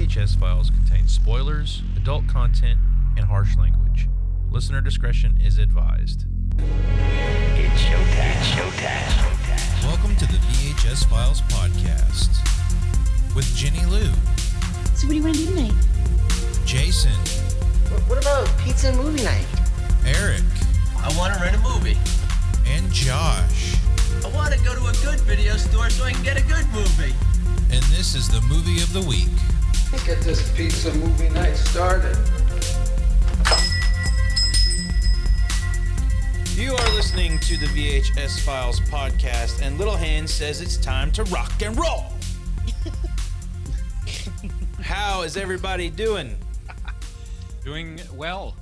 VHS Files contains spoilers, adult content, and harsh language. Listener discretion is advised. It's showtime. Welcome to the VHS Files Podcast with Jenny Lou, So what do you want to do tonight? Jason, What about pizza and movie night? Eric, I want to rent a movie. and Josh. I want to go to a good video store so I can get a good movie. And this is the movie of the week. Get this pizza movie night started. You are listening to the VHS Files Podcast, and Little Hand says it's time to rock and roll. How is everybody doing? Doing well.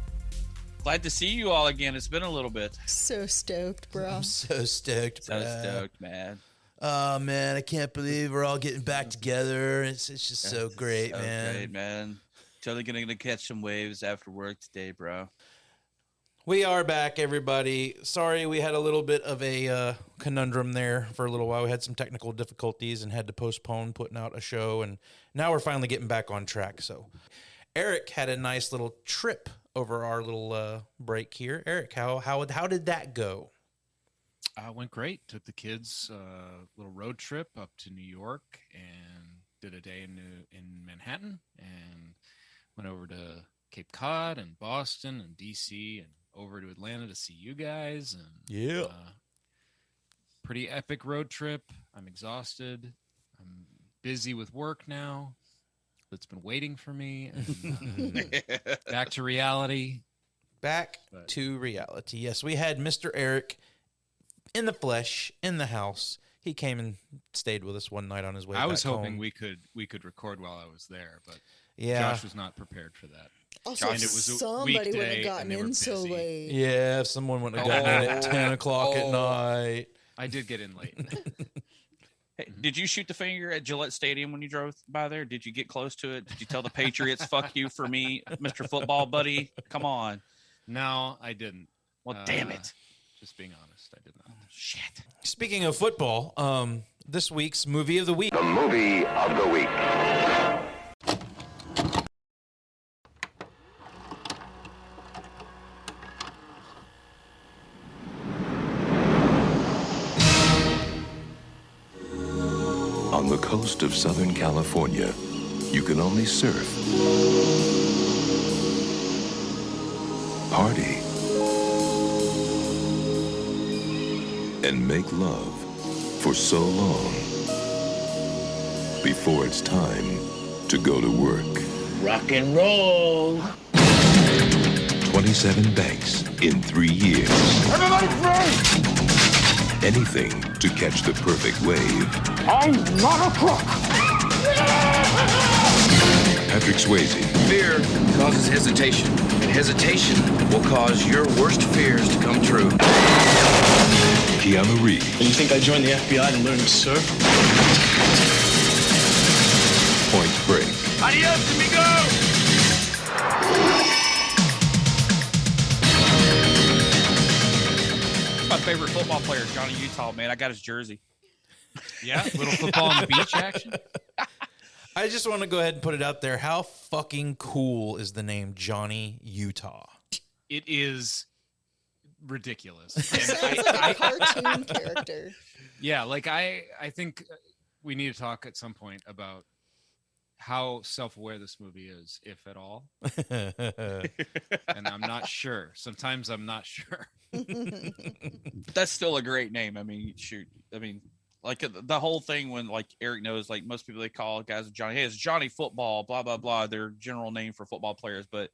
Glad to see you all again. It's been a little bit. So stoked, bro. I'm so stoked. So stoked, man. Oh, man, I can't believe we're all getting back together. It's just so great, So man. great, man. Totally gonna catch some waves after work today, bro. We are back, everybody. Sorry, we had a little bit of a conundrum there for a little while. We had some technical difficulties and had to postpone putting out a show, and now we're finally getting back on track. So Eric had a nice little trip over our little break here. Eric, how did that go? Went great. Took the kids little road trip up to New York and did a day in Manhattan and went over to Cape Cod and Boston and DC and over to Atlanta to see you guys. And pretty epic road trip. I'm exhausted. I'm busy with work now. That's been waiting for me. And, back to reality. Back to reality. Yes, we had Mr. Eric in the flesh, in the house. He came and stayed with us one night on his way back home. I was hoping we could record while I was there, but yeah. Josh was not prepared for that. Also, And it was a somebody would weekday, have gotten and they were in so busy. late. Yeah, if someone wouldn't have gotten in at 10 o'clock at night. I did get in late. Hey, did you shoot the finger at Gillette Stadium when you drove by there? Did you get close to it? Did you tell the Patriots, fuck you for me, Mr. Football Buddy? Come on. No, I didn't. Well, damn it. Just being honest, I did not. Shit. Speaking of football, this week's movie of the week. The movie of the week. On the coast of Southern California, you can only surf, party, and make love for so long before it's time to go to work. Rock and roll. 27 banks in 3 years. Everybody free! Anything to catch the perfect wave. I'm not a crook. Patrick Swayze, Fear causes hesitation, and hesitation will cause your worst fears to come true. Keanu Reeves, You think I joined the FBI to learn to surf? Point Break, Adios, amigo! My favorite football player, Johnny Utah, man. I got his jersey. Yeah, little football on the beach action. I just want to go ahead and put it out there. How fucking cool is the name Johnny Utah? It is ridiculous. Sounds And like a cartoon character. yeah, like I think we need to talk at some point about how self-aware this movie is, if at all. And I'm not sure. Sometimes I'm not sure. That's still a great name. I mean, shoot. I mean, like the whole thing when like Eric knows, like most people they call guys Johnny. Hey, it's Johnny Football, blah, blah, blah. Their general name for football players. But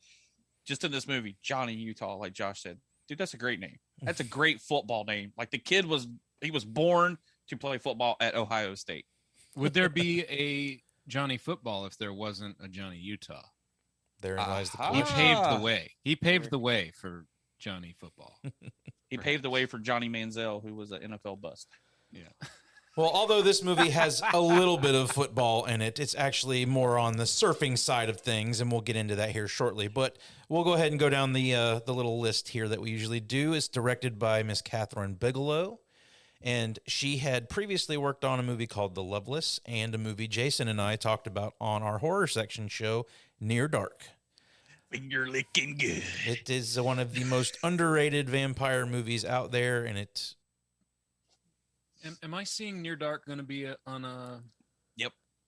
just in this movie, Johnny Utah, like Josh said, dude, that's a great name. That's a great football name. Like the kid was born to play football at Ohio State. Would there be a Johnny Football if there wasn't a Johnny Utah? Therein lies the Aha. He question. paved the way. He paved the way for Johnny Football. He paved the way for Johnny Manziel, who was an NFL bust. Yeah. Well, although this movie has a little bit of football in it, it's actually more on the surfing side of things, and we'll get into that here shortly. But we'll go ahead and go down the little list here that we usually do. It's directed by Miss Catherine Bigelow. And she had previously worked on a movie called The Loveless and a movie Jason and I talked about on our horror section show, Near Dark. Finger licking good. It is one of the most underrated vampire movies out there, and it's... Am I seeing Near Dark going to be on a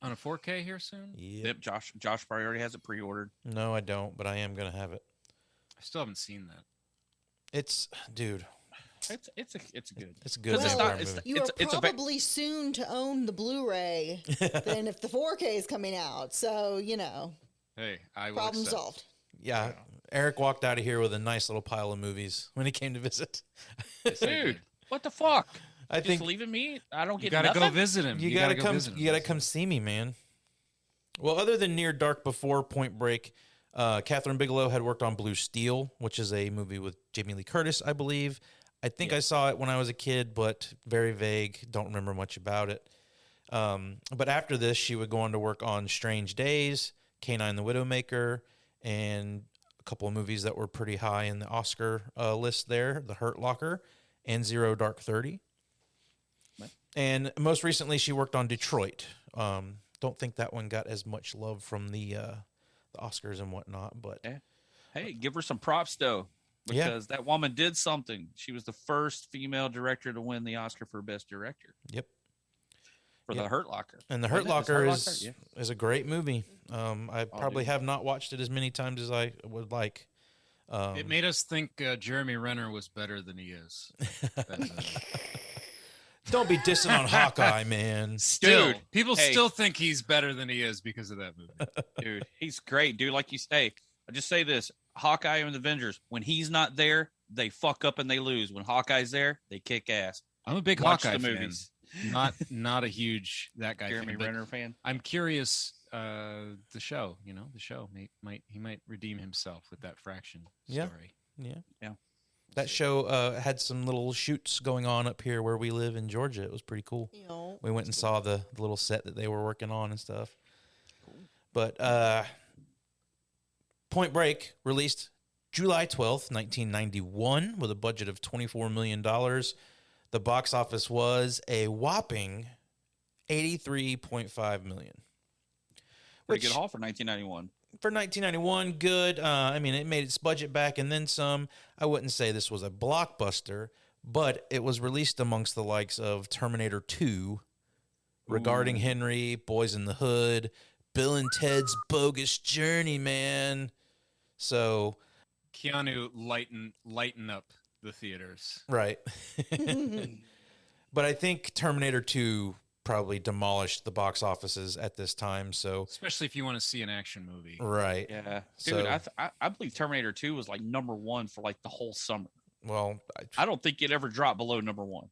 4K here soon? Yep. Josh probably already has it pre-ordered. No, I don't, but I am going to have it. I still haven't seen that. It's, dude... It's good. It's a good. Well, you are probably soon to own the Blu-ray than if the 4K is coming out. So, Hey, I will problem accept. solved. Yeah. Eric walked out of here with a nice little pile of movies when he came to visit. Dude, what the fuck? I think just leaving me. I don't get. You gotta nothing? go visit him. You gotta come. You gotta come see me, man. Well, other than Near Dark before Point Break, Catherine Bigelow had worked on Blue Steel, which is a movie with Jamie Lee Curtis, I believe. I think I saw it when I was a kid, but very vague. Don't remember much about it. But after this, she would go on to work on Strange Days, Canine the Widowmaker, and a couple of movies that were pretty high in the Oscar list there, The Hurt Locker and Zero Dark 30. And most recently, she worked on Detroit. Don't think that one got as much love from the Oscars and whatnot, but... Hey, give her some props, though. Because that woman did something. She was the first female director to win the Oscar for Best Director. Yep. For The Hurt Locker. And The Hurt Locker is a great movie. I probably have not watched it as many times as I would like. It made us think Jeremy Renner was better than he is. Don't be dissing on Hawkeye, man. Dude, people still think he's better than he is because of that movie. Dude, he's great, dude. Like you say, I just say this. Hawkeye and the Avengers, when he's not there, they fuck up and they lose. When Hawkeye's there, they kick ass. I'm a big Watch Hawkeye the movies. Fan. Not a huge that guy Jeremy fan, Renner fan. I'm curious. The show, the show might redeem himself with that Fraction story. Yeah. That show had some little shoots going on up here where we live in Georgia. It was pretty cool. We went and saw the little set that they were working on and stuff. But Point Break released July 12th, 1991, with a budget of $24 million. The box office was a whopping $83.5 million. Pretty good haul for 1991. For 1991, good. I mean, it made its budget back and then some. I wouldn't say this was a blockbuster, but it was released amongst the likes of Terminator 2, Regarding Henry, Boys in the Hood, Bill and Ted's Bogus Journey, man. So Keanu lighten up the theaters. Right. But I think Terminator 2 probably demolished the box offices at this time. So especially if you want to see an action movie. Right. Yeah. Dude, I believe Terminator 2 was like #1 for like the whole summer. Well, I don't think it ever dropped below #1.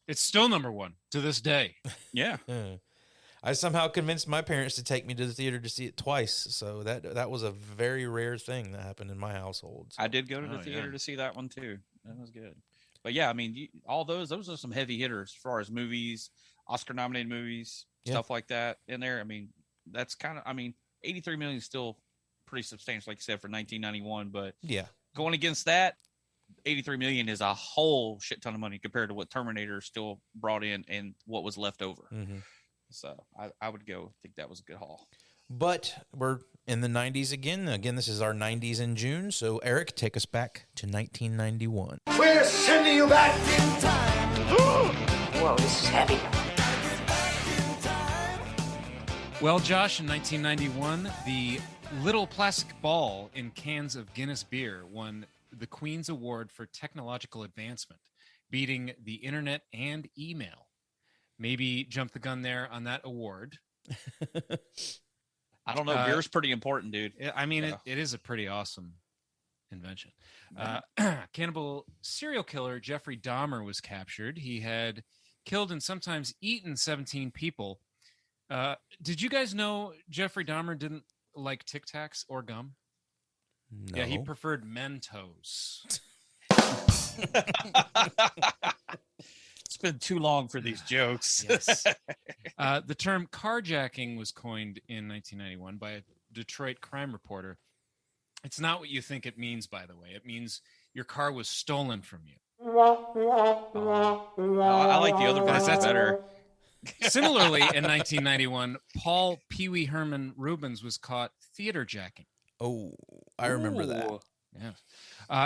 It's still #1 to this day. Yeah. I somehow convinced my parents to take me to the theater to see it twice. So that was a very rare thing that happened in my household. So. I did go to the theater to see that one too. That was good. But yeah, I mean, all those are some heavy hitters as far as movies, Oscar-nominated movies, stuff like that in there. I mean, that's kind of, I mean, 83 million is still pretty substantial, like you said, for 1991. But yeah, going against that, 83 million is a whole shit ton of money compared to what Terminator still brought in and what was left over. Mm-hmm. So I would think that was a good haul. But we're in the 90s again. Again, this is our 90s in June. So, Eric, take us back to 1991. We're sending you back in time. Whoa, this is heavy. Well, Josh, in 1991, the little plastic ball in cans of Guinness beer won the Queen's Award for Technological Advancement, beating the internet and email. Maybe jump the gun there on that award. I don't know. Beer's pretty important, dude. I mean, it is a pretty awesome invention. Cannibal serial killer Jeffrey Dahmer was captured. He had killed and sometimes eaten 17 people. Did you guys know Jeffrey Dahmer didn't like Tic Tacs or gum? No. Yeah, he preferred Mentos. It's been too long for these jokes. Yes. The term carjacking was coined in 1991 by a Detroit crime reporter. It's not what you think it means, by the way. It means your car was stolen from you. I like the other version better. Similarly, in 1991, Paul Pee Wee Herman Rubens was caught theater jacking. Oh, I remember that. Yeah.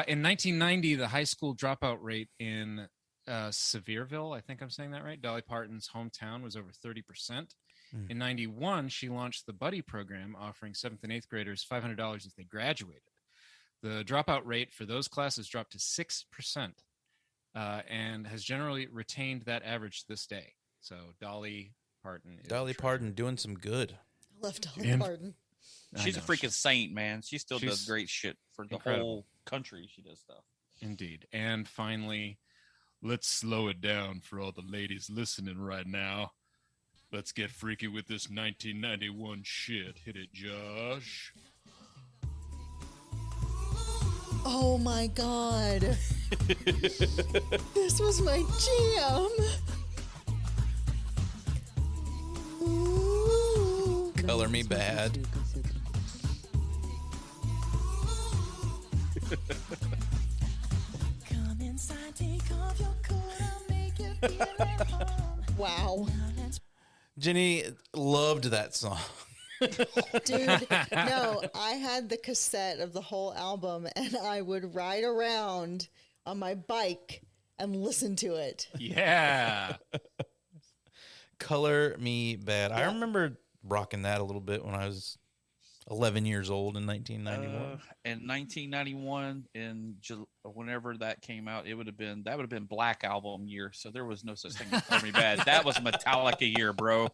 In 1990, the high school dropout rate in Sevierville, I think I'm saying that right, Dolly Parton's hometown, was over 30%. In 91, she launched the Buddy program, offering 7th and 8th graders $500 if they graduated. The dropout rate for those classes dropped to 6%, and has generally retained that average to this day. So Dolly Parton. Dolly Parton doing some good. I love Dolly Parton. She's a freaking saint, man. She still does great shit for the whole country. She does stuff. Indeed. And finally, let's slow it down for all the ladies listening right now. Let's get freaky with this 1991 shit. Hit it, Josh. Oh my God. This was my jam. Ooh. Color Me Bad. Come inside, take off your coat, I'll make you feel at home. Wow. Jenny loved that song. Dude, no, I had the cassette of the whole album and I would ride around on my bike and listen to it. Yeah. Color Me Bad. I remember rocking that a little bit when I was 11 years old in 1991. In 1991, whenever that came out, that would have been Black Album year. So there was no such thing as Color Me Bad. That was Metallica year, bro.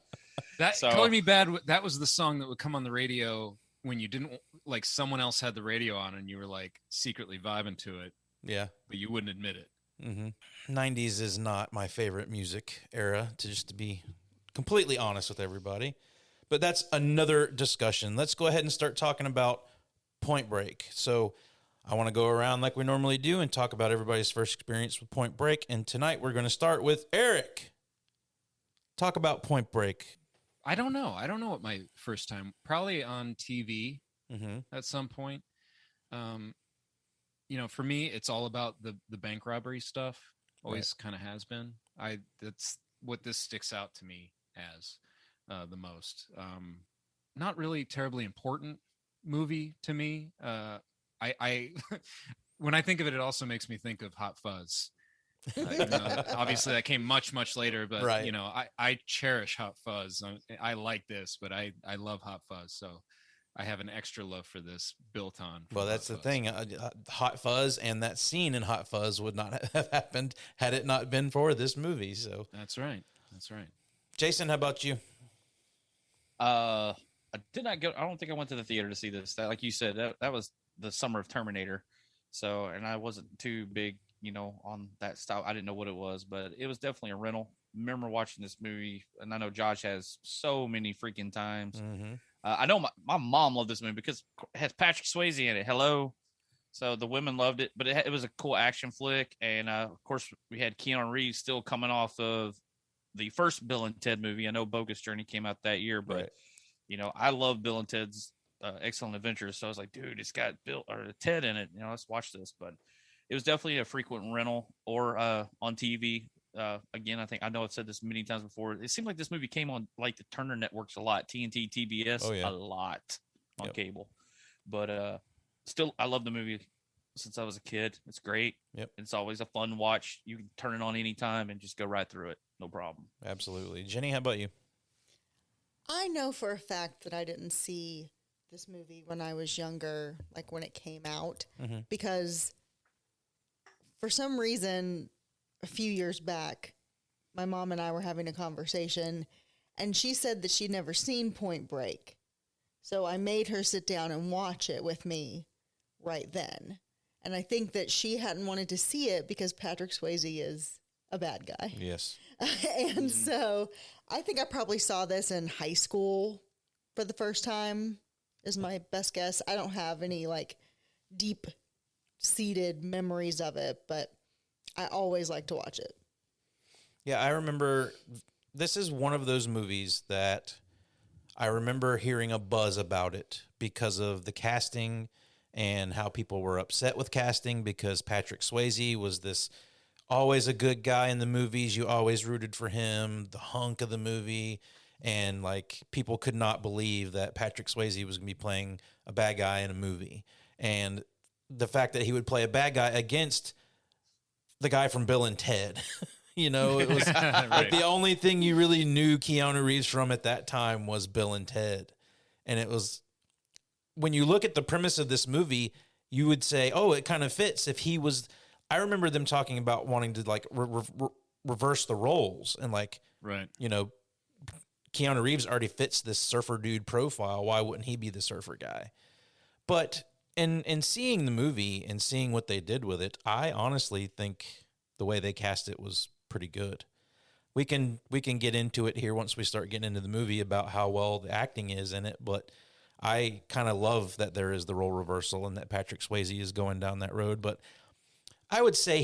Color Me Bad, that was the song that would come on the radio when you didn't, like, someone else had the radio on and you were like secretly vibing to it. Yeah. But you wouldn't admit it. 90s is not my favorite music era, to be completely honest with everybody. But that's another discussion. Let's go ahead and start talking about Point Break. So I want to go around like we normally do and talk about everybody's first experience with Point Break. And tonight we're going to start with Eric. Talk about Point Break. I don't know what my first time, probably on TV at some point. For me, it's all about the bank robbery stuff. Always kind of has been. That's what this sticks out to me as the most. Not really terribly important movie to me. I when I think of it, it also makes me think of Hot Fuzz. Obviously that came much later, but right. I cherish Hot Fuzz. I like this, but I love Hot Fuzz, so I have an extra love for this built on. Well, that's the thing. Hot Fuzz and that scene in Hot Fuzz would not have happened had it not been for this movie. So that's right. Jason, how about you? I did not go. I don't think I went to the theater to see this. Like you said, that was the summer of Terminator. So, and I wasn't too big, on that style. I didn't know what it was, but it was definitely a rental. Remember watching this movie, and I know Josh has so many freaking times. I know my mom loved this movie because it has Patrick Swayze in it. Hello. So the women loved it, but it was a cool action flick. And of course, we had Keanu Reeves still coming off of the first Bill and Ted movie. I know Bogus Journey came out that year, but I love Bill and Ted's Excellent Adventures. So I was like, dude, it's got Bill or Ted in it. Let's watch this. But it was definitely a frequent rental or on TV. Again, I know I've said this many times before. It seemed like this movie came on like the Turner networks a lot, TNT, TBS, a lot on cable. But still, I love the movie since I was a kid. It's great. Yep. It's always a fun watch. You can turn it on anytime and just go right through it. No problem. Absolutely. Jenny, how about you? I know for a fact that I didn't see this movie when I was younger, like when it came out, because for some reason, a few years back, my mom and I were having a conversation, and she said that she'd never seen Point Break. So I made her sit down and watch it with me right then. And I think that she hadn't wanted to see it because Patrick Swayze is a bad guy. Yes. And so I think I probably saw this in high school for the first time is my best guess. I don't have any like deep seated memories of it, but I always like to watch it. Yeah, I remember this is one of those movies that I remember hearing a buzz about it because of the casting and how people were upset with casting because Patrick Swayze was this always a good guy in the movies. You always rooted for him, the hunk of the movie. And like people could not believe that Patrick Swayze was going to be playing a bad guy in a movie. And the fact that he would play a bad guy against the guy from Bill and Ted, it was Right. like the only thing you really knew Keanu Reeves from at that time was Bill and Ted. And it was, when you look at the premise of this movie, you would say, oh, it kind of fits if he was. I remember them talking about wanting to like reverse the roles and like, Right. Keanu Reeves already fits this surfer dude profile. Why wouldn't he be the surfer guy? But in seeing the movie and seeing what they did with it, I honestly think the way they cast it was pretty good. We can get into it here once we start getting into the movie about how well the acting is in it, but I kind of love that there is the role reversal and that Patrick Swayze is going down that road. But I would say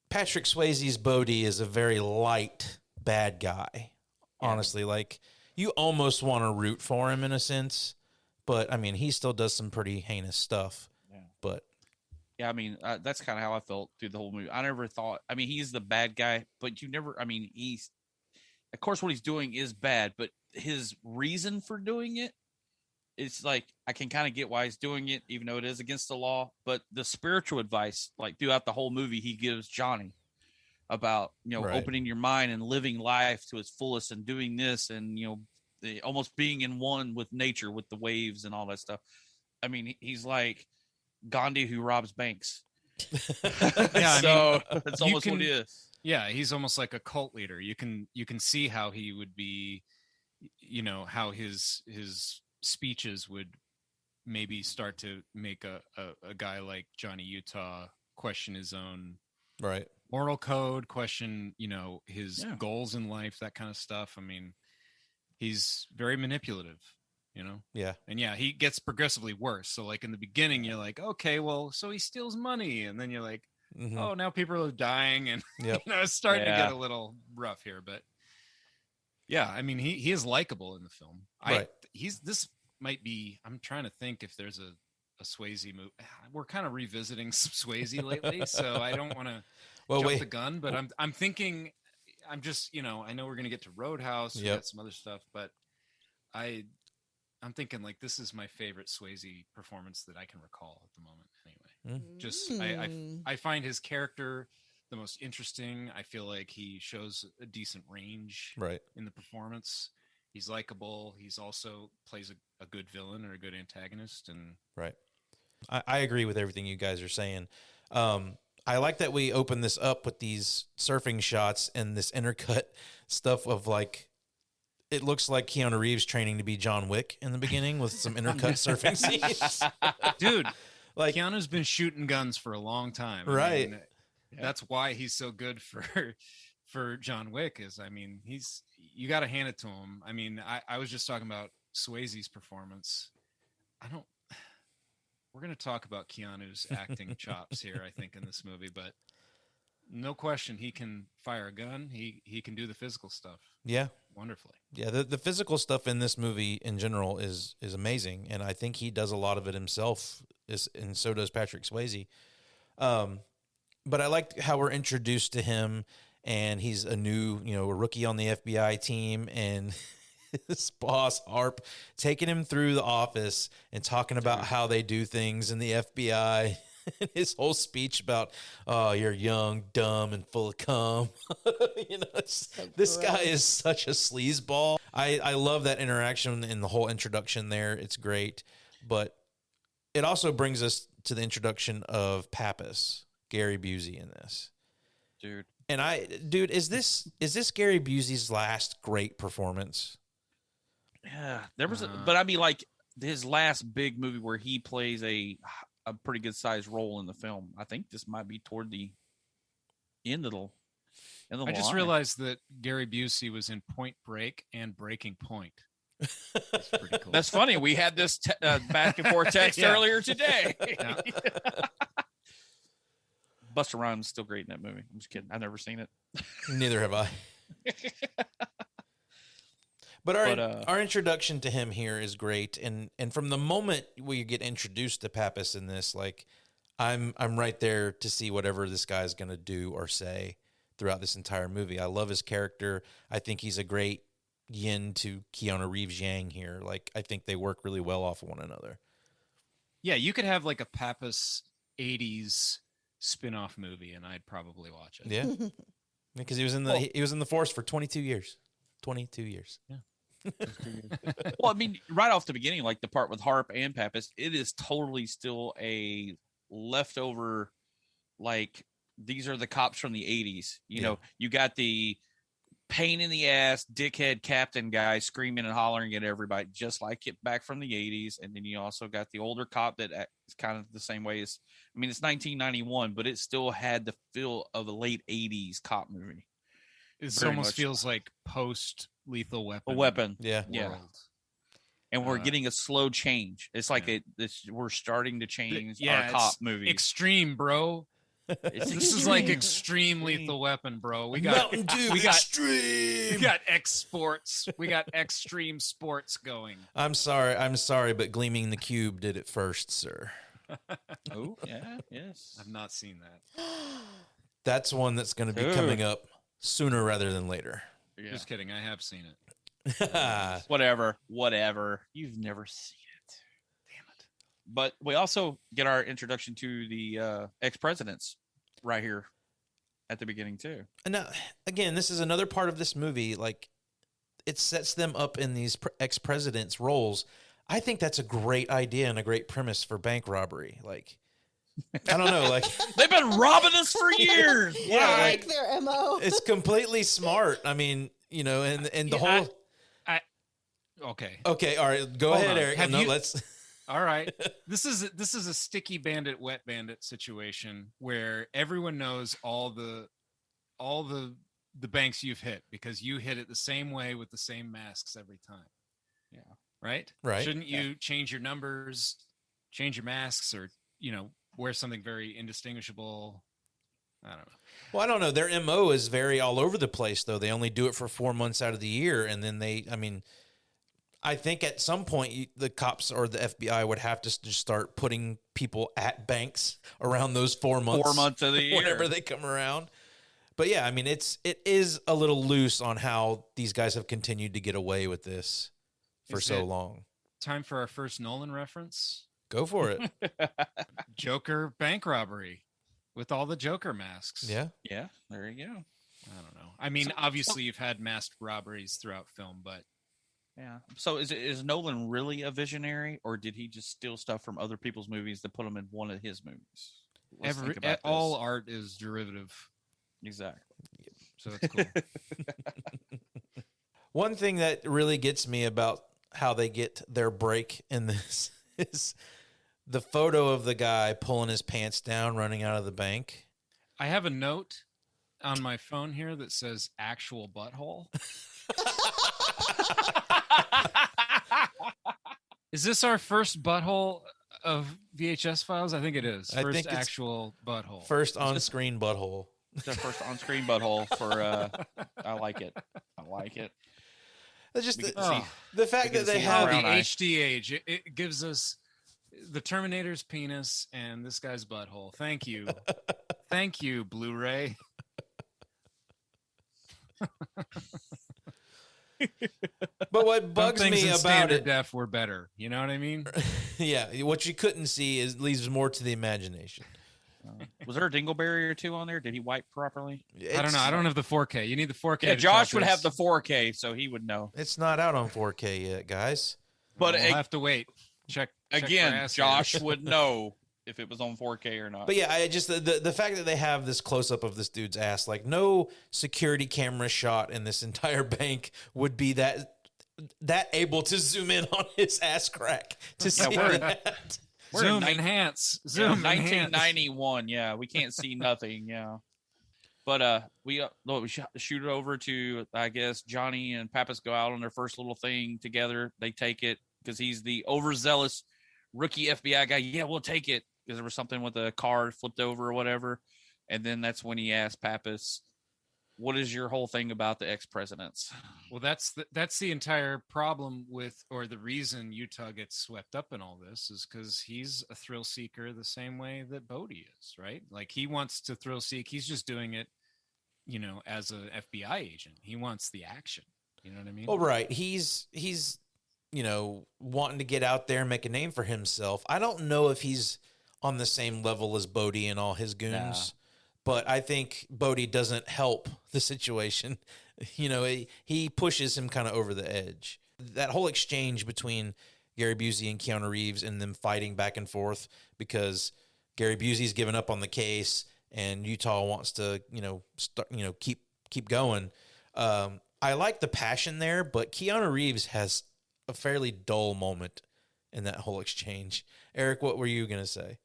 Patrick Swayze's Bodhi is a very light bad guy. Honestly, like you almost want to root for him in a sense, but I mean, he still does some pretty heinous stuff. Yeah. But yeah, I mean, that's kind of how I felt through the whole movie. I never thought, I mean, he's the bad guy, but you never, I mean, of course, what he's doing is bad, but his reason for doing it, it's like, I can kind of get why he's doing it, even though it is against the law. But the spiritual advice, like throughout the whole movie, he gives Johnny about, Right. opening your mind and living life to its fullest and doing this and, almost being in one with nature, with the waves and all that stuff. I mean, he's like Gandhi who robs banks. Yeah, so that's almost what he is. Yeah, he's almost like a cult leader. You can see how he would be, how his speeches would maybe start to make a guy like Johnny Utah question his own right. moral code, question, his goals in life, that kind of stuff. I mean, he's very manipulative, Yeah. And yeah, he gets progressively worse. So like in the beginning, you're like, okay, well, so he steals money. And then you're like, Mhm. oh, now people are dying. And, Yep. it's starting to get a little rough here. But yeah, I mean, he is likable in the film. Right. This might be, I'm trying to think if there's a Swayze movie. We're kind of revisiting some Swayze lately, so I don't want to jump the gun, but I'm thinking, I'm just, I know we're going to get to Roadhouse, we got some other stuff, but I'm thinking like this is my favorite Swayze performance that I can recall at the moment anyway. Just I find his character the most interesting. I feel like he shows a decent range Right. in the performance. He's likable. He's also plays a good villain or a good antagonist. And Right. I agree with everything you guys are saying. I like that we open this up with these surfing shots and this intercut stuff of like, it looks like Keanu Reeves training to be John Wick in the beginning with some intercut surfing scenes. Dude, like Keanu's been shooting guns for a long time. Right. I mean, that's why he's so good for John Wick is, I mean, you got to hand it to him. I mean, I was just talking about Swayze's performance. We're going to talk about Keanu's acting chops here, I think, in this movie, but no question, he can fire a gun. He can do the physical stuff. Yeah. Wonderfully. Yeah. The physical stuff in this movie in general is amazing. And I think he does a lot of it himself, and so does Patrick Swayze. But I like how we're introduced to him, and he's a new, a rookie on the FBI team, and his boss Harp taking him through the office and talking about how they do things in the FBI. His whole speech about, oh, you're young, dumb, and full of cum. This guy is such a sleazeball. I love that interaction and the whole introduction there. It's great. But it also brings us to the introduction of Pappas, Gary Busey in this. Dude. And is this Gary Busey's last great performance? Yeah, there was, but I mean, like his last big movie where he plays a pretty good sized role in the film. I think this might be toward the end of the. I just realized that Gary Busey was in Point Break and Breaking Point. That's pretty cool. That's funny. We had this back and forth text earlier today. Yeah. Busta Rhymes is still great in that movie. I'm just kidding. I've never seen it. Neither have I. But our introduction to him here is great, and from the moment we get introduced to Pappas in this, like, I'm right there to see whatever this guy's going to do or say throughout this entire movie. I love his character. I think he's a great yin to Keanu Reeves Yang here. Like, I think they work really well off of one another. Yeah, you could have like a Pappas 80s spin-off movie and I'd probably watch it. Yeah. Because he was in the force for 22 years. 22 years. Yeah. Well, I mean, right off the beginning, like the part with Harp and Pappas, it is totally still a leftover, like, these are the cops from the 80s. You know, you got the pain in the ass, dickhead captain guy screaming and hollering at everybody, just like it back from the 80s. And then you also got the older cop that is kind of the same way as, I mean, it's 1991, but it still had the feel of a late 80s cop movie. It almost feels like post Lethal Weapon. A weapon. Yeah. Yeah. And we're getting a slow change. It's like we're starting to change our cop movies. Extreme, bro. This is like extreme Lethal Weapon, bro. We got Mountain Dew extreme. We got X Sports. We got extreme sports going. I'm sorry, but Gleaming the Cube did it first, sir. Oh, yeah, yes. I've not seen that. That's one that's going to be coming up sooner rather than later. Yeah. Just kidding. I have seen it. Whatever. You've never seen it. Damn it. But we also get our introduction to the ex-presidents right here at the beginning too. And now, again, this is another part of this movie. Like, it sets them up in these ex-presidents' roles. I think that's a great idea and a great premise for bank robbery. Like, I don't know, like they've been robbing us for years. Yeah, I like their MO. It's completely smart. I mean, you know, and the whole. Okay. All right. Go ahead, Eric. Let's. All right. This is a sticky bandit, wet bandit situation where everyone knows all the banks you've hit because you hit it the same way with the same masks every time. Yeah. Right. Right. Shouldn't you change your numbers, change your masks, or wear something very indistinguishable? I don't know. Well, I don't know. Their MO is very all over the place, though. They only do it for 4 months out of the year. And then I think at some point the cops or the FBI would have to just start putting people at banks around those 4 months. 4 months of the year. Whenever they come around. But yeah, I mean, it is a little loose on how these guys have continued to get away with this for so long. Time for our first Nolan reference. Go for it. Joker bank robbery with all the Joker masks. Yeah. Yeah. There you go. I don't know. I mean, obviously you've had masked robberies throughout film, but yeah. So is Nolan really a visionary, or did he just steal stuff from other people's movies to put them in one of his movies? All art is derivative. Exactly. So it's cool. One thing that really gets me about how they get their break in this is the photo of the guy pulling his pants down, running out of the bank. I have a note on my phone here that says actual butthole. Is this our first butthole of VHS Files? I think it is. I think it's actual butthole. First on-screen butthole. The first on-screen butthole for I like it. It's just the fact that they have the HD age. It gives us the Terminator's penis and this guy's butthole. Thank you. Thank you, Blu-ray. But what bugs me about it, def were better. You know what I mean? Yeah, what you couldn't see leaves more to the imagination. Was there a dingleberry or two on there? Did he wipe properly? I don't know. I don't have the 4K. You need the 4K. Yeah, Josh would have the 4K, so he would know. It's not out on 4K yet, guys. But we'll have to wait. Check again. Josh would know if it was on 4K or not. But yeah, I just the fact that they have this close up of this dude's ass, like no security camera shot in this entire bank would be that able to zoom in on his ass crack to see that. Zoom enhance. Zoom 1991. Yeah, we can't see nothing. Yeah, but we shoot it over to, I guess, Johnny and Pappas go out on their first little thing together. They take it because he's the overzealous rookie FBI guy. Yeah, we'll take it because there was something with a car flipped over or whatever. And then that's when he asked Pappas, what is your whole thing about the ex-presidents? Well, that's the entire problem with, or the reason Utah gets swept up in all this is because he's a thrill seeker the same way that Bodie is, right? Like he wants to thrill seek. He's just doing it, you know, as an FBI agent. He wants the action. You know what I mean? Well, right. He's you know, wanting to get out there and make a name for himself. I don't know if he's on the same level as Bodie and all his goons, but I think Bodie doesn't help the situation. You know, he pushes him kind of over the edge. That whole exchange between Gary Busey and Keanu Reeves and them fighting back and forth because Gary Busey's given up on the case and Utah wants to, keep going. I like the passion there, but Keanu Reeves has a fairly dull moment in that whole exchange. Eric, what were you going to say?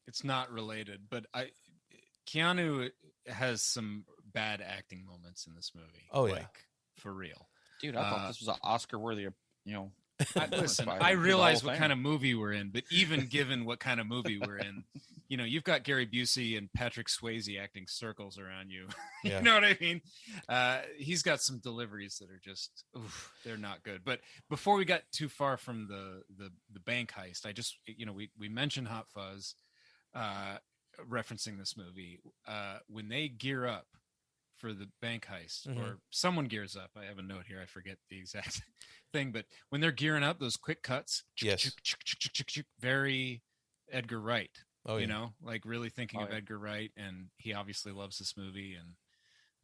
It's not related, but Keanu has some bad acting moments in this movie. Oh, yeah. Like, for real. Dude, I thought this was an Oscar-worthy, Listen, I realize what kind of movie we're in, but even given what kind of movie we're in, you know, you've got Gary Busey and Patrick Swayze acting circles around you. Yeah. You know what I mean? He's got some deliveries that are just, they're not good. But before we got too far from the bank heist, I just, we mentioned Hot Fuzz, referencing this movie. When they gear up for the bank heist, or someone gears up, I have a note here, I forget the exact thing, but when they're gearing up, those quick cuts, yes, very Edgar Wright. Oh, you know, like really thinking of Edgar Wright, and he obviously loves this movie, and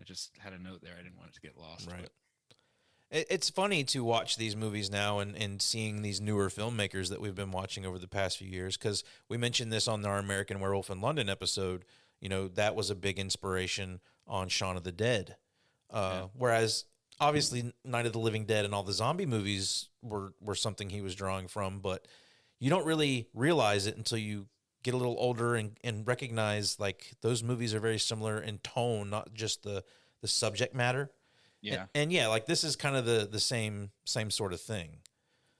I just had a note there. I didn't want it to get lost. Right. It's funny to watch these movies now and seeing these newer filmmakers that we've been watching over the past few years, because we mentioned this on our American Werewolf in London episode. You know, that was a big inspiration on Shaun of the Dead. Whereas obviously Night of the Living Dead and all the zombie movies were something he was drawing from, but you don't really realize it until you get a little older and recognize like those movies are very similar in tone, not just the subject matter. Yeah. And yeah, like this is kind of the same sort of thing.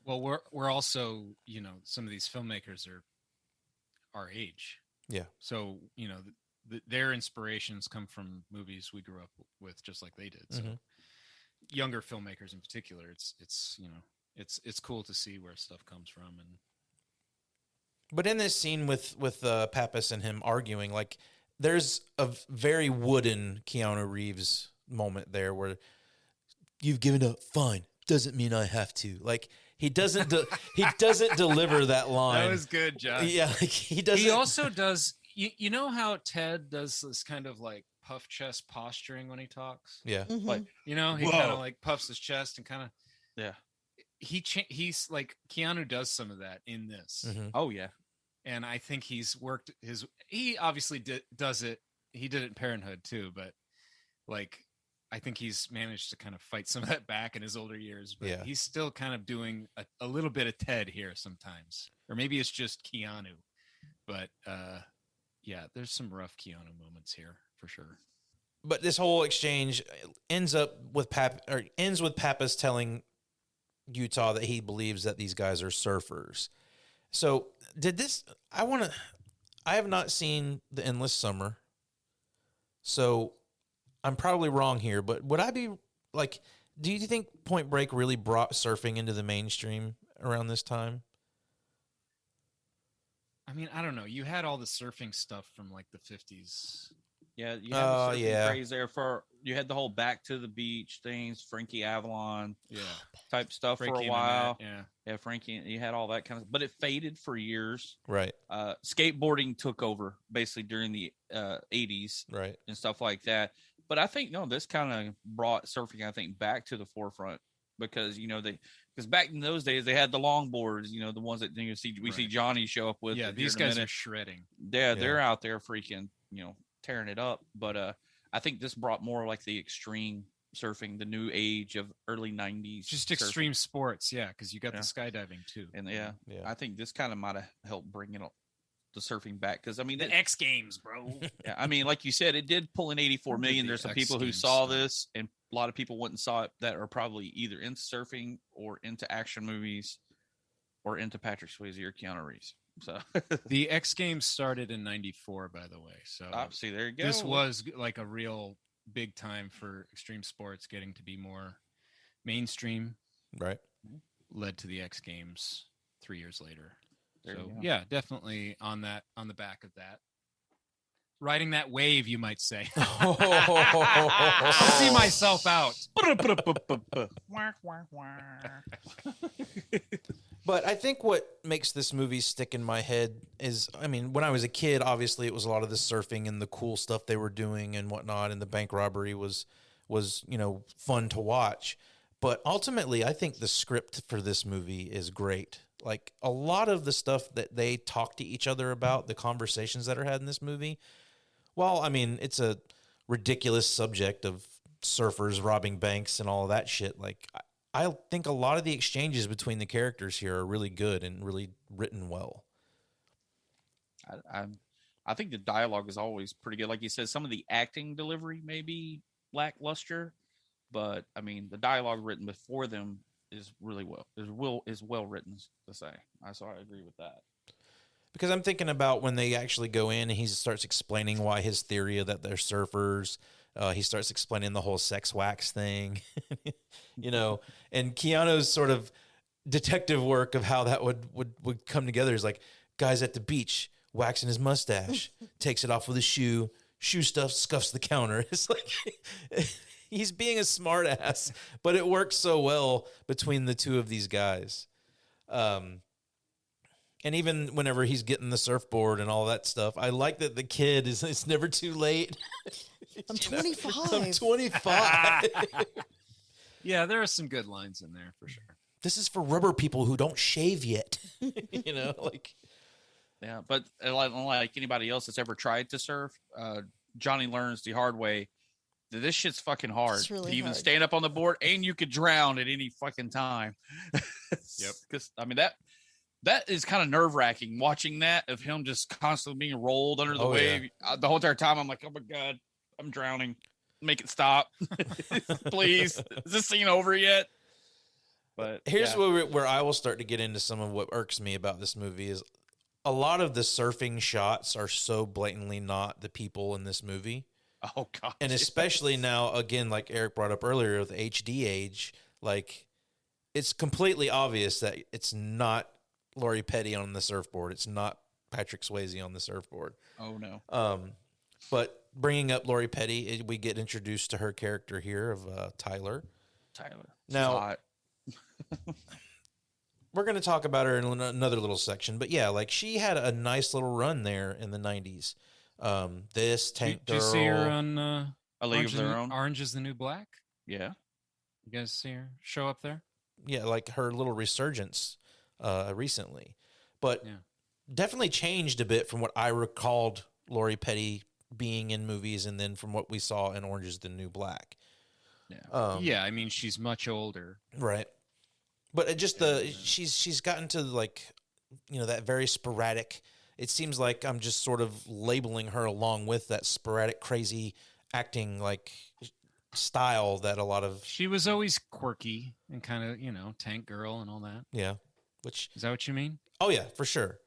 Well, we're also, you know, some of these filmmakers are our age. Yeah. So, you know, their inspirations come from movies we grew up with, just like they did. So younger filmmakers in particular, it's you know, it's cool to see where stuff comes from. And but in this scene with Pappas and him arguing, like there's a very wooden Keanu Reeves moment there where you've given up, fine, doesn't mean I have to. Like he doesn't he doesn't deliver that line. That was good, Josh. Yeah, like he doesn't. He also does. You know how Ted does this kind of like puff chest posturing when he talks? Yeah. Like, you know, he kind of like puffs his chest and kind of, yeah. He's like, Keanu does some of that in this. Oh yeah. And I think he's worked he obviously does it. He did it in Parenthood too, but like, I think he's managed to kind of fight some of that back in his older years, but he's still kind of doing a little bit of Ted here sometimes, or maybe it's just Keanu, but, yeah, there's some rough Keanu moments here for sure. But this whole exchange ends with Pappas telling Utah that he believes that these guys are surfers. So I have not seen The Endless Summer. So I'm probably wrong here, but would I be like, do you think Point Break really brought surfing into the mainstream around this time? I mean, I don't know. You had all the surfing stuff from like the 50s. Yeah, you had the surfing craze there you had the whole Back to the Beach things, Frankie Avalon, type stuff Frankie for a while. Yeah, Frankie, you had all that kind of, but it faded for years. Right. Skateboarding took over basically during the 80s, right, and stuff like that. But I think this kind of brought surfing, I think, back to the forefront because because back in those days they had the longboards, the ones that we see Johnny show up with. Yeah, these guys are shredding. Yeah, they're out there freaking, tearing it up. But I think this brought more like the extreme surfing, the new age of early 90s. Just surfing. Extreme sports, yeah, because you got the skydiving too. And I think this kind of might have helped bring it the surfing back because I mean the X Games, bro. Yeah, I mean, like you said, it did pull in 84 million. There's some people who saw this, and a lot of people went and saw it that are probably either into surfing or into action movies or into Patrick Swayze or Keanu Reeves. So the X Games started in 94, by the way. So see, there you go. This was like a real big time for extreme sports getting to be more mainstream. Right. Led to the X Games 3 years later. There So you go. yeah, definitely on the back of that. Riding that wave, you might say. I'll see myself out. But I think what makes this movie stick in my head is, I mean, when I was a kid, obviously it was a lot of the surfing and the cool stuff they were doing and whatnot, and the bank robbery was fun to watch. But ultimately, I think the script for this movie is great. Like, a lot of the stuff that they talk to each other about, the conversations that are had in this movie, well, I mean, it's a ridiculous subject of surfers robbing banks and all of that shit. Like, I think a lot of the exchanges between the characters here are really good and really written well. I think the dialogue is always pretty good. Like you said, some of the acting delivery may be lackluster, but I mean, the dialogue written before them is really well written, to say. So I agree with that. Because I'm thinking about when they actually go in and he starts explaining why his theory that they're surfers. He starts explaining the whole sex wax thing, and Keanu's sort of detective work of how that would come together is like, guys at the beach waxing his mustache, takes it off with a shoe stuff, scuffs the counter. It's like he's being a smart ass, but it works so well between the two of these guys. And even whenever he's getting the surfboard and all that stuff, I like that the kid it's never too late. I'm 25. I'm 25. Yeah, there are some good lines in there for sure. This is for rubber people who don't shave yet. Yeah, but like anybody else that's ever tried to surf, Johnny learns the hard way that this shit's fucking hard It's really to even hard. stand up on the board, and you could drown at any fucking time. Yep. Because I mean that is kind of nerve wracking watching that of him just constantly being rolled under the wave. The whole entire time I'm like, oh my God, I'm drowning. Make it stop. Please. Is this scene over yet? But here's where I will start to get into some of what irks me about this movie is a lot of the surfing shots are so blatantly not the people in this movie. Oh God. And especially now, again, like Eric brought up earlier, with HD age, like it's completely obvious that it's not Lori Petty on the surfboard. It's not Patrick Swayze on the surfboard. Oh no. But bringing up Lori Petty, we get introduced to her character here of Tyler. Now, we're going to talk about her in another little section, but yeah, like she had a nice little run there in the 90s. This Tank Girl. Did you see her on A League of Their Own? Orange is the New Black? Yeah. You guys see her show up there? Yeah, like her little resurgence recently. But definitely changed a bit from what I recalled Lori Petty being in movies and then from what we saw in Orange is the New Black. Yeah, I mean, she's much older. Right. But it just she's gotten to like, that very sporadic. It seems like I'm just sort of labeling her along with that sporadic, crazy acting like style that a lot of. She was always quirky and kind of, tank girl and all that. Yeah. Which is that what you mean? Oh yeah, for sure.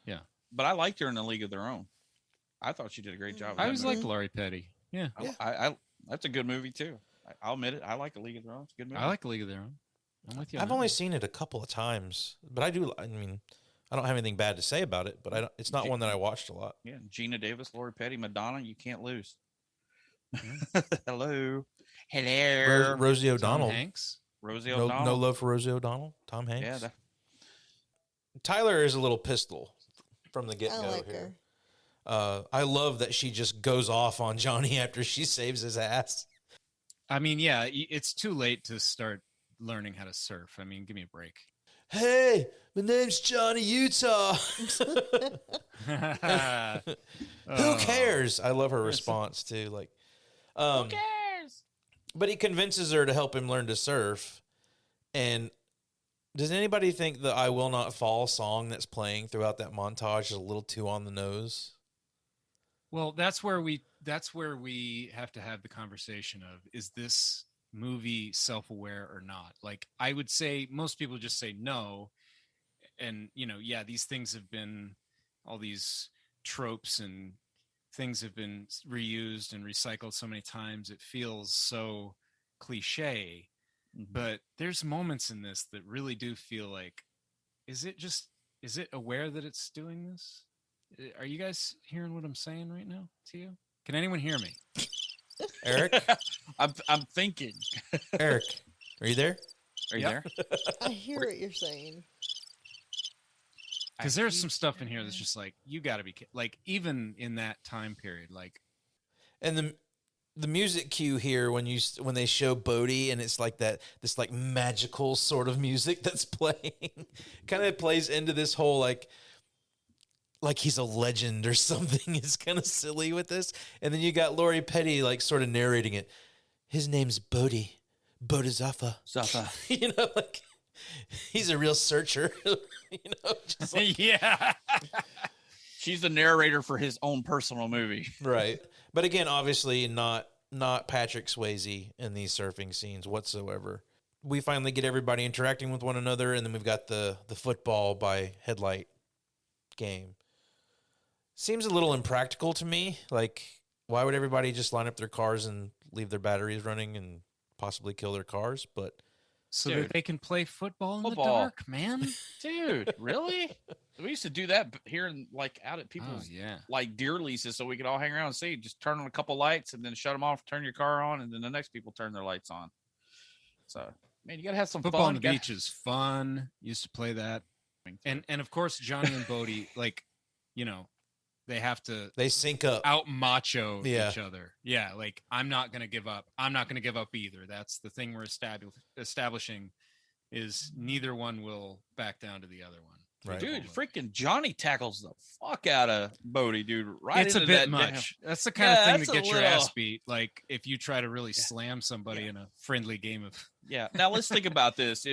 Yeah. But I liked her in A League of Their Own. I thought she did a great job. I always liked Lori Petty. Yeah. I that's a good movie too. I'll admit it. I like A League of Their Own. It's a good movie. I like A League of Their Own. I'm with you. I've only seen it a couple of times, but I mean, I don't have anything bad to say about it, but it's not one that I watched a lot. Yeah, Gina Davis, Lori Petty, Madonna, you can't lose. Hello. Rosie O'Donnell. Tom Hanks. Rosie O'Donnell. No love for Rosie O'Donnell. Tom Hanks. Yeah. Tyler is a little pistol from the get-go I like here. her. I love that she just goes off on Johnny after she saves his ass. I mean, yeah, it's too late to start learning how to surf. I mean, give me a break. Hey, my name's Johnny Utah. Who cares? I love her response too. Like, who cares? But he convinces her to help him learn to surf. And does anybody think the "I Will Not Fall" song that's playing throughout that montage is a little too on the nose? Well, that's where we have to have the conversation of, is this movie self-aware or not? Like, I would say most people just say no. And, these things have been all these tropes and things have been reused and recycled so many times, it feels so cliche. But there's moments in this that really do feel like, is it aware that it's doing this? Are you guys hearing what I'm saying right now to you? Can anyone hear me? Eric? I'm thinking. Eric, are you there? Are you there? I hear what you're saying. Because there's some stuff in here that's just like, you got to be like, even in that time period, like, and the music cue here when they show Bodhi and it's like this like magical sort of music that's playing, kind of plays into this whole like he's a legend or something. It's kind of silly with this, and then you got Lori Petty like sort of narrating it. His name's Bodhi, Bodhisattva. You know, like. He's a real searcher, just like, yeah. She's the narrator for his own personal movie, right? But again, obviously not Patrick Swayze in these surfing scenes whatsoever. We finally get everybody interacting with one another, and then we've got the football by headlight game. Seems a little impractical to me. Like, why would everybody just line up their cars and leave their batteries running and possibly kill their cars? But so that they can play football in the dark, man. Dude, really? We used to do that here in like out at people's like deer leases, so we could all hang around and see. Just turn on a couple lights and then shut them off. Turn your car on, and then the next people turn their lights on. So, man, you gotta have some football fun. On the beach is fun. Used to play that, and of course Johnny and Bodhi, like, you know, they sync up, out macho each other. Yeah, like, I'm not gonna give up. I'm not gonna give up either. That's the thing we're establishing, is neither one will back down to the other one. Right. Dude, freaking Johnny tackles the fuck out of Bodhi, dude. Right, it's a bit much. That's the kind of thing that gets your ass beat. Like, if you try to really slam somebody in a friendly game of. Yeah. Now let's think about this.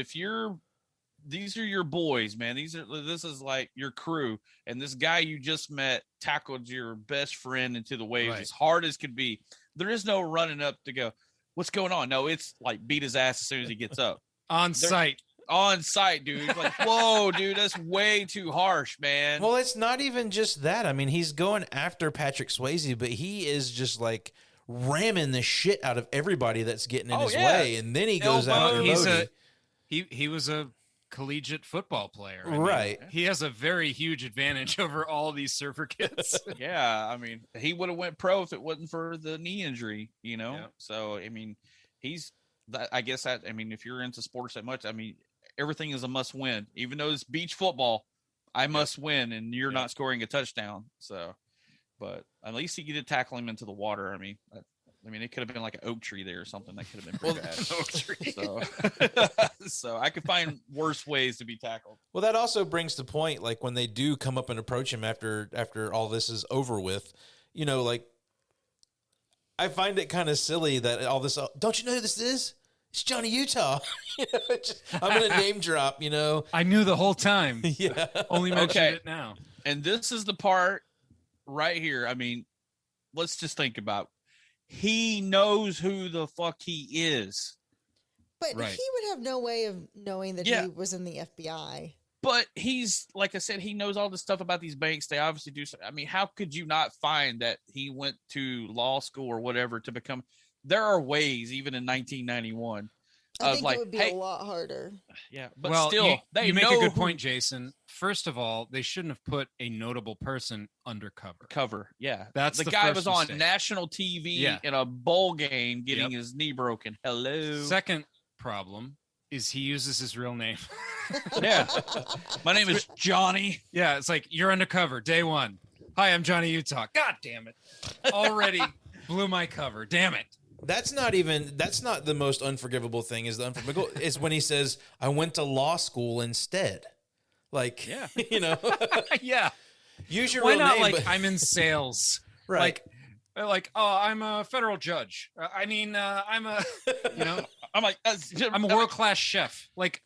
These are your boys, man. This is like your crew, and this guy you just met tackled your best friend into the waves as hard as could be. There is no running up to go, what's going on? No, it's like beat his ass as soon as he gets up. On site, dude. Like, whoa, dude, that's way too harsh, man. Well, it's not even just that. I mean, he's going after Patrick Swayze, but he is just like ramming the shit out of everybody that's getting in his way, and then he goes after Bodhi. He was a collegiate football player, right? He has a very huge advantage over all these surfer kids. Yeah, I mean, he would have went pro if it wasn't for the knee injury, you know. Yeah. So I mean, if you're into sports that much, I mean, everything is a must win. Even though it's beach football, I must win, and you're not scoring a touchdown. So, but at least he did tackle him into the water. I mean, it could have been like an oak tree there or something. That could have been pretty bad. Oak tree. So I could find worse ways to be tackled. Well, that also brings to point, like, when they do come up and approach him after all this is over with, you know, like, I find it kind of silly that all this. Don't you know who this is? It's Johnny Utah. I'm going to name drop, you know. I knew the whole time. Yeah. Only mentioned it now. And this is the part right here. I mean, let's just think about it. He knows who the fuck he is. But he would have no way of knowing that he was in the FBI. But he's, like I said, he knows all this stuff about these banks. They obviously do. I mean, how could you not find that he went to law school or whatever to become? There are ways, even in 1991. I think it would be a lot harder. Yeah, but still, you make a good point, Jason. First of all, they shouldn't have put a notable person undercover. Yeah, that's the guy was on national TV in a bowl game getting his knee broken. Hello. Second problem is he uses his real name. Yeah, my name is Johnny. Yeah, it's like, you're undercover day one. Hi, I'm Johnny Utah. God damn it! Already blew my cover. Damn it. That's not the most unforgivable thing. Is when he says, I went to law school instead. Like, you know, use your real name. Like, I'm in sales. Right. Like, oh, I'm a federal judge. I'm a, you know, I'm a world-class chef. Like,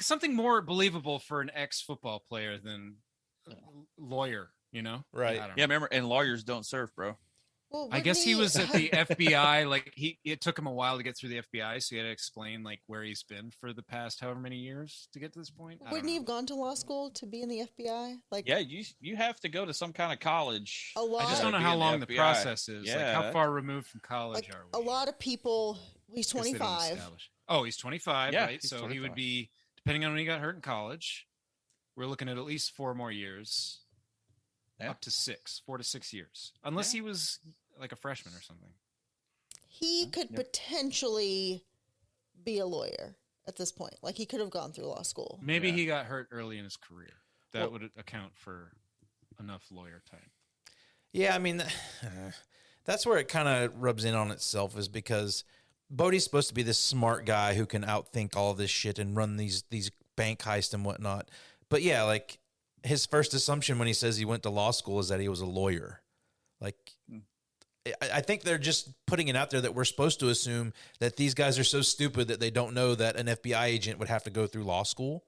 something more believable for an ex-football player than lawyer, you know? Right. Yeah, remember, and lawyers don't surf, bro. Well, I guess he wouldn't was at the FBI. Like it took him a while to get through the FBI, so he had to explain like where he's been for the past however many years to get to this point. Wouldn't he have gone to law school to be in the FBI? Like, Yeah, you have to go to some kind of college. a lot. I just don't know be how in the long the FBI. process is. Like, Yeah. how far removed from college Like are a we? lot of people. He's Guess they don't 25. establish. Oh, he's 25, Yeah, right? he's So he 25. would be, depending on when he got hurt in college, we're looking at least 4 more years, Yeah. up to 4 to 6 years, unless he was like a freshman or something. He could potentially be a lawyer at this point. Like he could have gone through law school. Maybe he got hurt early in his career. That would account for enough lawyer time. Yeah, I mean, that's where it kind of rubs in on itself, is because Bodie's supposed to be this smart guy who can outthink all this shit and run these bank heists and whatnot. But yeah, like his first assumption when he says he went to law school is that he was a lawyer. Like, I think they're just putting it out there that we're supposed to assume that these guys are so stupid that they don't know that an FBI agent would have to go through law school.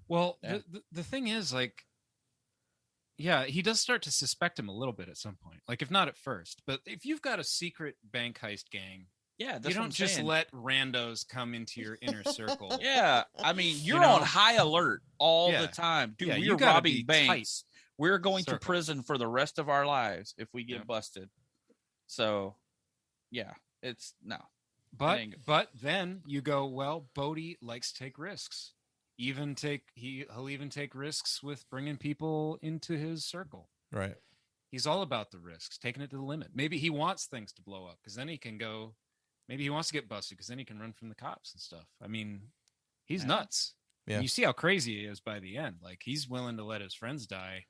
Well, the thing is, like, yeah, he does start to suspect him a little bit at some point. Like, if not at first, but if you've got a secret bank heist gang, Yeah, that's you what don't I'm just saying. let randos come into your inner circle. Yeah, I mean, you're know? on high alert all Yeah. the time. Dude, Yeah, we you are gotta robbing be banks. We're going to circle. prison for the rest of our lives if we get Yeah. busted. So, yeah, it's no. But Dang. then you go, well, Bodie likes to take risks. He'll even take risks with bringing people into his circle. Right. He's all about the risks, taking it to the limit. Maybe he wants things to blow up because then he can go. Maybe he wants to get busted because then he can run from the cops and stuff. I mean, he's nuts. Yeah. And you see how crazy he is by the end. Like, he's willing to let his friends die.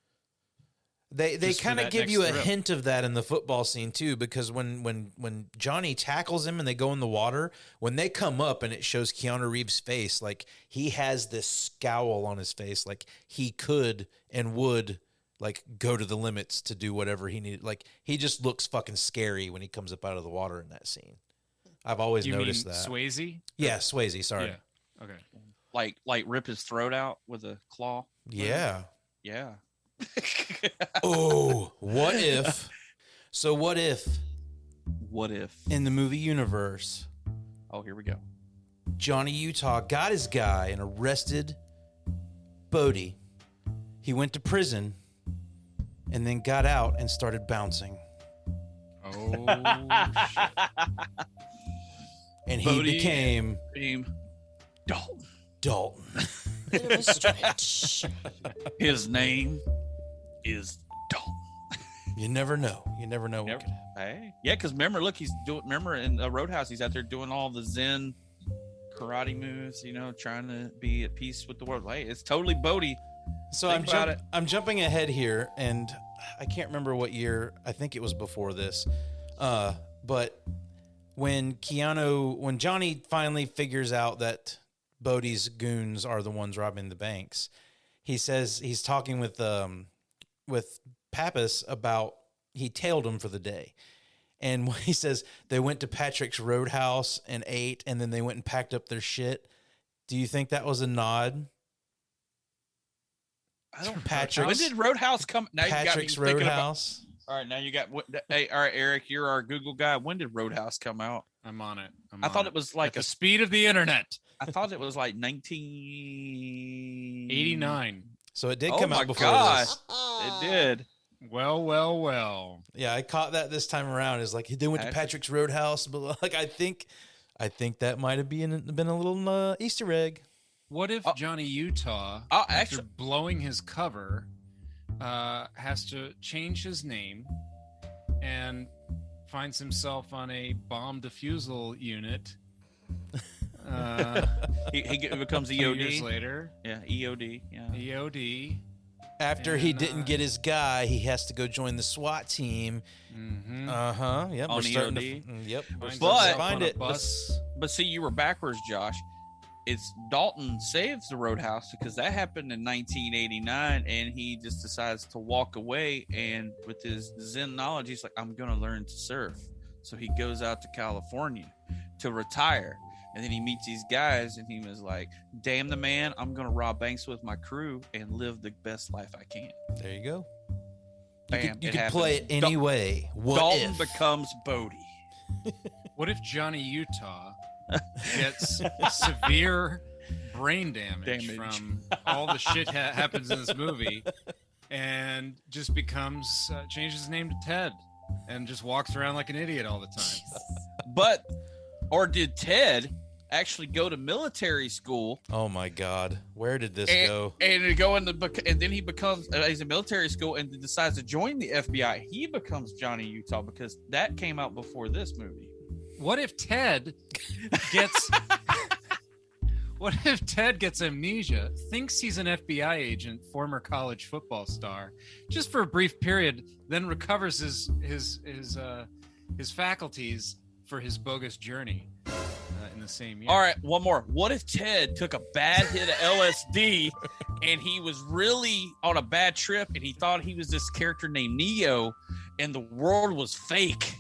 They Just for kind of that give next you a thrill. hint of that in the football scene too, because when Johnny tackles him and they go in the water, when they come up and it shows Keanu Reeves' face, like he has this scowl on his face, like he could and would like go to the limits to do whatever he needed. Like he just looks fucking scary when he comes up out of the water in that scene. I've always You noticed mean that. Swayze? Yeah, Swayze. Sorry. Yeah. Okay. Like rip his throat out with a claw. Yeah. Yeah. Oh, what if? So what if What if? in the movie universe, Oh, here we go. Johnny Utah got his guy and arrested Bodie. He went to prison and then got out and started bouncing. Oh, shit. And he Bodie became Team Dalton. Dalton. Bit of a stretch. His name is Dalton. You never know. You never know what Never- could happen. Hey, yeah, because remember, look, remember in Roadhouse, he's out there doing all the Zen karate moves, trying to be at peace with the world. Hey, it's totally Bodie. So Think about it. I'm jumping ahead here, and I can't remember what year. I think it was before this. But when Johnny finally figures out that Bodie's goons are the ones robbing the banks, he says he's talking with Pappas about he tailed him for the day. And he says they went to Patrick's Roadhouse and ate, and then they went and packed up their shit. Do you think that was a nod? I don't. Patrick's- When did Roadhouse come? Now Patrick's you got me thinking Roadhouse. All right, now you got. Hey, all right, Eric, you're our Google guy. When did Roadhouse come out? I'm on it. I thought it was like at the speed of the internet. I thought it was like 1989. 89. So it did Oh come my out before gosh. this. It did. Well. Yeah, I caught that this time around. It's like they went to Patrick's Roadhouse, but like I think that might have been a little Easter egg. What if Johnny Utah, after actually- blowing his cover, has to change his name and finds himself on a bomb defusal unit? He becomes 2 EOD. years later. Yeah, EOD. Yeah. EOD. After he And, didn't get his guy, he has to go join the SWAT team. Mm-hmm. Yep. On we're starting to- EOD? Yep. we're Finds starting to But- himself find on a it. bus. But see, you were backwards, Josh. It's Dalton saves the Roadhouse because that happened in 1989, and he just decides to walk away. And with his Zen knowledge, he's like, "I'm gonna learn to surf." So he goes out to California to retire, and then he meets these guys, and he was like, "Damn the man! I'm gonna rob banks with my crew and live the best life I can." There you go. Bam, You it could happens. play it any way. What Dalton if? becomes Bodie. What if Johnny Utah gets severe brain damage from all the shit happens in this movie, and just becomes changes his name to Ted, and just walks around like an idiot all the time? Or did Ted actually go to military school? Oh my God, where did this go? And then he becomes he's in military school and decides to join the FBI. He becomes Johnny Utah because that came out before this movie. What if Ted gets What if Ted gets amnesia, thinks he's an FBI agent, former college football star, just for a brief period, then recovers his faculties for his bogus journey in the same year? All right, one more. What if Ted took a bad hit of LSD and he was really on a bad trip and he thought he was this character named Neo and the world was fake?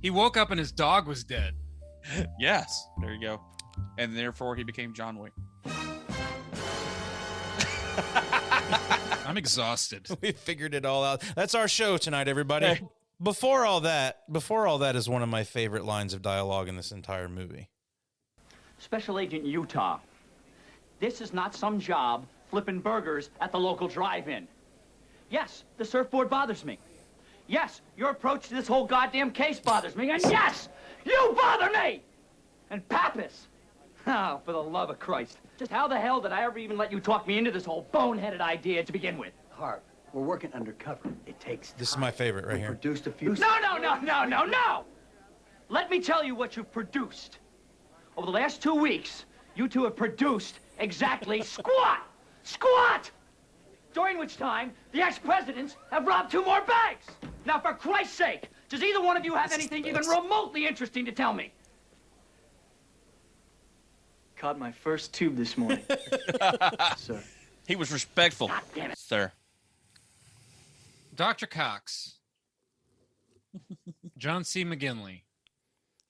He woke up and his dog was dead. Yes, there you go. And therefore he became John Wick. I'm exhausted. We figured it all out. That's our show tonight, everybody. Hey. Before all that is one of my favorite lines of dialogue in this entire movie. Special Agent Utah, this is not some job flipping burgers at the local drive-in. Yes, the surfboard bothers me. Yes, your approach to this whole goddamn case bothers me. And yes, you bother me! And Pappas, oh, for the love of Christ, just how the hell did I ever even let you talk me into this whole boneheaded idea to begin with? Harp, we're working undercover. It takes time. This is my favorite right here. Produced a few... No! Let me tell you what you've produced. Over the last 2 weeks, you two have produced exactly squat! During which time, the ex-presidents have robbed 2 more banks. Now, for Christ's sake, does either one of you have anything even remotely interesting to tell me? Caught my first tube this morning. Sir. He was respectful. God damn it. Sir. Dr. Cox. John C. McGinley.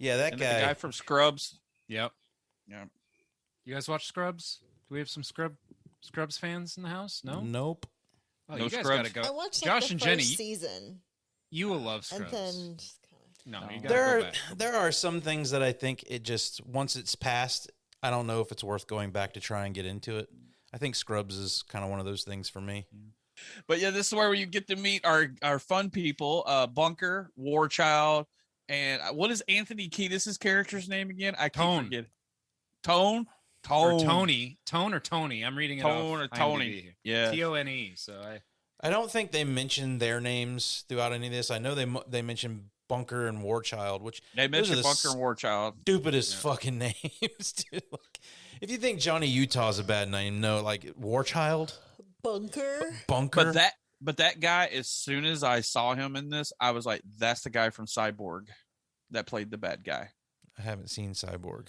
Yeah, that And guy. the guy from Scrubs. Yep. Yeah. You guys watch Scrubs? Do we have some Scrubs fans in the house? No? Nope. Oh, No you guys Scrubs. gotta go. I watched Josh the and first Jenny, season, you will love and Scrubs. then just No, you gotta go back. There are some things that I think it just, once it's past, I don't know if it's worth going back to try and get into it. I think Scrubs is kind of one of those things for me. But yeah, this is where you get to meet our fun people, Bunker, Warchild, and what is Anthony Kiedis' character's name again? I can't forget. Tone. Or Tony. Tone or Tony. I'm reading it Tone off or Tony. IMDb. Yeah. T-O-N-E. So I don't think they mentioned their names throughout any of this. I know they mentioned Bunker and Warchild, which They those are mentioned the Bunker and Warchild. stupidest fucking names, dude. Like, if you think Johnny Utah's a bad name, no, like Warchild, Bunker. But that guy, as soon as I saw him in this, I was like, that's the guy from Cyborg that played the bad guy. I haven't seen Cyborg.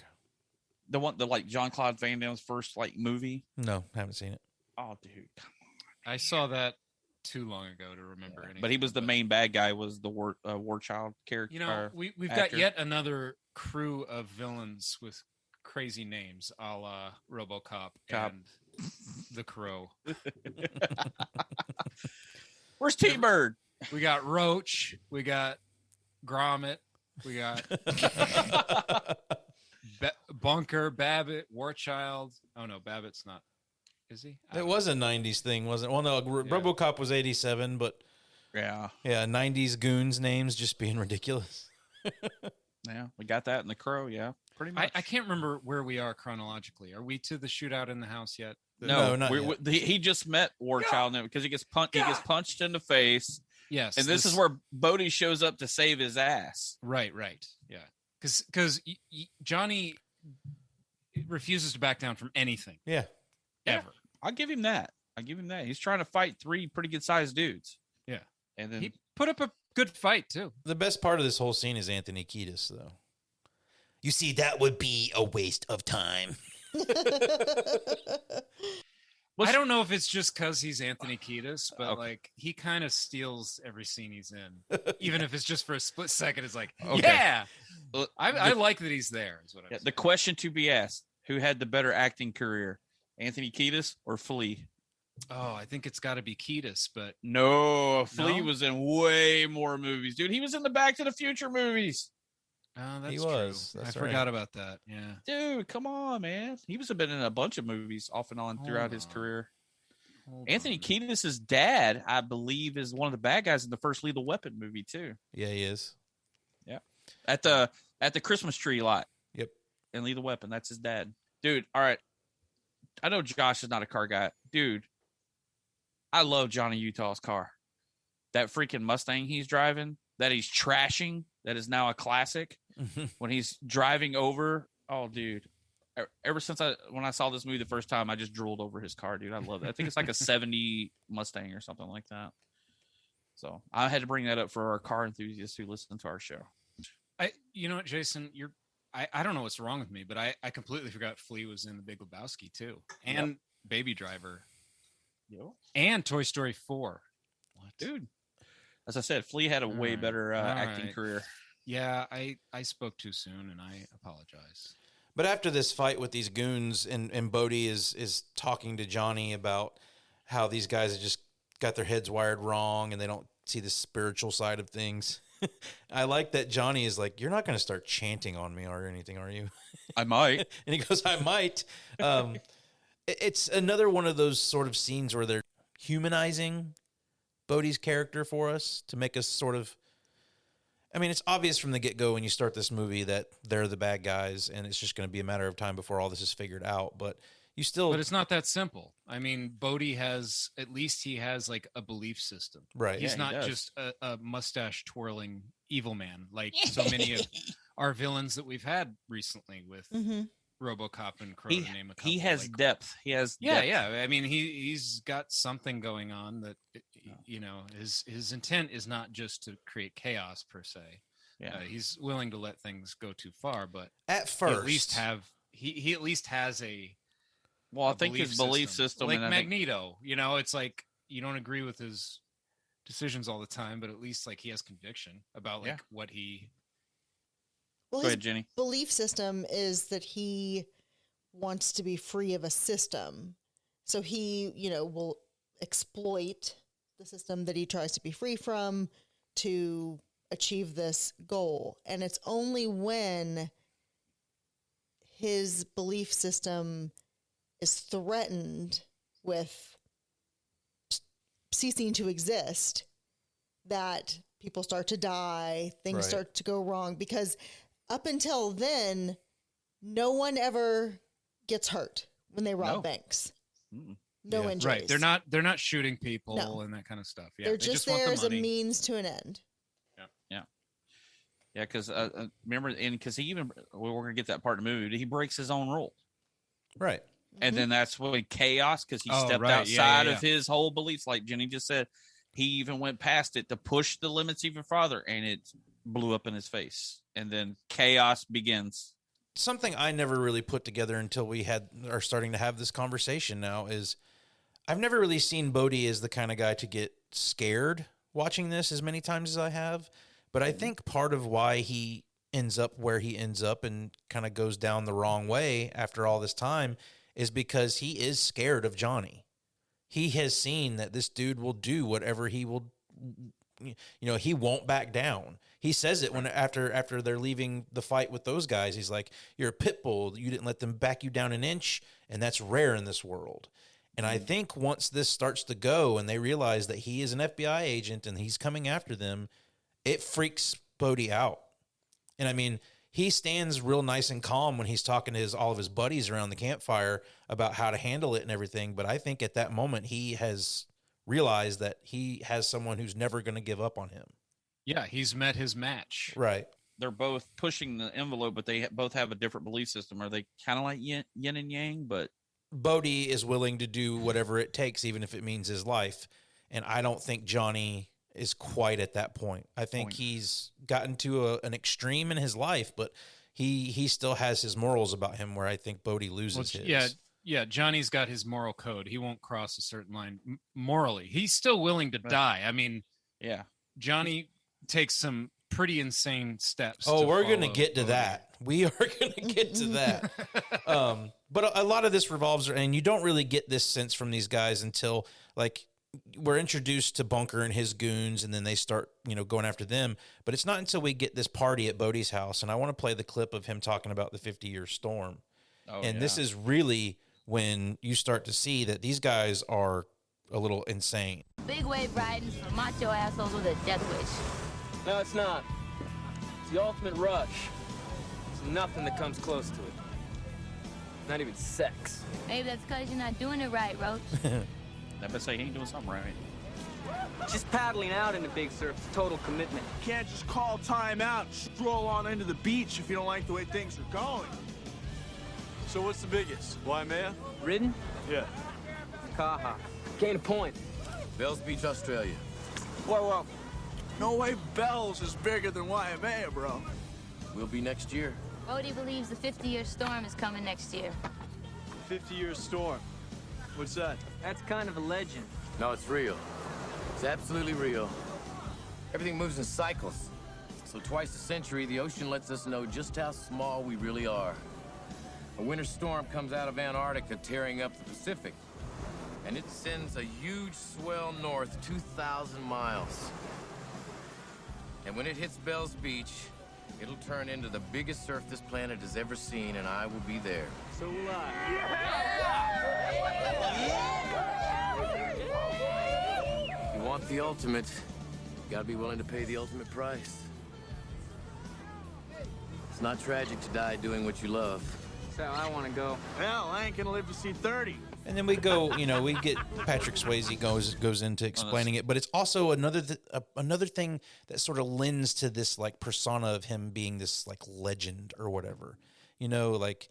The one, like Jean-Claude Van Damme's first movie. No, haven't seen it. Oh, dude, come on. I saw that too long ago to remember anything. But he was the main bad guy. Was the Warchild character? You know, we've got yet another crew of villains with crazy names, a la RoboCop and the Crow. Where's T-Bird? We got Roach. We got Gromit. We got Bunker, Babbitt, Warchild. Oh no, Babbitt's not. Is he? It was a 90s thing, wasn't it? Well, no, RoboCop was 87, but yeah, 90s goons names just being ridiculous. Yeah, we got that in the Crow. Yeah, pretty much. I can't remember where we are chronologically. Are we to the shootout in the house yet? No, not yet. He just met Warchild because he gets punched in the face. Yes, and this is where Bodie shows up to save his ass. Right. Yeah, because Johnny refuses to back down from anything. Yeah, ever. I'll give him that. He's trying to fight 3 pretty good sized dudes. Yeah, and then he put up a good fight too. The best part of this whole scene is Anthony Kiedis, though. You see, that would be a waste of time. I don't know if it's just because he's Anthony Kiedis, but like he kind of steals every scene he's in, even if it's just for a split second. It's like, yeah, I like that he's there. Is what I'm saying. The question to be asked: who had the better acting career, Anthony Kiedis or Flea? Oh, I think it's got to be Kiedis, but no, Flea was in way more movies, dude. He was in the Back to the Future movies. Oh, that's He true. was. That's I right. forgot about that. Yeah, dude, come on, man. He was been in a bunch of movies off and on throughout his career. Anthony Kiedis' dad, I believe, is one of the bad guys in the first Lethal Weapon movie too. Yeah, he is. Yeah, at the Christmas tree lot. Yep. And Lethal Weapon, that's his dad, dude. All right, I know Josh is not a car guy, dude. I love Johnny Utah's car. That freaking Mustang he's driving, that he's trashing, that is now a classic. When he's driving over, oh, dude. Ever since when I saw this movie the first time, I just drooled over his car, dude. I love it. I think it's like a 70 Mustang or something like that. So I had to bring that up for our car enthusiasts who listen to our show. You know what, Jason? I don't know what's wrong with me, but I completely forgot Flea was in The Big Lebowski too, and Baby Driver. And Toy Story 4. What? Dude. As I said, Flea had a way better acting career. Yeah, I spoke too soon, and I apologize. But after this fight with these goons, and Bodie is talking to Johnny about how these guys have just got their heads wired wrong, and they don't see the spiritual side of things. I like that Johnny is like, "You're not going to start chanting on me or anything, are you?" I might. And he goes, "I might." It's another one of those sort of scenes where they're humanizing Bodie's character for us to make us sort of, I mean, it's obvious from the get-go when you start this movie that they're the bad guys and it's just going to be a matter of time before all this is figured out, but you still... But it's not that simple. I mean, Bodie has, at least he has like a belief system. Right. He's not just a mustache-twirling evil man like so many of our villains that we've had recently with... RoboCop and Crow, to name a couple. He has depth. He has depth. Yeah. I mean, he's got something going on that, you know, his intent is not just to create chaos per se. Yeah, he's willing to let things go too far, but at first, he at least has a. Well, I think his belief system, like Magneto, you know, it's like you don't agree with his decisions all the time, but at least like he has conviction about like what he. Well, Go ahead, Jenny. Belief system is that he wants to be free of a system. So he, you know, will exploit the system that he tries to be free from to achieve this goal. And it's only when his belief system is threatened with ceasing to exist that people start to die, things start to go wrong, because up until then, no one ever gets hurt when they rob banks. No injuries. Right. They're not shooting people and that kind of stuff. Yeah. They're just there as a means to an end. Yeah. Yeah, because remember, and because he even, we're going to get that part of the movie, he breaks his own rule. Right. And then that's when chaos, because he stepped outside of his whole beliefs, like Jenny just said. He even went past it to push the limits even farther, and it blew up in his face. And then chaos begins. Something I never really put together until we are starting to have this conversation now is I've never really seen Bodie as the kind of guy to get scared watching this as many times as I have. But I think part of why he ends up where he ends up and kind of goes down the wrong way after all this time is because he is scared of Johnny. He has seen that this dude will do whatever he will, you know, he won't back down. He says it when after they're leaving the fight with those guys. He's like, "You're a pit bull. You didn't let them back you down an inch, and that's rare in this world." And I think once this starts to go and they realize that he is an FBI agent and he's coming after them, it freaks Bodie out. And I mean, he stands real nice and calm when he's talking to all of his buddies around the campfire about how to handle it and everything. But I think at that moment he has realized that he has someone who's never going to give up on him. Yeah, he's met his match. Right. They're both pushing the envelope, but they both have a different belief system. Are they kind of like yin and yang? But Bodie is willing to do whatever it takes, even if it means his life. And I don't think Johnny is quite at that point. I think he's gotten to an extreme in his life, but he still has his morals about him where I think Bodie loses his. Yeah, Johnny's got his moral code. He won't cross a certain line morally. He's still willing to die. I mean, Johnny takes some pretty insane steps. Oh, we're going to get to that. We are going to get to that. But a lot of this revolves, and you don't really get this sense from these guys until like we're introduced to Bunker and his goons, and then they start, going after them. But it's not until we get this party at Bodie's house, and I want to play the clip of him talking about the 50-year storm. This is really when you start to see that these guys are a little insane. Big wave riding for macho assholes with a death wish. No, it's not. It's the ultimate rush. There's nothing that comes close to it. Not even sex. Maybe that's because you're not doing it right, Roach. I bet say he ain't doing something right. Just paddling out in the big surf is total commitment. You can't just call time out and stroll on into the beach if you don't like the way things are going. So what's the biggest? Waimea? Ridden? Yeah. Kaha. Cane Point. Bells Beach, Australia. Whoa. No way Bells is bigger than Waimea, bro. We'll be next year. Bodie believes the 50-year storm is coming next year. 50-year storm. What's that? That's kind of a legend. No, it's real. It's absolutely real. Everything moves in cycles. So twice a century, the ocean lets us know just how small we really are. A winter storm comes out of Antarctica, tearing up the Pacific. And it sends a huge swell north 2,000 miles. And when it hits Bells Beach, it'll turn into the biggest surf this planet has ever seen, and I will be there. So will I. If you want the ultimate, you gotta be willing to pay the ultimate price. It's not tragic to die doing what you love. That's how I want to go. Hell, I ain't gonna live to see 30. And then we go, we get Patrick Swayze goes into explaining it, but it's also another thing that sort of lends to this like persona of him being this like legend or whatever. Like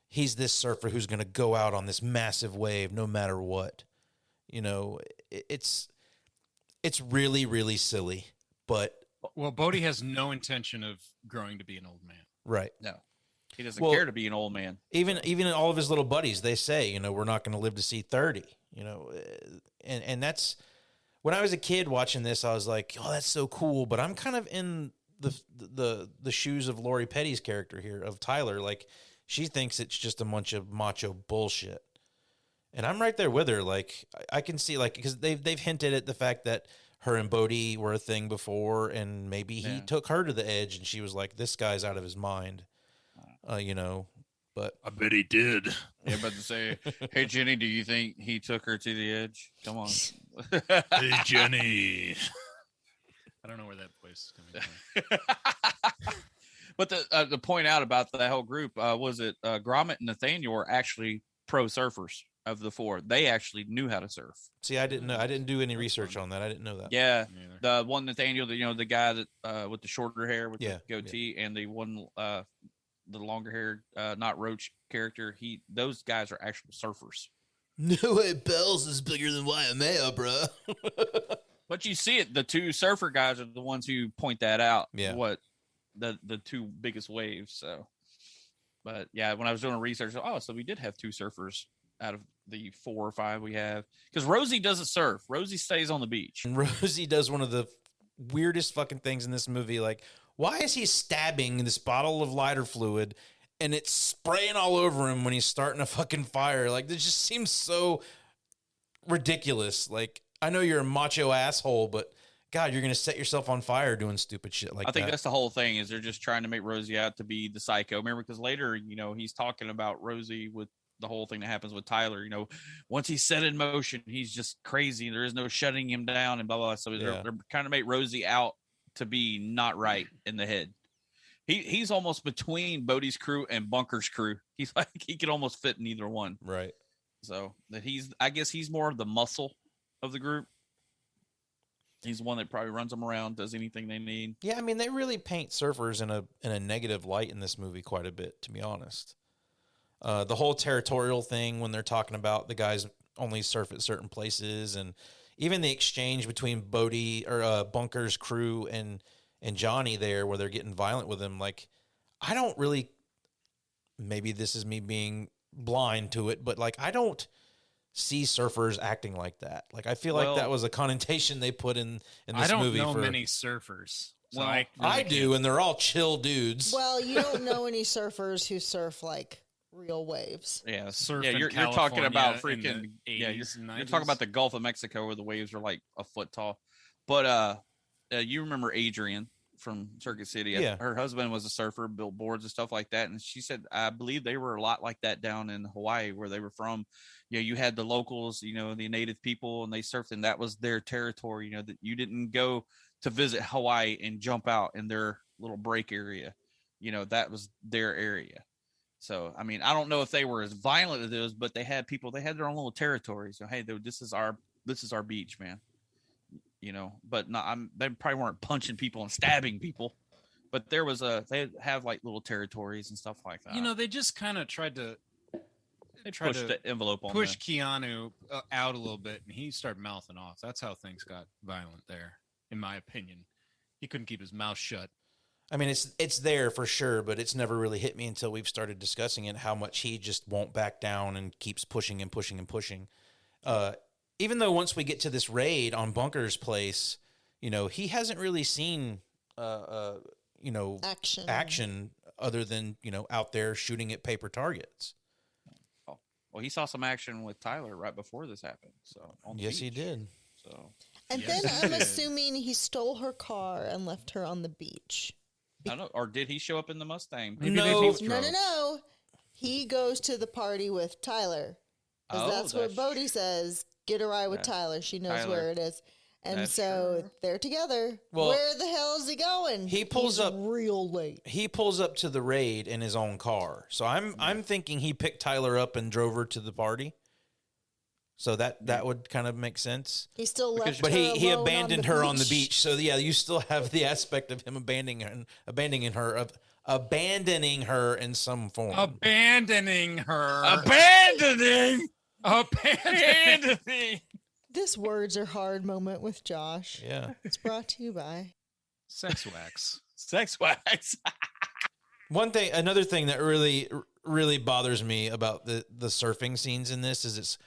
he's this surfer who's going to go out on this massive wave no matter what. It's really, really silly, but well, Bodie has no intention of growing to be an old man. Right. No. He doesn't care to be an old man. Even all of his little buddies, they say, we're not going to live to see 30, and that's when I was a kid watching this, I was like, oh, that's so cool. But I'm kind of in the shoes of Lori Petty's character here of Tyler. Like she thinks it's just a bunch of macho bullshit. And I'm right there with her. Like I can see because they've hinted at the fact that her and Bodie were a thing before, and maybe he took her to the edge and she was like, this guy's out of his mind. But I bet he did. Yeah, about to say, hey Jenny, do you think he took her to the edge? Come on. Hey Jenny. I don't know where that voice is coming from. But the point out about that whole group was it Gromit and Nathaniel were actually pro surfers of the four. They actually knew how to surf. See, I didn't know. I didn't do any research on that. I didn't know that. Yeah, the one Nathaniel, the guy that with the shorter hair with the goatee, and the one the longer haired not Roach character, those guys are actual surfers. No way Bells is bigger than Waimea, bro. But you see it, the two surfer guys are the ones who point that out. Yeah. What the two biggest waves. So but yeah, when I was doing research, so we did have two surfers out of the 4 or 5 we have. Because Rosie doesn't surf. Rosie stays on the beach. And Rosie does one of the weirdest fucking things in this movie. Like, why is he stabbing this bottle of lighter fluid and it's spraying all over him when he's starting a fucking fire? Like, this just seems so ridiculous. Like, I know you're a macho asshole, but God, you're going to set yourself on fire doing stupid shit like that. I think that's the whole thing, is they're just trying to make Rosie out to be the psycho. Remember, because later, he's talking about Rosie with the whole thing that happens with Tyler. Once he's set in motion, he's just crazy. There is no shutting him down and blah, blah, blah. So they're trying to make Rosie out to be not right in the head. He's almost between Bodie's crew and Bunker's crew. He's like, he could almost fit in either one. Right. So that I guess he's more of the muscle of the group. He's the one that probably runs them around, does anything they need. Yeah, I mean, they really paint surfers in a negative light in this movie quite a bit, to be honest. The whole territorial thing when they're talking about the guys only surf at certain places, and even the exchange between Bodie or Bunker's crew and Johnny there, where they're getting violent with him. Like, I don't really. Maybe this is me being blind to it, but like, I don't see surfers acting like that. Like, I feel like that was a connotation they put in this movie. I don't know many surfers. So I do, and they're all chill dudes. Well, you don't know any surfers who surf like real waves. Yeah, Surf you're in talking about California freaking in the you're 80s and talking 90s. about the Gulf of Mexico where the waves are like a foot tall. But you remember Adrian from Circuit City? Yeah. Her husband was a surfer, built boards and stuff like that, and she said I believe they were a lot like that down in Hawaii where they were from. You had the locals, the native people, and they surfed, and that was their territory. That you didn't go to visit Hawaii and jump out in their little break area. That was their area. So, I mean, I don't know if they were as violent as those, but they had their own little territories. So, hey, this is our beach, man. But they probably weren't punching people and stabbing people, but they have like little territories and stuff like that. They just kind of tried to push the envelope on push Keanu out a little bit, and he started mouthing off. That's how things got violent there, in my opinion. He couldn't keep his mouth shut. I mean, it's there for sure, but it's never really hit me until we've started discussing it, how much he just won't back down and keeps pushing and pushing and pushing. Even though once we get to this raid on Bunker's place, he hasn't really seen, action other than, out there shooting at paper targets. Oh, well, he saw some action with Tyler right before this happened. So yes, he did. So, and then I'm assuming he stole her car and left her on the beach. I don't know, or did he show up in the Mustang? No. He goes to the party with Tyler. Because that's what Bodhi says. Get a ride with Tyler. She knows where it is. And so they're together. Well, where the hell is he going? He pulls up real late. He pulls up to the raid in his own car. So I'm thinking he picked Tyler up and drove her to the party. So that would kind of make sense. He still left but her he alone abandoned her on the beach. So yeah, you still have the aspect of him abandoning her in some form. Abandoning her. Abandoning. This words are hard moment with Josh. Yeah. It's brought to you by Sex Wax. Sex Wax. Another thing that really bothers me about the surfing scenes in this is it's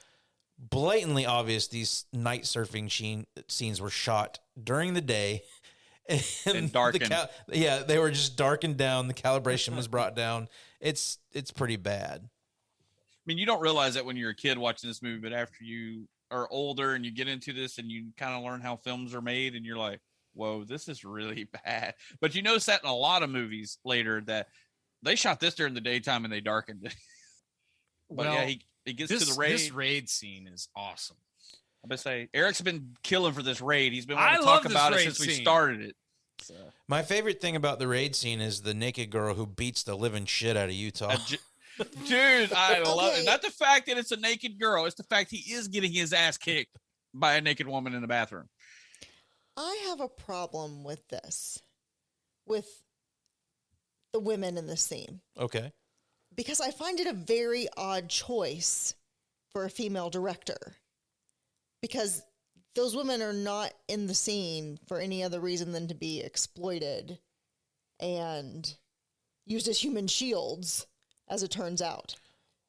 blatantly obvious these night surfing scenes were shot during the day and darkened. They were just darkened down. The calibration was brought down. It's pretty bad. I mean, you don't realize that when you're a kid watching this movie, but after you are older and you get into this and you kind of learn how films are made and you're like, whoa, this is really bad. But you notice that in a lot of movies later that they shot this during the daytime and they darkened it. But well, he gets to the raid. This raid scene is awesome. I'm going to say, Eric's been killing for this raid. He's been wanting to talk about it since we started it. So. My favorite thing about the raid scene is the naked girl who beats the living shit out of Utah. Dude, I love it. Not the fact that it's a naked girl. It's the fact he is getting his ass kicked by a naked woman in the bathroom. I have a problem with this, with the women in the scene. Okay. Because I find it a very odd choice for a female director. Because those women are not in the scene for any other reason than to be exploited and used as human shields, as it turns out.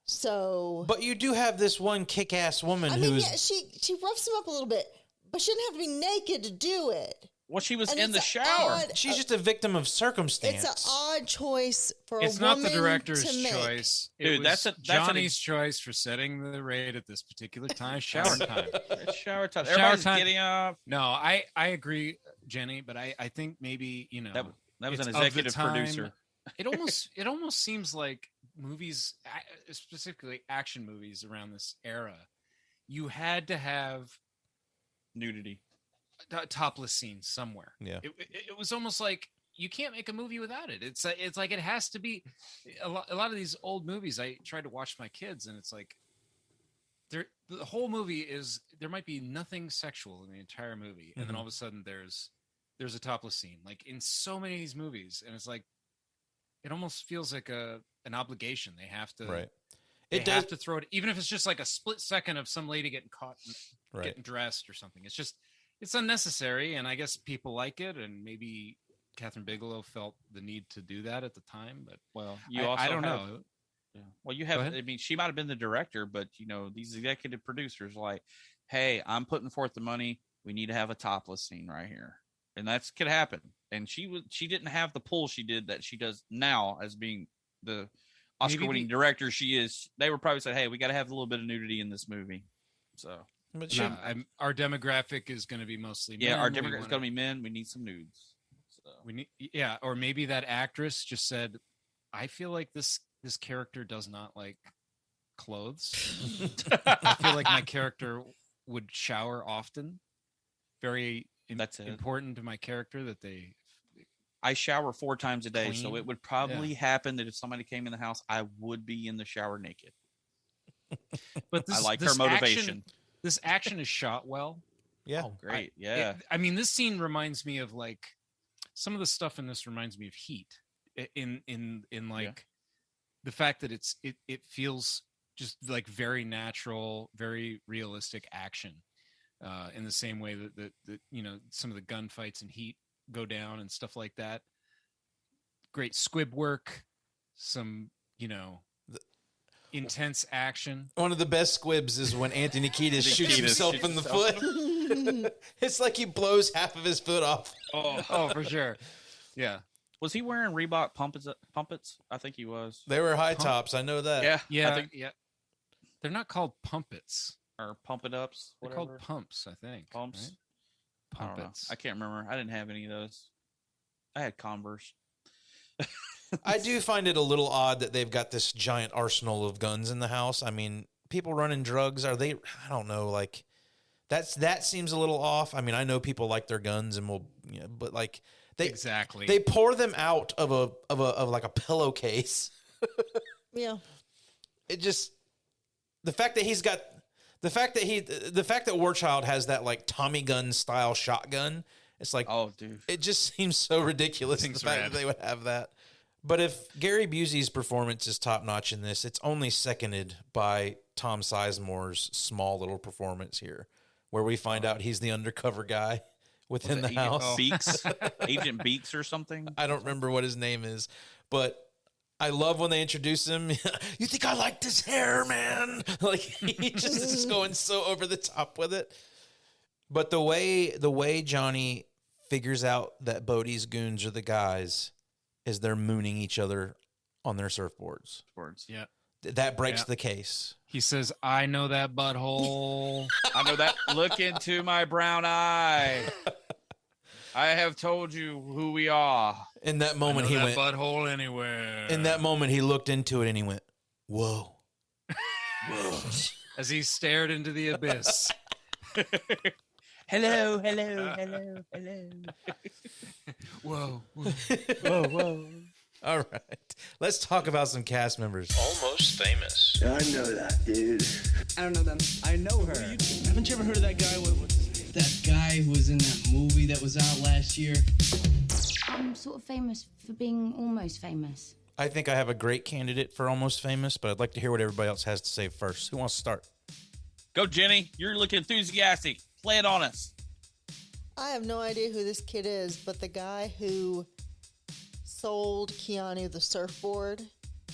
So, but you do have this one kick-ass woman she roughs him up a little bit, but she didn't have to be naked to do it. Well, she was in the shower. She's just a victim of circumstance. It's an odd choice for a woman. It's not the director's to make. choice. Dude, that's Johnny's choice for setting the raid at this particular time. Shower time. It's shower time. Everybody's getting up. No, I agree, Jenny, but I think maybe, that was an executive producer. It almost seems like movies, specifically action movies around this era, you had to have nudity. Topless scenes somewhere. Yeah, it was almost like you can't make a movie without it. It's like it has to be. A lot of these old movies I tried to watch my kids, and it's like the whole movie is there might be nothing sexual in the entire movie, and then all of a sudden there's a topless scene, like in so many of these movies, and it's like it almost feels like an obligation. They have to right. They have to throw it, even if it's just like a split second of some lady getting caught, getting dressed or something. It's unnecessary, and I guess people like it, and maybe Catherine Bigelow felt the need to do that at the time. But I don't know. Yeah. Well, you have. I mean, she might have been the director, but these executive producers are like, "Hey, I'm putting forth the money. We need to have a topless scene right here," and that could happen. And she didn't have the pull she did that she does now as being the Oscar-winning director she is, they were probably saying, "Hey, we got to have a little bit of nudity in this movie." So, But our demographic is going to be mostly men. yeah, our demographic is going to be men. We need some nudes. So. We need, yeah, or maybe that actress just said, "I feel like this character does not like clothes. I feel like my character would shower often. Very important to my character that they." I shower 4 times a day, Clean. so it would probably happen that if somebody came in the house, I would be in the shower naked. But I like her motivation. This action is shot well. Yeah. Oh, great. Yeah. I mean, this scene reminds me of like some of the stuff in this reminds me of Heat. In like the fact that it feels just like very natural, very realistic action. In the same way that some of the gunfights in Heat go down and stuff like that. Great squib work, some intense action. One of the best squibs is when Anthony Kiedis shoots himself in the foot. It's like he blows half of his foot off. Oh, for sure. Yeah. Was he wearing Reebok pumpets? I think he was. They were high tops. I know that. Yeah. They're not called pumpets or pump it ups. They're called pumps, I think. Pumps. Right? Pumpets. I can't remember. I didn't have any of those. I had Converse. I do find it a little odd that they've got this giant arsenal of guns in the house. I mean, people running drugs, are they? I don't know. Like that seems a little off. I mean, I know people like their guns and but like they pour them out of like a pillowcase. Yeah. It just the fact that Warchild has that like Tommy gun style shotgun. It's like, oh, dude, it just seems so ridiculous. The fact that they would have that. But if Gary Busey's performance is top notch in this, it's only seconded by Tom Sizemore's small little performance here, where we find out he's the undercover guy within the house. Agent Beaks or something. I don't remember what his name is, but I love when they introduce him. You think I like this hair, man? Like he just is going so over the top with it. But the way Johnny figures out that Bodie's goons are the guys is they're mooning each other on their surfboards. Yeah. That breaks the case. He says, "I know that butthole. I know that. Look into my brown eye. I have told you who we are." In that moment, he went butthole anywhere. In that moment, he looked into it and he went, "Whoa, whoa!" As he stared into the abyss. Hello, hello, hello, hello. Whoa, whoa, whoa, whoa. All right, let's talk about some cast members. Almost Famous. I know that, dude. I don't know them. I know her. Haven't you ever heard of that guy? What's his name? That guy who was in that movie that was out last year. I'm sort of famous for being almost famous. I think I have a great candidate for Almost Famous, but I'd like to hear what everybody else has to say first. Who wants to start? Go, Jenny. You're looking enthusiastic. Play it on us. I have no idea who this kid is, but the guy who sold Keanu the surfboard,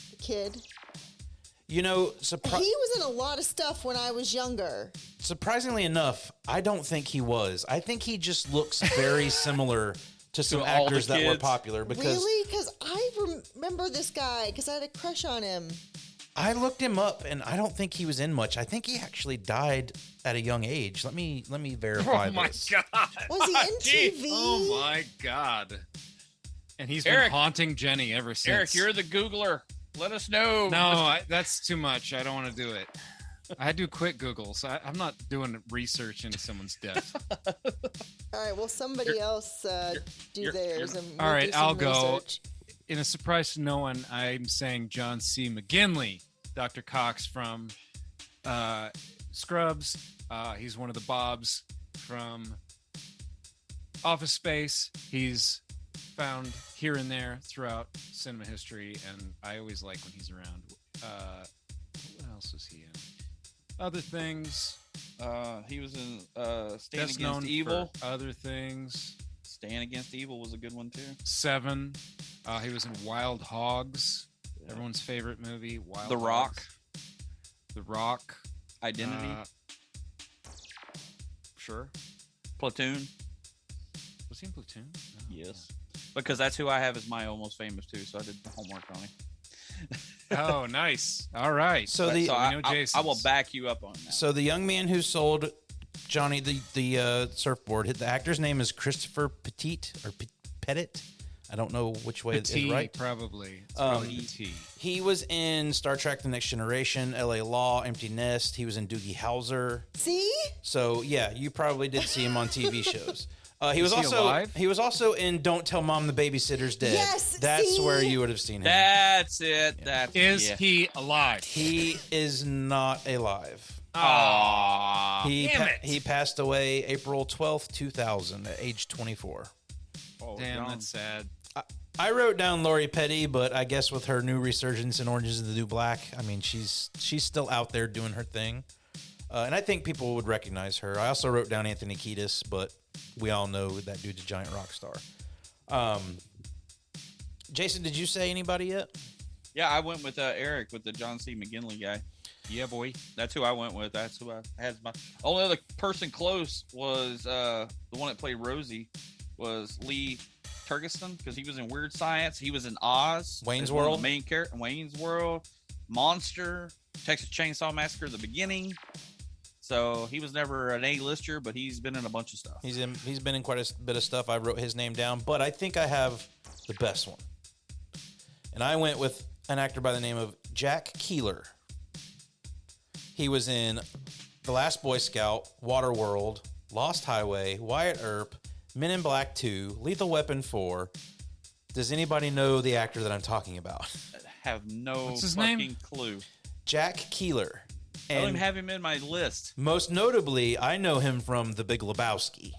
the kid. You know, he was in a lot of stuff when I was younger. Surprisingly enough, I don't think he was. I think he just looks very similar to some actors that were popular. Really? Because I remember this guy because I had a crush on him. I looked him up, and I don't think he was in much. I think he actually died at a young age. Let me verify this. Oh, my God. Was he in TV? Oh, my God. And he's been haunting Jenny ever since. Eric, you're the Googler. Let us know. No, that's too much. I don't want to do it. I do quick Google, so I'm not doing research into someone's death. All right, well, somebody else do theirs. And all right, I'll go. Research. In a surprise to no one, I'm saying John C. McGinley, Dr. Cox from Scrubs. He's one of the Bobs from Office Space. He's found here and there throughout cinema history, and I always like when he's around. What else was he in? Other Things. He was in Stand Best Against known Evil. for Other Things. Stand Against Evil was a good one too. Seven. He was in Wild Hogs. Yeah. Everyone's favorite movie. Wild The Hogs. Rock. The Rock. Identity. Sure. Platoon. Was he in Platoon? No, yes. Because that's who I have as my Almost Famous too, so I did the homework on him. Oh, nice. All right. So I will back you up on that. So the young man who sold Johnny the surfboard, the actor's name is Christopher Pettit or Pettit. I don't know which way Petit, is right. Probably. It's probably Petit. He was in Star Trek: The Next Generation, L.A. Law, Empty Nest. He was in Doogie Howser. See? So yeah, you probably did see him on TV shows. He was alive? He was also in Don't Tell Mom the Babysitter's Dead. Yes, that's see? where you would have seen him. That's it. Is he alive? He is not alive. Aww. He passed away April 12th, 2000 at age 24. Oh, damn, that's sad. I wrote down Lori Petty, but I guess with her new resurgence in Orange is the New Black, I mean, she's still out there doing her thing. And I think people would recognize her. I also wrote down Anthony Kiedis, but we all know that dude's a giant rock star. Jason, did you say anybody yet? Yeah, I went with Eric with the John C. McGinley guy. Yeah, boy. That's who I went with. That's who I had. My only other person close was the one that played Rosie was Lee Turgeston, because he was in Weird Science. He was in Oz. Wayne's World. The main character, Wayne's World, Monster, Texas Chainsaw Massacre, the beginning. So he was never an A-lister, but he's been in a bunch of stuff. He's been in quite a bit of stuff. I wrote his name down, but I think I have the best one. And I went with an actor by the name of Jack Keeler. He was in The Last Boy Scout, Waterworld, Lost Highway, Wyatt Earp, Men in Black 2, Lethal Weapon 4. Does anybody know the actor that I'm talking about? I have no What's his fucking name? clue. Jack Keeler. I don't even have him in my list. Most notably, I know him from The Big Lebowski.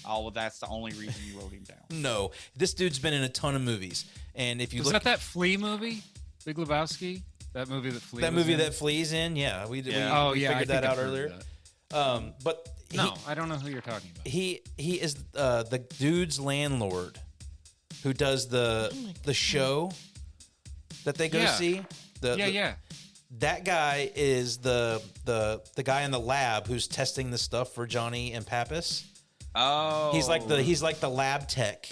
Oh, well, that's the only reason you wrote him down. No, this dude's been in a ton of movies. And if you Was look that Flea movie? Big Lebowski? That movie that Flea that was movie in? that Flea's in, yeah. We figured I that think out I've heard earlier. that. But No, I don't know who you're talking about. He is the dude's landlord who does the show that they go see. That guy is the guy in the lab who's testing the stuff for Johnny and Pappas. Oh, he's like the lab tech.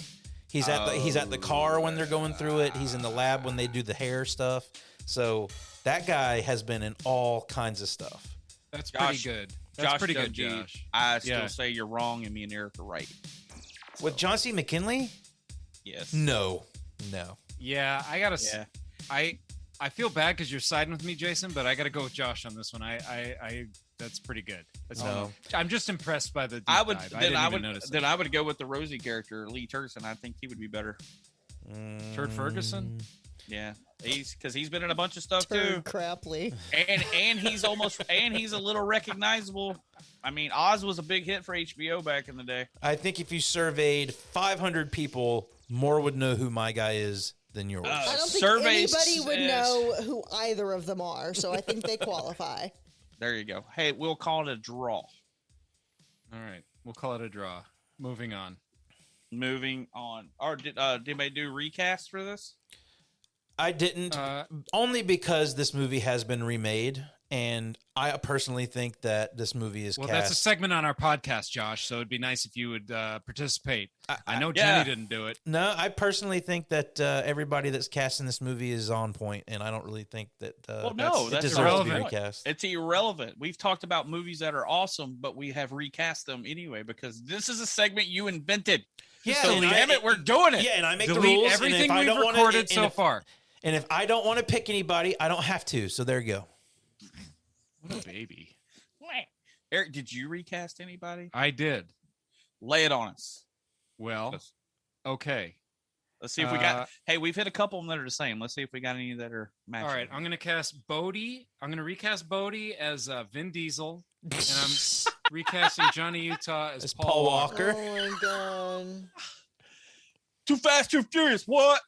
He's at the car when they're going through it. He's in the lab when they do the hair stuff. So that guy has been in all kinds of stuff. That's pretty good. That's pretty good, Josh. I still say you're wrong, and me and Eric are right. So. With John C. McGinley? Yes. No. Yeah, I gotta. Yeah. I feel bad because you're siding with me, Jason, but I gotta go with Josh on this one. I that's pretty good. I'm just impressed by the. I would go with the Rosie character, Lee Turgeston. I think he would be better. Turd Ferguson. Yeah, he's been in a bunch of stuff too. Crapley. And he's a little recognizable. I mean, Oz was a big hit for HBO back in the day. I think if you surveyed 500 people, more would know who my guy is than yours. I don't think anybody would know who either of them are, so I think they qualify. There you go. Hey, we'll call it a draw. All right, we'll call it a draw. Moving on. Or did anybody do recast for this? I didn't, only because this movie has been remade, and I personally think that this movie is cast. That's a segment on our podcast, Josh, so it'd be nice if you would participate. I know Jenny didn't do it. No, I personally think that everybody that's cast in this movie is on point, and I don't really think that that's irrelevant. Recast. It's irrelevant. We've talked about movies that are awesome, but we have recast them anyway because this is a segment you invented. Yeah, so damn it, we're doing it. Yeah, and I make Delete the rules. everything we've recorded so far. And if I don't want to pick anybody, I don't have to. So there you go. What a baby. Eric, did you recast anybody? I did. Lay it on us. Well, okay. Let's see if we got. Hey, we've hit a couple of them that are the same. Let's see if we got any that are matching. All right, I'm going to cast Bodie. I'm going to recast Bodie as Vin Diesel. And I'm recasting Johnny Utah as Paul Walker. Oh, my God. Too Fast, Too Furious. What?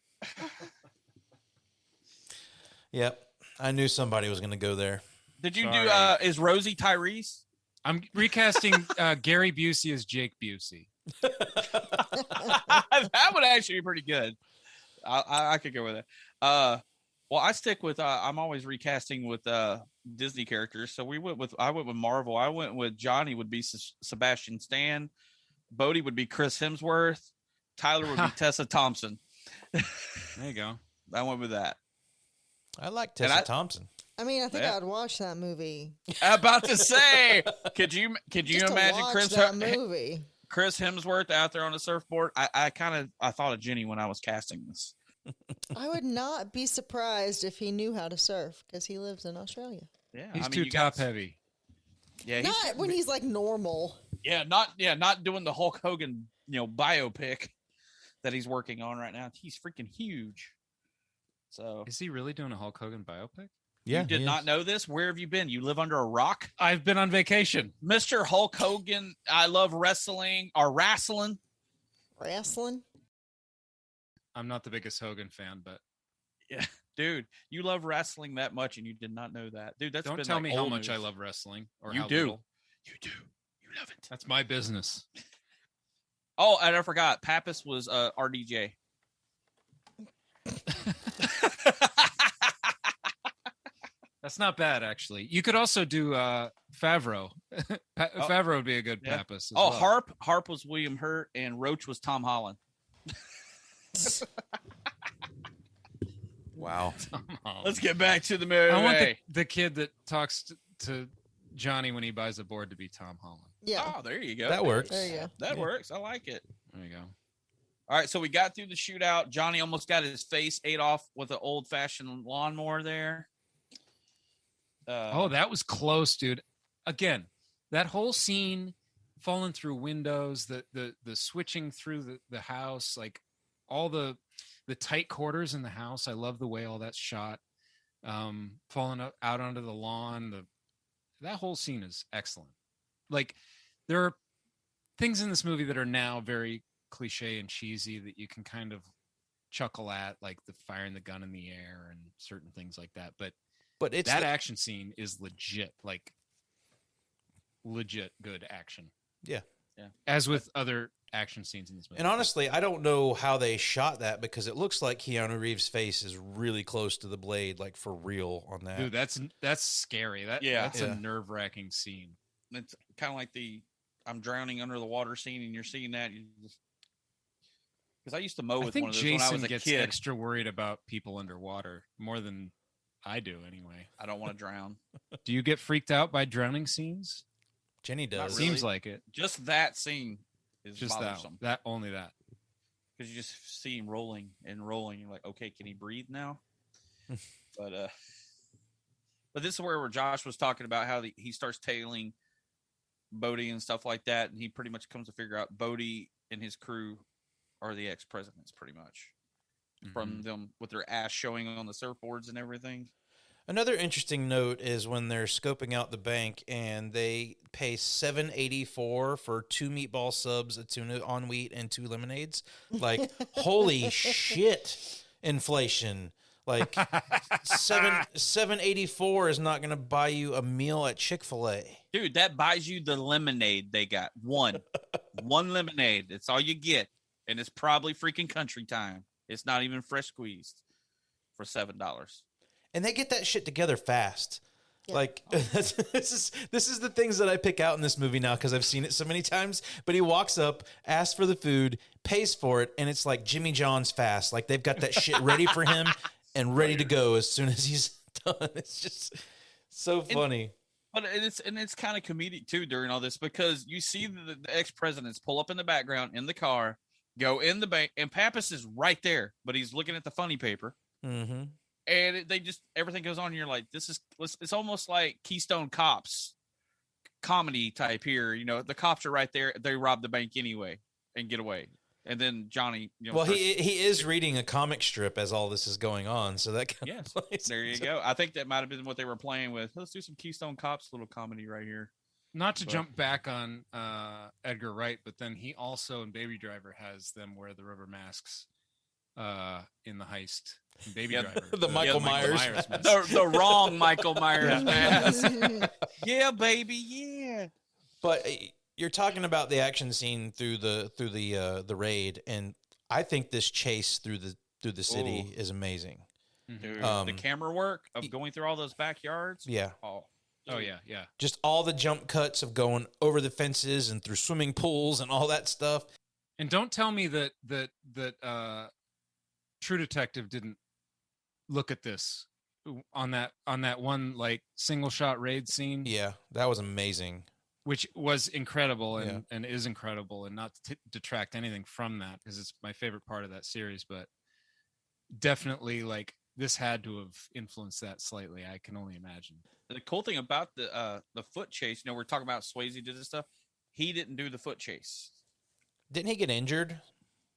Yep. I knew somebody was going to go there. Did you do, is Rosie Tyrese? I'm recasting Gary Busey as Jake Busey. That would actually be pretty good. I could go with that. Well, I stick with, I'm always recasting with Disney characters. So I went with Marvel. I went with Johnny would be Sebastian Stan. Bodie would be Chris Hemsworth. Tyler would be Tessa Thompson. There you go. I went with that. I like Tessa Thompson. I mean, I think I'd watch that movie. About to say, could you Just to imagine watch that movie? Chris Hemsworth out there on a surfboard? I thought of Jenny when I was casting this. I would not be surprised if he knew how to surf because he lives in Australia. Yeah, he's too top heavy. Yeah, not when he's like normal. Yeah, not doing the Hulk Hogan, biopic that he's working on right now. He's freaking huge. So is he really doing a Hulk Hogan biopic? Yeah, you did not know this? Where have you been? You live under a rock? I've been on vacation. Mr. Hulk Hogan, I love wrestling or wrestling. Wrestling? I'm not the biggest Hogan fan, but yeah, dude, you love wrestling that much and you did not know that. Dude, that's don't tell me how much I love wrestling or you how do. Little. You do. You love it. That's my business. Oh, and I forgot. Pappas was RDJ. That's not bad, actually. You could also do Favreau. Favreau would be a good Pappas. Oh, well. Harp was William Hurt, and Roach was Tom Holland. Wow. Let's get back to the movie. I want the kid that talks to Johnny when he buys a board to be Tom Holland. Yeah. Oh, there you go. That works. There you go. That works. I like it. There you go. All right, so we got through the shootout. Johnny almost got his face ate off with an old-fashioned lawnmower there. That was close, dude. Again, that whole scene, falling through windows, the switching through the house, like all the tight quarters in the house. I love the way all that's shot. Falling out onto the lawn. That whole scene is excellent. Like, there are things in this movie that are now very cliche and cheesy that you can kind of chuckle at, like the firing the gun in the air and certain things like that. But it's that action scene is legit, like legit good action. Yeah. As with other action scenes in this movie. And honestly, I don't know how they shot that because it looks like Keanu Reeves' face is really close to the blade, like for real on that. Dude, that's scary. That's a nerve-wracking scene. It's kind of like I'm drowning under the water scene, and you're seeing that. Because I used to mow with one of those when I was a gets kid. Extra worried about people underwater more than I do, anyway. I don't want to drown. Do you get freaked out by drowning scenes? Jenny does. Really. Seems like it. Just that scene is just bothersome. Only that. Because you just see him rolling and rolling. You're like, okay, can he breathe now? But this is where Josh was talking about how he starts tailing Bodie and stuff like that, and he pretty much comes to figure out Bodie and his crew are the ex-presidents, pretty much, from them with their ass showing on the surfboards and everything. Another interesting note is when they're scoping out the bank and they pay $7.84 for 2 meatball subs, a tuna on wheat, and 2 lemonades. Like, holy shit, inflation! Like, $7.84 is not going to buy you a meal at Chick-fil-A. Dude, that buys you the lemonade they got. One lemonade. That's all you get, and it's probably freaking country time. It's not even fresh squeezed for $7. And they get that shit together fast. Yeah. Like, this is the things that I pick out in this movie now because I've seen it so many times. But he walks up, asks for the food, pays for it, and it's like Jimmy John's fast. Like, they've got that shit ready for him and ready to go as soon as he's done. It's just so funny. But it's kind of comedic, too, during all this because you see the ex-presidents pull up in the background in the car, go in the bank, and Pappas is right there, but he's looking at the funny paper. Mm-hmm. And everything goes on. And you're like, it's almost like Keystone Cops comedy type here. You know, the cops are right there. They rob the bank anyway and get away. And then Johnny, well, he is reading a comic strip as all this is going on. So that kind of plays. There you go. I think that might have been what they were playing with. Let's do some Keystone Cops little comedy right here. Not to jump back on Edgar Wright, but then he also in Baby Driver has them wear the rubber masks in the heist. Baby Driver. The Michael Myers. The wrong Michael Myers mask. Yeah, baby, yeah. But you're talking about the action scene through the raid, and I think this chase through the city is amazing. Dude, the camera work of going through all those backyards. Yeah. Oh yeah. Just all the jump cuts of going over the fences and through swimming pools and all that stuff. And don't tell me that True Detective didn't look at this on that one like single shot raid scene. Yeah, that was amazing. Which was incredible and is incredible, and not to detract anything from that because it's my favorite part of that series. But definitely, like, this had to have influenced that slightly. I can only imagine. The cool thing about the foot chase, we're talking about Swayze did this stuff. He didn't do the foot chase. Didn't he get injured?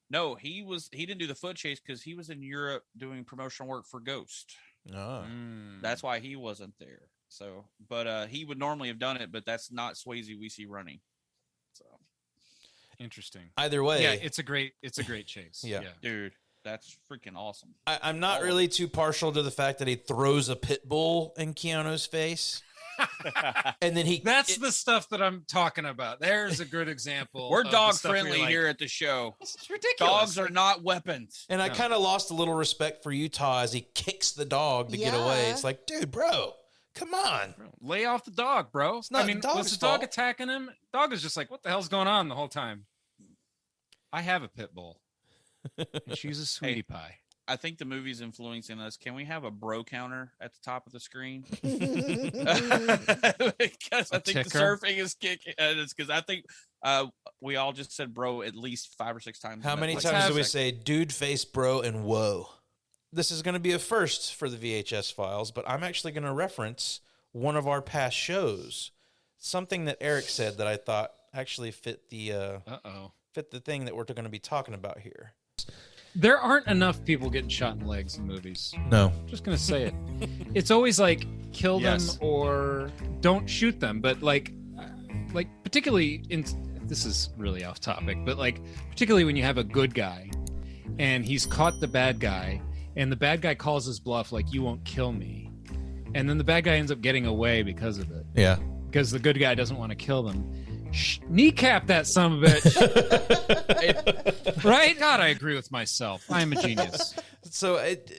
No, he didn't do the foot chase because he was in Europe doing promotional work for Ghost. Oh. That's why he wasn't there. So, but he would normally have done it, but that's not Swayze we see running. So interesting. Either way, yeah, it's a great chase. Yeah, dude, that's freaking awesome. I'm not really too partial to the fact that he throws a pit bull in Keanu's face. And then that's the stuff that I'm talking about. There's a good example. We're dog friendly here at the show. It's ridiculous. Dogs are not weapons. And I kind of lost a little respect for Utah as he kicks the dog to get away. It's like, dude, bro, come on. Bro, lay off the dog, bro. It's not the dog's was the dog fault. attacking him? Dog is just like, what the hell's going on the whole time? I have a pit bull. And she's a sweetie pie. I think the movie's influencing us. Can we have a bro counter at the top of the screen? Because I think the surfing is kicking. It's because I think we all just said bro at least 5 or 6 times. How many times do we say dude, face, bro, and whoa? This is going to be a first for the VHS Files, but I'm actually going to reference one of our past shows. Something that Eric said that I thought actually fit the thing that we're going to be talking about here. There aren't enough people getting shot in the legs in movies. No. I'm just going to say it. It's always like kill them or don't shoot them. But like particularly this is really off topic, but like particularly when you have a good guy and he's caught the bad guy and the bad guy calls his bluff like, you won't kill me. And then the bad guy ends up getting away because of it. Yeah. Because the good guy doesn't want to kill them. Kneecap that son of a bitch. Right? God, I agree with myself. I'm a genius. So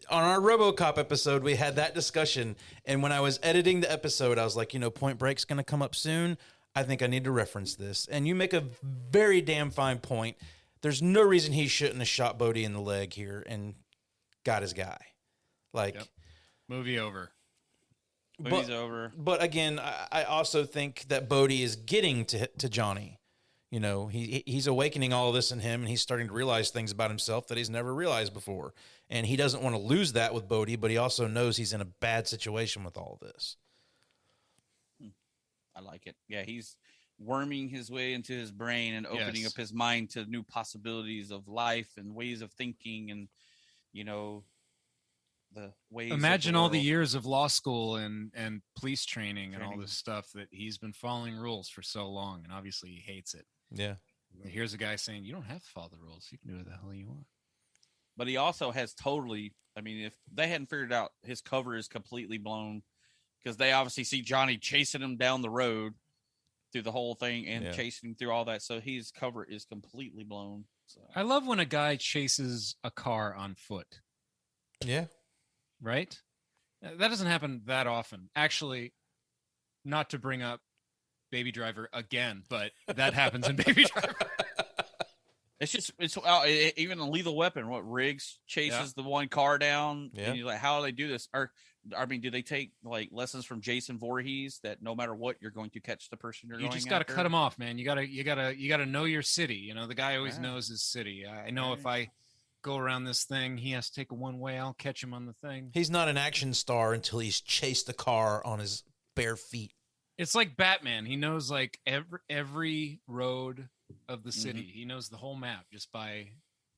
on our RoboCop episode, we had that discussion. And when I was editing the episode, I was like, Point Break's going to come up soon. I think I need to reference this. And you make a very damn fine point. There's no reason he shouldn't have shot Bodie in the leg here and got his guy. Like, movie over. Movie's over. But again, I also think that Bodie is getting to Johnny. He's awakening all of this in him, and he's starting to realize things about himself that he's never realized before. And he doesn't want to lose that with Bodie, but he also knows he's in a bad situation with all of this. I like it. Yeah, he's worming his way into his brain and opening up his mind to new possibilities of life and ways of thinking and, the ways. Imagine all the years of law school and police training and all this stuff that he's been following rules for so long, and obviously he hates it. Yeah. Here's a guy saying, you don't have to follow the rules. You can do what the hell you want. But he also has if they hadn't figured out his cover is completely blown, because they obviously see Johnny chasing him down the road through the whole thing and chasing him through all that. So his cover is completely blown. So. I love when a guy chases a car on foot. Yeah. Right? That doesn't happen that often. Actually, not to bring up Baby Driver again, but that happens in Baby Driver. It's even a Lethal Weapon. What Riggs chases the one car down. Yeah. And you're like, how do they do this? Do they take like lessons from Jason Voorhees that no matter what, you're going to catch the person you're You going just got to after? cut him off, man. You gotta know your city. The guy always knows his city. I know if I go around this thing, he has to take a one-way. I'll catch him on the thing. He's not an action star until he's chased a car on his bare feet. It's like Batman. He knows like every road of the city. Mm-hmm. He knows the whole map just by,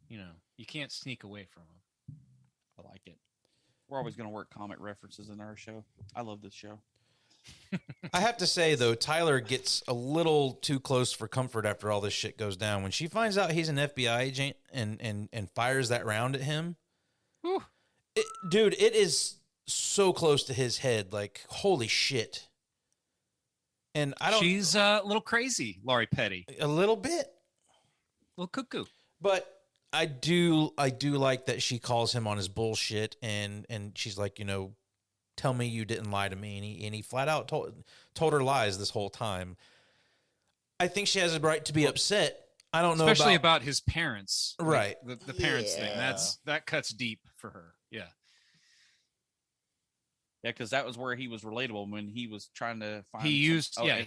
you can't sneak away from him. I like it. We're always going to work comic references in our show. I love this show. I have to say, though, Tyler gets a little too close for comfort after all this shit goes down. When she finds out he's an FBI agent and fires that round at him, dude, it is so close to his head. Like, holy shit. And I don't. She's a little crazy, Laurie Petty. A little bit. A little cuckoo. But I do like that she calls him on his bullshit, and she's like, tell me you didn't lie to me. And he flat out told her lies this whole time. I think she has a right to be upset. I don't know especially about his parents. Right. Like the parents thing. That cuts deep for her. Yeah. Yeah, because that was where he was relatable when he was trying to find. He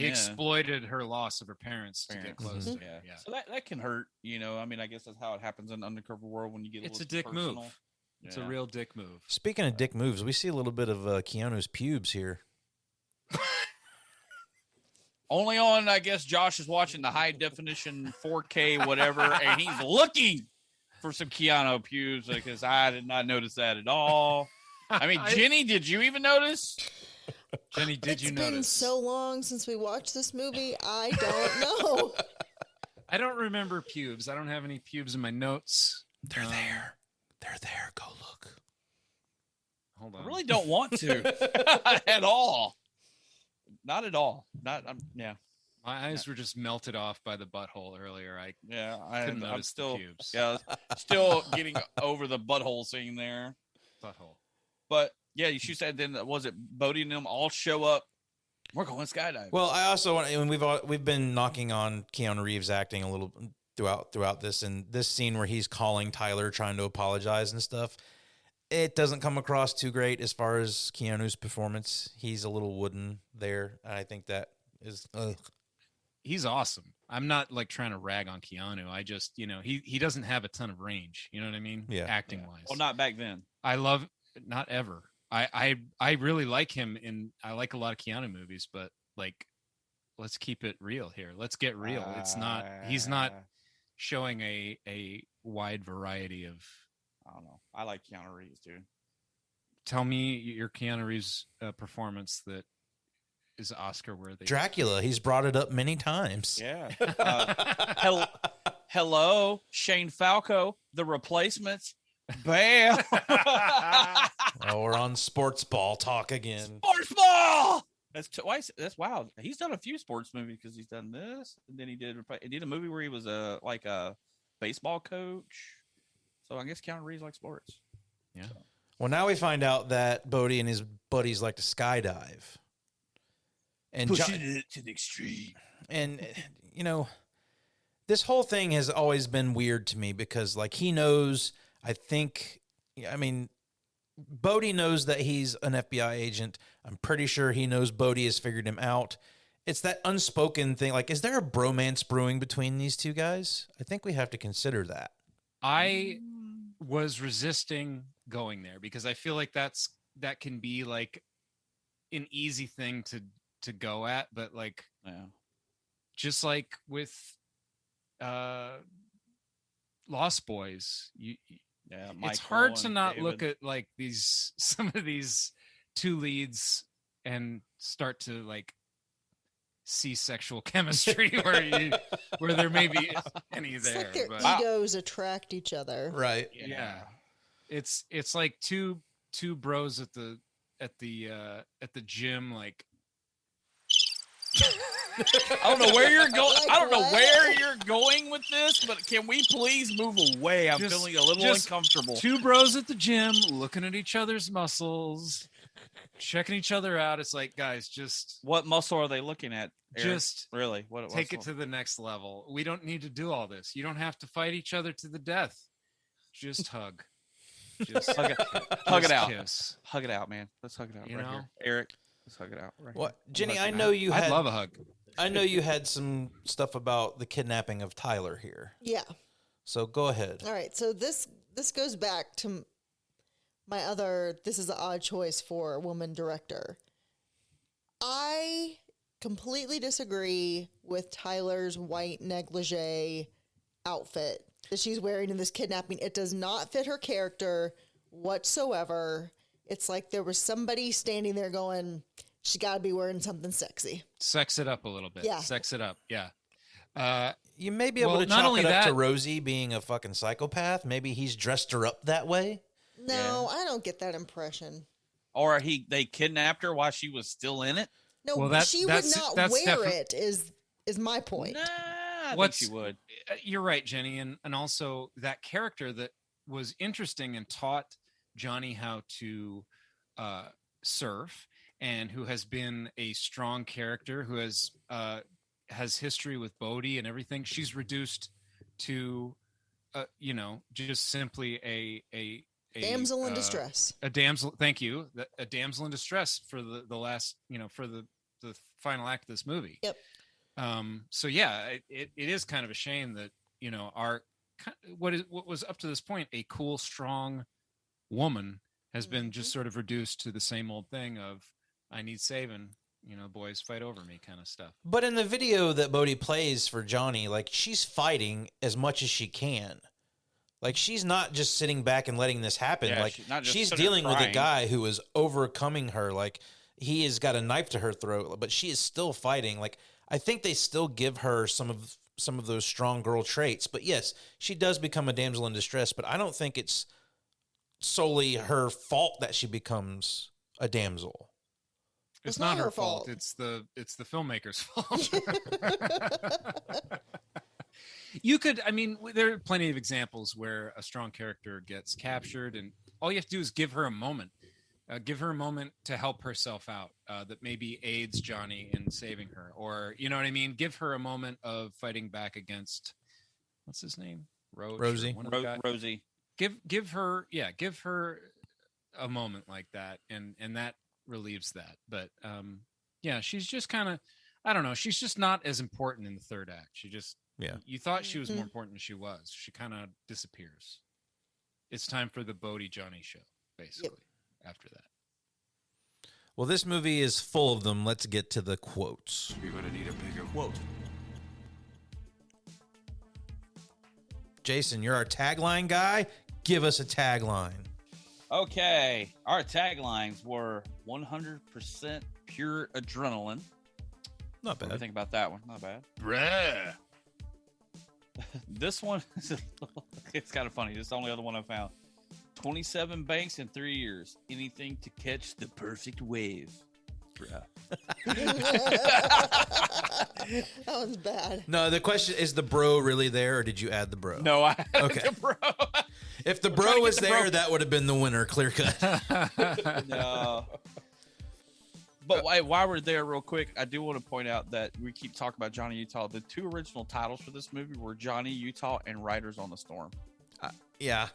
exploited her loss of her parents to get close to her. Yeah. So that can hurt, I mean, I guess that's how it happens in the undercover world when you get It's a dick personal. move. It's a real dick move. Speaking of dick moves, we see a little bit of Keanu's pubes here. Only on, I guess, Josh is watching the high definition 4K whatever, and he's looking for some Keanu pubes because I did not notice that at all. I mean, Jenny, did you even notice? Jenny, did you notice? It's been so long since we watched this movie, I don't know. I don't remember pubes. I don't have any pubes in my notes. They're there. They're there. Go look. Hold on. I really don't want to at all. Not at all. Yeah. My eyes were just melted off by the butthole earlier. I'm still pubes. Yeah, still getting over the butthole scene there. Butthole. But yeah, you said then was it Bodie and them all show up? We're going skydiving. Well, I also want, and we've been knocking on Keanu Reeves acting a little throughout this, and this scene where he's calling Tyler, trying to apologize and stuff. It doesn't come across too great as far as Keanu's performance. He's a little wooden there. I think that is. He's awesome. I'm not like trying to rag on Keanu. I just, he doesn't have a ton of range. You know what I mean? Yeah. Acting wise. Well, not back then. I love, not ever. I really like him I like a lot of Keanu movies, but like, let's keep it real here. Let's get real. He's not showing a wide variety of. I don't know. I like Keanu Reeves, dude. Tell me your Keanu Reeves performance that is Oscar worthy. Dracula. He's brought it up many times. Yeah. Hello, Shane Falco, The Replacements. Bam. Oh, we're on sports ball talk again. Sports ball. That's twice. That's wow. He's done a few sports movies because he's done this, and then he did a movie where he was a baseball coach. So I guess Keanu Reeves likes sports. Yeah. Well, now we find out that Bodie and his buddies like to skydive. And pushing it to the extreme. And, this whole thing has always been weird to me because, like, he knows, Bodie knows that he's an FBI agent. I'm pretty sure he knows Bodie has figured him out. It's that unspoken thing. Like, is there a bromance brewing between these two guys? I think we have to consider that. I was resisting going there because I feel like that can be like an easy thing to go at, but like, just like with Lost Boys, it's hard to not David. Look at like some of these two leads and start to like see sexual chemistry where there may be any there. It's like their egos attract each other, right? Yeah. It's like two bros at the gym, like. I don't know where you're going. I don't know where you're going with this, but can we please move away? I'm feeling a little uncomfortable. Two bros at the gym, looking at each other's muscles, checking each other out. It's like, guys, just what muscle are they looking at? Eric? Just really, what take it to the next level. We don't need to do all this. You don't have to fight each other to the death. Just hug. Just hug it out. Kiss. Hug it out, man. Let's hug it out. Here. Eric. Let's hug it out. Right. What, Jenny? I know you had. I'd love a hug. I know you had some stuff about the kidnapping of Tyler here. Yeah. So go ahead. All right. So this goes back to my other. This is an odd choice for a woman director. I completely disagree with Tyler's white negligee outfit that she's wearing in this kidnapping. It does not fit her character whatsoever. It's like there was somebody standing there going, she got to be wearing something sexy. Sex it up a little bit. Yeah. Sex it up. Yeah. You may be able to chalk it up to Rosie being a fucking psychopath. Maybe he's dressed her up that way. No, I don't get that impression. Or they kidnapped her while she was still in it? No, she would not wear it is my point. Nah, I think she would. You're right, Jenny. And also that character that was interesting and taught Johnny how to surf, and who has been a strong character, who has history with Bodie and everything. She's reduced to, just simply a damsel in distress. A damsel. Thank you. A damsel in distress for the last, for the final act of this movie. Yep. So yeah, it is kind of a shame that, our what was up to this point a cool, strong woman has been just sort of reduced to the same old thing of I need saving, boys fight over me kind of stuff. But in the video that Bodhi plays for Johnny, like, she's fighting as much as she can. Like, she's not just sitting back and letting this happen. Yeah, like, she's sitting dealing with a crying. guy who is overcoming her. Like, he has got a knife to her throat, but she is still fighting. Like, I think they still give her some of those strong girl traits. But yes, she does become a damsel in distress, but I don't think it's solely her fault that she becomes a damsel. It's not her fault. It's the filmmaker's fault. There are plenty of examples where a strong character gets captured, and all you have to do is give her a moment. Give her a moment to help herself out that maybe aids Johnny in saving her. Or, you know what I mean? Give her a moment of fighting back against, what's his name? Rosie. Rosie. Give her a moment like that, and that relieves that. But yeah, she's just kind of, I don't know, she's just not as important in the third act. She just, you thought she was more important than she was. She kind of disappears. It's time for the Bodhi Johnny show, basically, after that. Well, this movie is full of them. Let's get to the quotes. You're going to need a bigger quote. Jason, you're our tagline guy. Give us a tagline. Okay, our taglines were 100% pure adrenaline. Not bad. What do you think about that one? Not bad. Bruh. This one, it's kind of funny. This is the only other one I found. 27 banks in 3 years. Anything to catch the perfect wave. Bruh. That one's bad. No, the question is, the bro really there, or did you add the bro? No, I added okay. the bro. If the bro was there, that would have been the winner, clear cut. No. But while we're there, real quick, I do want to point out that we keep talking about Johnny Utah. The two original titles for this movie were Johnny Utah and Riders on the Storm. Yeah.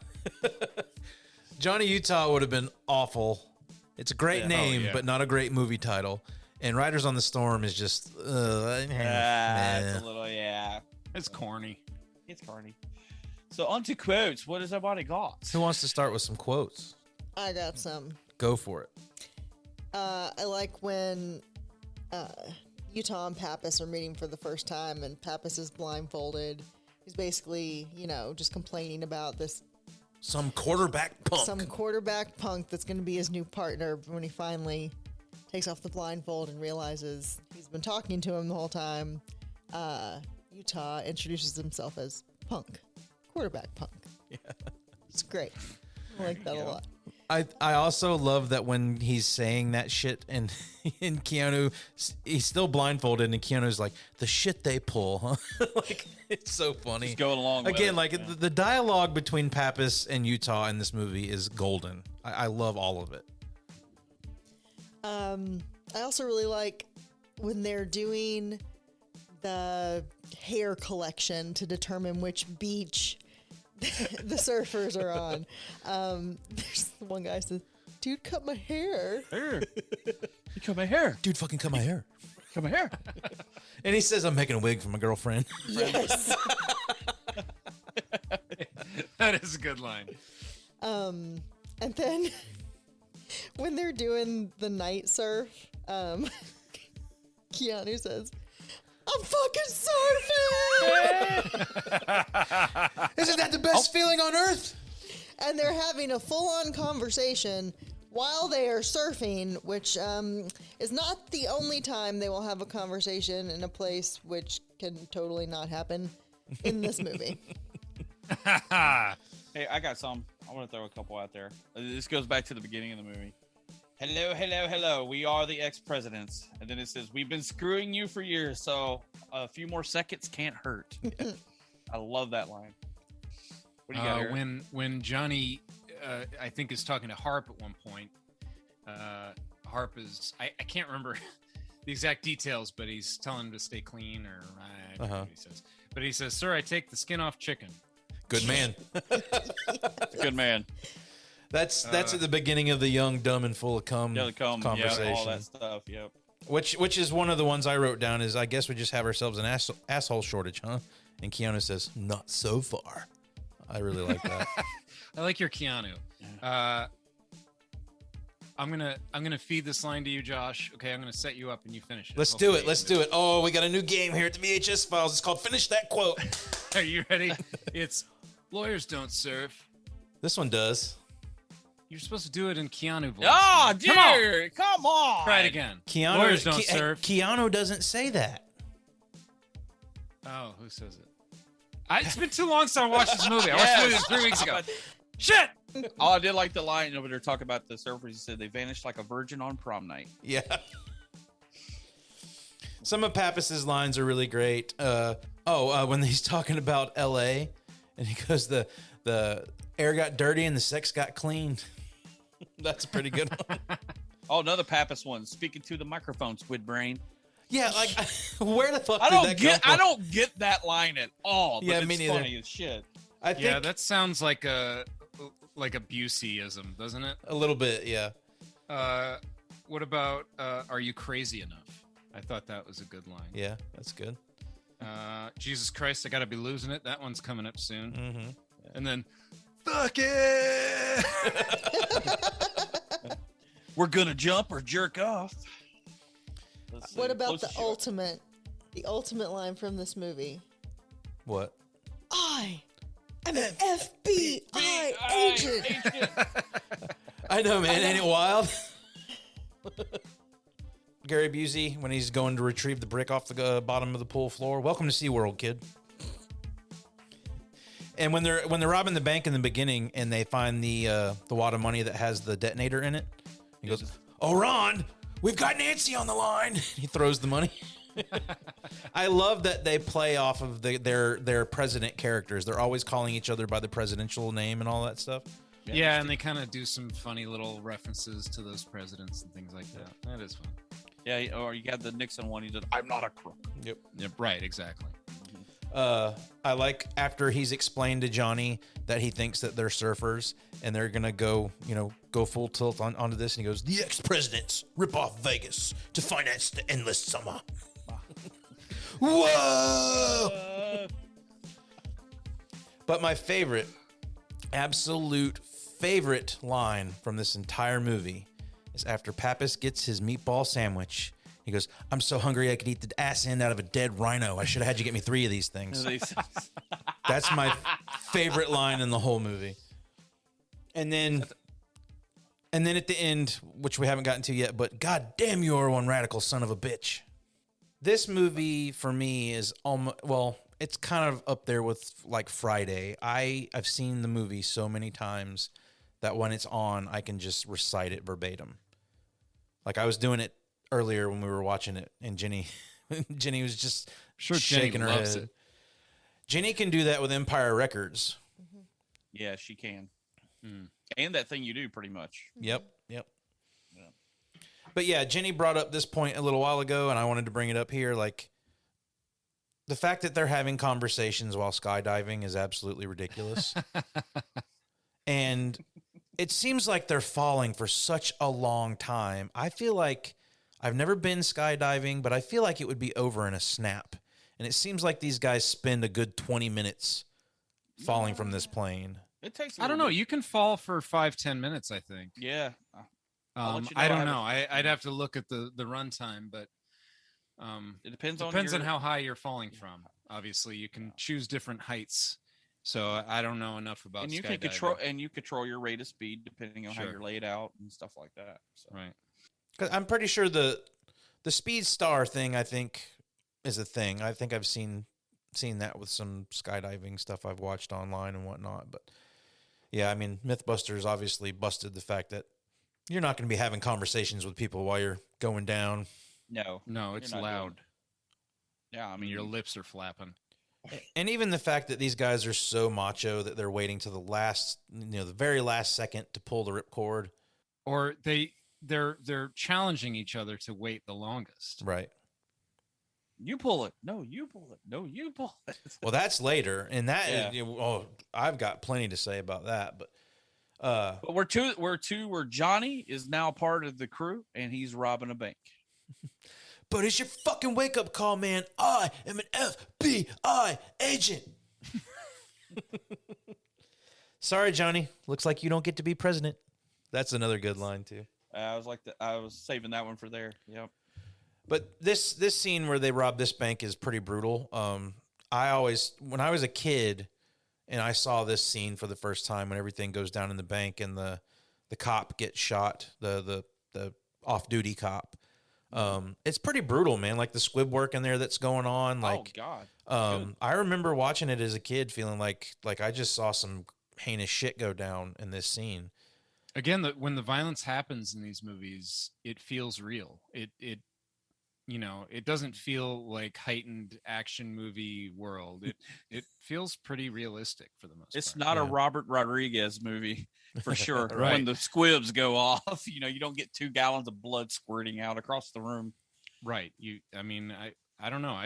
Johnny Utah would have been awful. It's a great name, but not a great movie title. And Riders on the Storm is just, It's a little, It's corny. It's corny. So on to quotes. What has everybody got? Who wants to start with some quotes? I got some. Go for it. I like when Utah and Pappas are meeting for the first time, and Pappas is blindfolded. He's basically, just complaining about this. Some quarterback punk. Some quarterback punk that's going to be his new partner when he finally takes off the blindfold and realizes he's been talking to him the whole time. Utah introduces himself as Punk. Quarterback punk. Yeah. It's great. I like that a lot. I also love that when he's saying that shit and Keanu, he's still blindfolded and Keanu's like, the shit they pull, huh? Like, it's so funny. Just going along with Again, it, like the dialogue between Pappas and Utah in this movie is golden. I love all of it. I also really like when they're doing the hair collection to determine which beach the surfers are on. There's one guy says, "Dude, cut my hair." You cut my hair. Dude, fucking cut my hair. Cut my hair. And he says, "I'm making a wig for my girlfriend." Yes. That is a good line. And then when they're doing the night surf, Keanu says, "I'm fucking surfing!" Isn't that the best feeling on earth? And they're having a full-on conversation while they are surfing, which is not the only time they will have a conversation in a place which can totally not happen in this movie. Hey, I got some. I want to throw a couple out there. This goes back to the beginning of the movie. Hello, hello, hello. We are the ex-presidents. And then it says, we've been screwing you for years, so a few more seconds can't hurt. I love that line. What do you got here? When Johnny, I think, is talking to Harp at one point, Harp is, I can't remember the exact details, but he's telling him to stay clean, or I don't know what he says. But he says, "Sir, I take the skin off chicken." Good man. Good man. That's at the beginning of the Young, Dumb, and Full of Cum conversation. Yeah, all that stuff. Yep. Which is one of the ones I wrote down. Is I guess we just have ourselves an asshole shortage, huh? And Keanu says, "Not so far." I really like that. I like your Keanu. I'm gonna feed this line to you, Josh. Okay, I'm gonna set you up and you finish it. Let's do it. Let's do it. Oh, we got a new game here at the VHS Files. It's called Finish That Quote. Are you ready? It's lawyers don't serve. This one does. You're supposed to do it in Keanu voice. Oh, dear. Come on. Try it again. Lawyers don't serve. Keanu doesn't say that. Oh, who says it? It's been too long since I watched this movie. I watched this movie 3 weeks ago. Shit! Oh, I did like the line over there talking about the surfers. He said they vanished like a virgin on prom night. Yeah. Some of Pappas's lines are really great. When he's talking about L.A. and he goes, the air got dirty and the sex got clean. That's a pretty good one. Oh, another Pappas one. Speaking to the microphone, Squid Brain. Yeah, like where the fuck I did that come from? I don't get that line at all. But Yeah, it's me neither. funny as shit. I think that sounds like a Busey-ism, doesn't it? a little bit, yeah. What about "Are you crazy enough"? I thought that was a good line. Yeah, that's good. Jesus Christ, I gotta be losing it. That one's coming up soon. Mm-hmm. And then, fuck it. We're gonna jump or jerk off. What about the ultimate line from this movie? What? I am an FBI agent. I know, man. Ain't it wild? Gary Busey, when he's going to retrieve the brick off the bottom of the pool floor. Welcome to SeaWorld, kid. And when they're robbing the bank in the beginning and they find the wad of money that has the detonator in it, he goes, "Oh, Ron, we've got Nancy on the line." He throws the money. I love that they play off of their president characters. They're always calling each other by the presidential name and all that stuff. Yeah, and they kind of do some funny little references to those presidents and things like that. That is fun. Yeah, or you got the Nixon one. He said, "I'm not a crook." Yep. Right, exactly. I like after he's explained to Johnny that he thinks that they're surfers and they're gonna go full tilt onto this, and he goes, "The ex-presidents rip off Vegas to finance the endless summer." Whoa! But my absolute favorite line from this entire movie is after Pappas gets his meatball sandwich. He goes, "I'm so hungry I could eat the ass end out of a dead rhino. I should have had you get me 3 of these things." That's my favorite line in the whole movie. And then at the end, which we haven't gotten to yet, but God damn, you are one radical son of a bitch. This movie for me is almost, it's kind of up there with like Friday. I've seen the movie so many times that when it's on, I can just recite it verbatim. Like I was doing it earlier when we were watching it, and Jenny was just shaking her head. It. Jenny can do that with Empire Records. Yeah, she can. And That Thing You Do, pretty much. Yep. But yeah, Jenny brought up this point a little while ago, and I wanted to bring it up here. Like, the fact that they're having conversations while skydiving is absolutely ridiculous. And it seems like they're falling for such a long time. I feel like I've never been skydiving, but I feel like it would be over in a snap. And it seems like these guys spend a good 20 minutes falling from this plane. It takes. I don't know. You can fall for 5-10 minutes, I think. Yeah. I don't know. I'd have to look at the runtime, but it depends on how high you're falling from. Obviously, you can choose different heights. So I don't know enough about. And you can control your rate of speed depending on how you're laid out and stuff like that. So. Right. 'Cause I'm pretty sure the Speed Star thing, I think, is a thing. I think I've seen that with some skydiving stuff I've watched online and whatnot. But yeah, I mean, Mythbusters obviously busted the fact that you're not going to be having conversations with people while you're going down. No, it's loud. Yeah, I mean, your lips are flapping. And even the fact that these guys are so macho that they're waiting to the very last second to pull the ripcord, or they're challenging each other to wait the longest. Right. You pull it. No, you pull it. No, you pull it. Well, that's later, and that I've got plenty to say about that. But But where Johnny is now part of the crew and he's robbing a bank. But it's your fucking wake up call, man. I am an FBI agent. Sorry, Johnny. Looks like you don't get to be president. That's another good line too. I was saving that one for there. Yep. But this scene where they rob this bank is pretty brutal. When I was a kid and I saw this scene for the first time when everything goes down in the bank and the cop gets shot, the off-duty cop. It's pretty brutal, man. Like the squib work in there that's going on. Like, oh God. I remember watching it as a kid feeling like I just saw some heinous shit go down in this scene. Again, when the violence happens in these movies, it feels real. It doesn't feel like heightened action movie world. It feels pretty realistic for the most part. It's not a Robert Rodriguez movie for sure. Right. When the squibs go off, you don't get 2 gallons of blood squirting out across the room. Right. I don't know.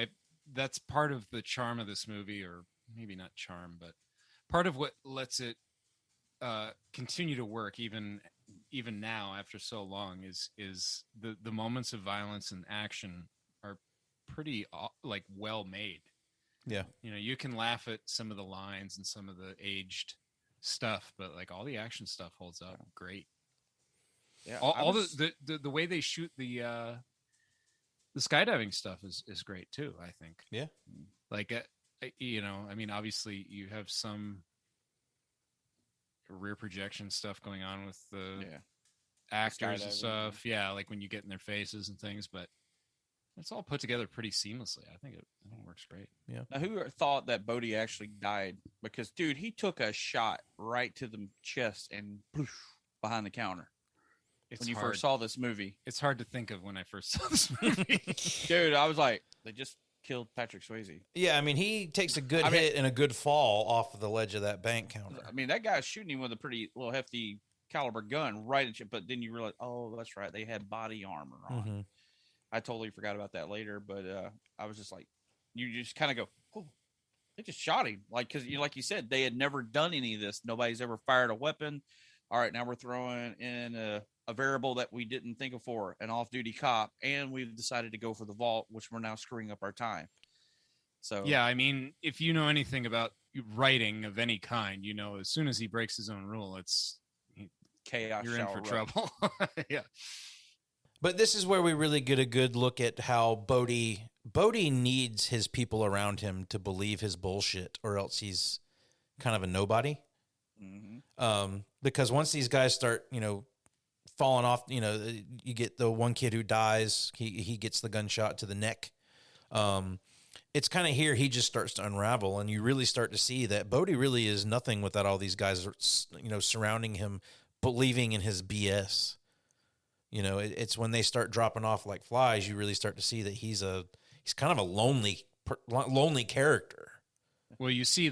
That's part of the charm of this movie, or maybe not charm, but part of what lets it continue to work even now after so long is the moments of violence and action are pretty like well made. Yeah. You can laugh at some of the lines and some of the aged stuff, but like all the action stuff holds up great. Yeah. All the way they shoot the skydiving stuff is great too, I think. Yeah. Like obviously you have some rear projection stuff going on with the actors and stuff. Yeah, like when you get in their faces and things, but it's all put together pretty seamlessly. I think it works great. Yeah. Now, who thought that Bodhi actually died? Because, dude, he took a shot right to the chest and poof, behind the counter. When you first saw this movie. It's hard to think of when I first saw this movie. Dude, I was like, they just killed Patrick Swayze. Yeah, I mean, he takes a good hit and a good fall off of the ledge of that bank counter. I mean, that guy's shooting him with a pretty little hefty caliber gun right at you, but then you realize, oh, that's right, they had body armor on. Mm-hmm. I totally forgot about that later, but I was just like, you just kind of go, oh, they just shot him. Like, because like you said, they had never done any of this. Nobody's ever fired a weapon. All right, now we're throwing in a variable that we didn't think of for an off-duty cop, and we've decided to go for the vault, which we're now screwing up our time. So yeah, I mean, if you know anything about writing of any kind, as soon as he breaks his own rule, it's chaos. You're in for trouble. Yeah. But this is where we really get a good look at how Bodhi needs his people around him to believe his bullshit, or else he's kind of a nobody. Mm-hmm. Because once these guys start, falling off, you get the one kid who dies. He gets the gunshot to the neck. It's kind of here he just starts to unravel, and you really start to see that Bodhi really is nothing without all these guys, surrounding him, believing in his BS. It's when they start dropping off like flies, you really start to see that he's kind of a lonely character. Well, you see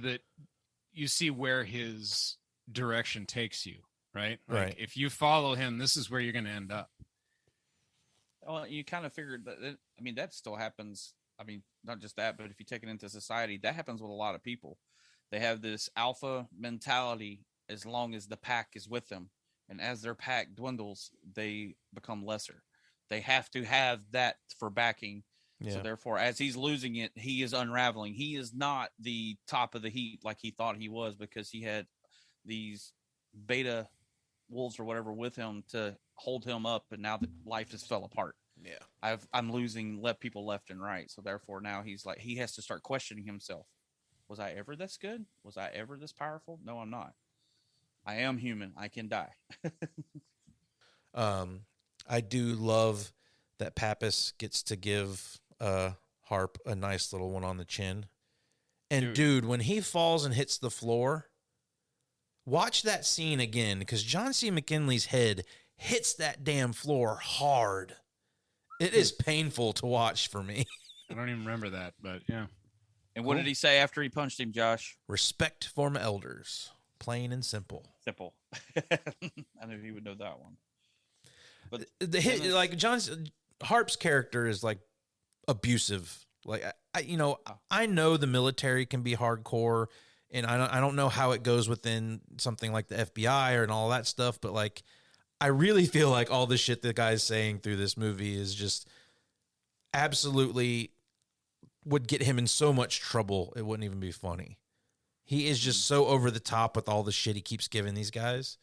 where his direction takes you, right? Like, right. If you follow him, this is where you're going to end up. Well, you kind of figured that. I mean, that still happens. I mean, not just that, but if you take it into society, that happens with a lot of people. They have this alpha mentality as long as the pack is with them. And as their pack dwindles, they become lesser. They have to have that for backing. Yeah. So therefore, as he's losing it, he is unraveling. He is not the top of the heap like he thought he was, because he had these beta wolves or whatever with him to hold him up. And now the life just fell apart. Yeah. I'm losing people left and right. So therefore now he's like, he has to start questioning himself. Was I ever this good? Was I ever this powerful? No, I'm not. I am human. I can die. I do love that Pappas gets to give Harp a nice little one on the chin. And dude, when he falls and hits the floor, watch that scene again, because John C. McGinley's head hits that damn floor hard. It is painful to watch for me. I don't even remember that, but yeah. And what did he say after he punched him, Josh? Respect for my elders. Plain and simple. Simple. I knew he would know that one. But the hit, like Harp's character is like abusive. Like I know the military can be hardcore And I don't know how it goes within something like the FBI and all that stuff, but like, I really feel like all the shit the guy's saying through this movie is just absolutely would get him in so much trouble. It wouldn't even be funny. He is just so over the top with all the shit he keeps giving these guys.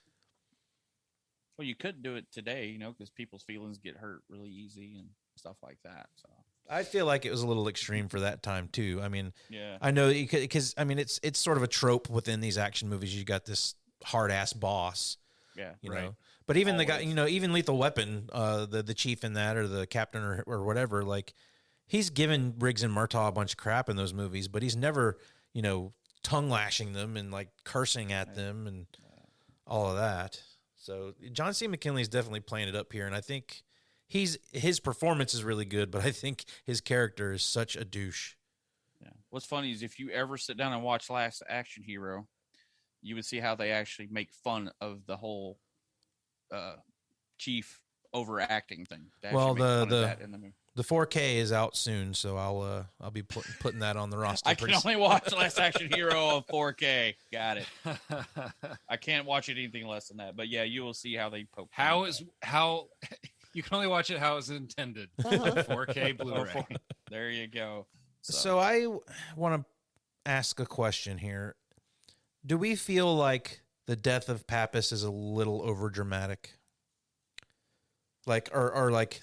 Well, you could do it today, you know, because people's feelings get hurt really easy and stuff like that. So I feel like it was a little extreme for that time too. I mean, yeah, I know you could, because I mean, it's sort of a trope within these action movies. You got this hard ass boss, yeah, you right. know. But even the guy, you know, even Lethal Weapon, the chief in that, or the captain, or whatever, like he's given Briggs and Murtaugh a bunch of crap in those movies, but he's never, you know, tongue lashing them and like cursing at them and all of that. So John C. McGinley's definitely playing it up here, and I think his performance is really good, but I think his character is such a douche. Yeah. What's funny is if you ever sit down and watch Last Action Hero, you would see how they actually make fun of the whole chief overacting thing. Well, the 4K is out soon, so I'll be putting that on the roster. I can only watch Last Action Hero of 4K. Got it. I can't watch it anything less than that. But yeah, you will see how they poke. How you can only watch it how it's intended. 4K Blu-ray. There you go. So I want to ask a question here. Do we feel like the death of Pappas is a little over dramatic? Like, or like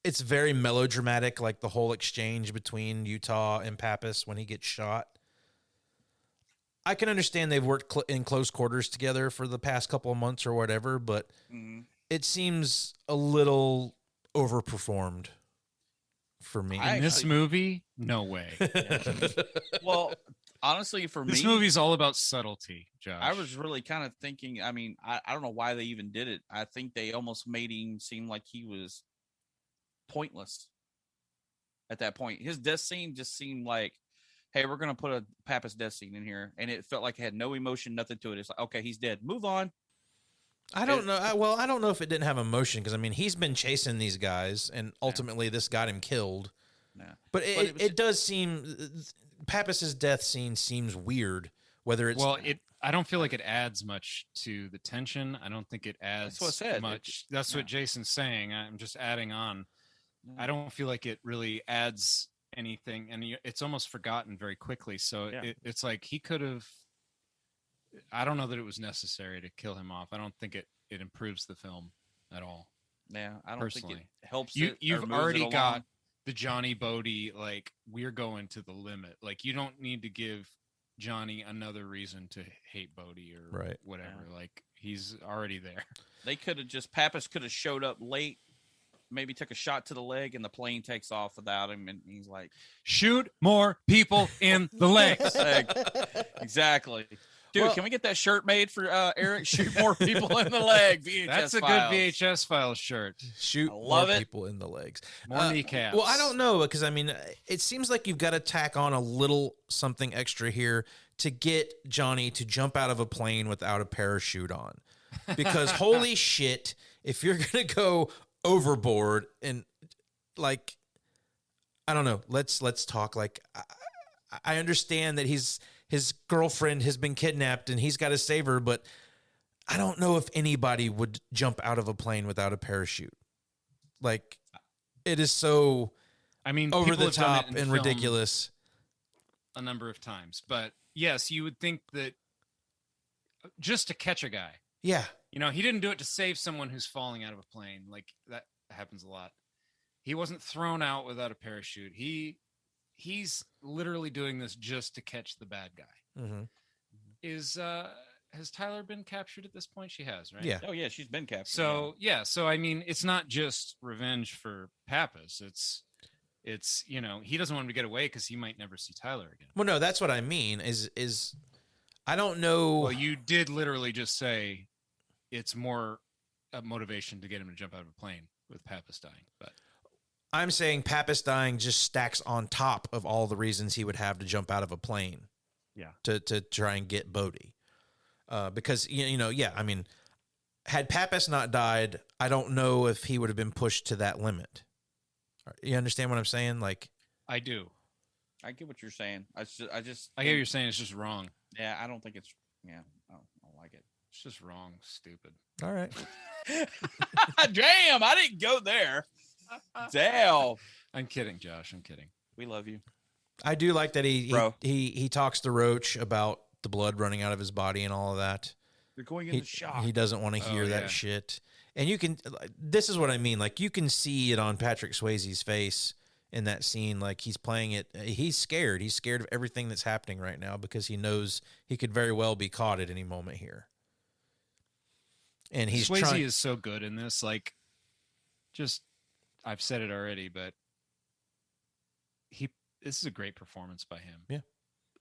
it's very melodramatic, like the whole exchange between Utah and Pappas when he gets shot. I can understand they've worked in close quarters together for the past couple of months or whatever, but it seems a little overperformed for me. In this movie, no way. Well, honestly, for me, this movie's all about subtlety, Josh. I was really kind of thinking, I mean, I don't know why they even did it. I think they almost made him seem like he was pointless at that point. His death scene just seemed like, hey, we're going to put a Pappas death scene in here. And it felt like it had no emotion, nothing to it. It's like, okay, he's dead. Move on. I don't know. I don't know if it didn't have emotion because, I mean, he's been chasing these guys, and ultimately this got him killed. Yeah. But it does seem Pappas's death scene seems weird. Whether it's I don't feel like it adds much to the tension. I don't think it adds That's what I said. much. That's what Jason's saying. I'm just adding on. I don't feel like it really adds anything, and it's almost forgotten very quickly. So it's like he could have. I don't know that it was necessary to kill him off. I don't think it improves the film at all. Yeah, I don't personally. think it helps. You've already got the Johnny Bodie, like, we're going to the limit. Like, you don't need to give Johnny another reason to hate Bodie or whatever. Yeah. Like, he's already there. They could have Pappas could have showed up late, maybe took a shot to the leg, and the plane takes off without him, and he's like, shoot more people in the legs. Exactly. Dude, can we get that shirt made for Eric? Shoot more people in the leg. VHS That's a Files. good VHS Files shirt. Shoot more people in the legs. More kneecaps. Well, I don't know, because, I mean, it seems like you've got to tack on a little something extra here to get Johnny to jump out of a plane without a parachute on. Because holy shit, if you're going to go overboard and, like, I don't know, let's talk. Like, I understand that his girlfriend has been kidnapped and he's got to save her, but I don't know if anybody would jump out of a plane without a parachute. Like, it is so, I mean, over the top and ridiculous a number of times. But yes, you would think that just to catch a guy. Yeah. You know, he didn't do it to save someone who's falling out of a plane. Like, that happens a lot. He wasn't thrown out without a parachute. He's literally doing this just to catch the bad guy. Mm-hmm. Has Tyler been captured at this point? She has, right? Yeah. Oh yeah, she's been captured. So so I mean, it's not just revenge for Pappas. It's you know, he doesn't want him to get away because he might never see Tyler again. Well, no, that's what I mean. Is I don't know. Well, you did literally just say it's more a motivation to get him to jump out of a plane with Pappas dying, but. I'm saying Pappas dying just stacks on top of all the reasons he would have to jump out of a plane. Yeah. To try and get Bodie. Because, you know, I mean, had Pappas not died, I don't know if he would have been pushed to that limit. You understand what I'm saying? Like, I do. I get what you're saying. I get what you're saying. It's just wrong. Yeah, I don't think it's. Yeah, I don't like it. It's just wrong, stupid. All right. Damn, I didn't go there. Damn. I'm kidding, Josh. I'm kidding. We love you. I do like that he talks to Roach about the blood running out of his body and all of that. You're going into shock. He doesn't want to hear that shit. And you can, this is what I mean. Like, you can see it on Patrick Swayze's face in that scene. Like, he's playing it. He's scared. He's scared of everything that's happening right now because he knows he could very well be caught at any moment here. And Swayze is so good in this. Like, just, I've said it already, but this is a great performance by him. Yeah.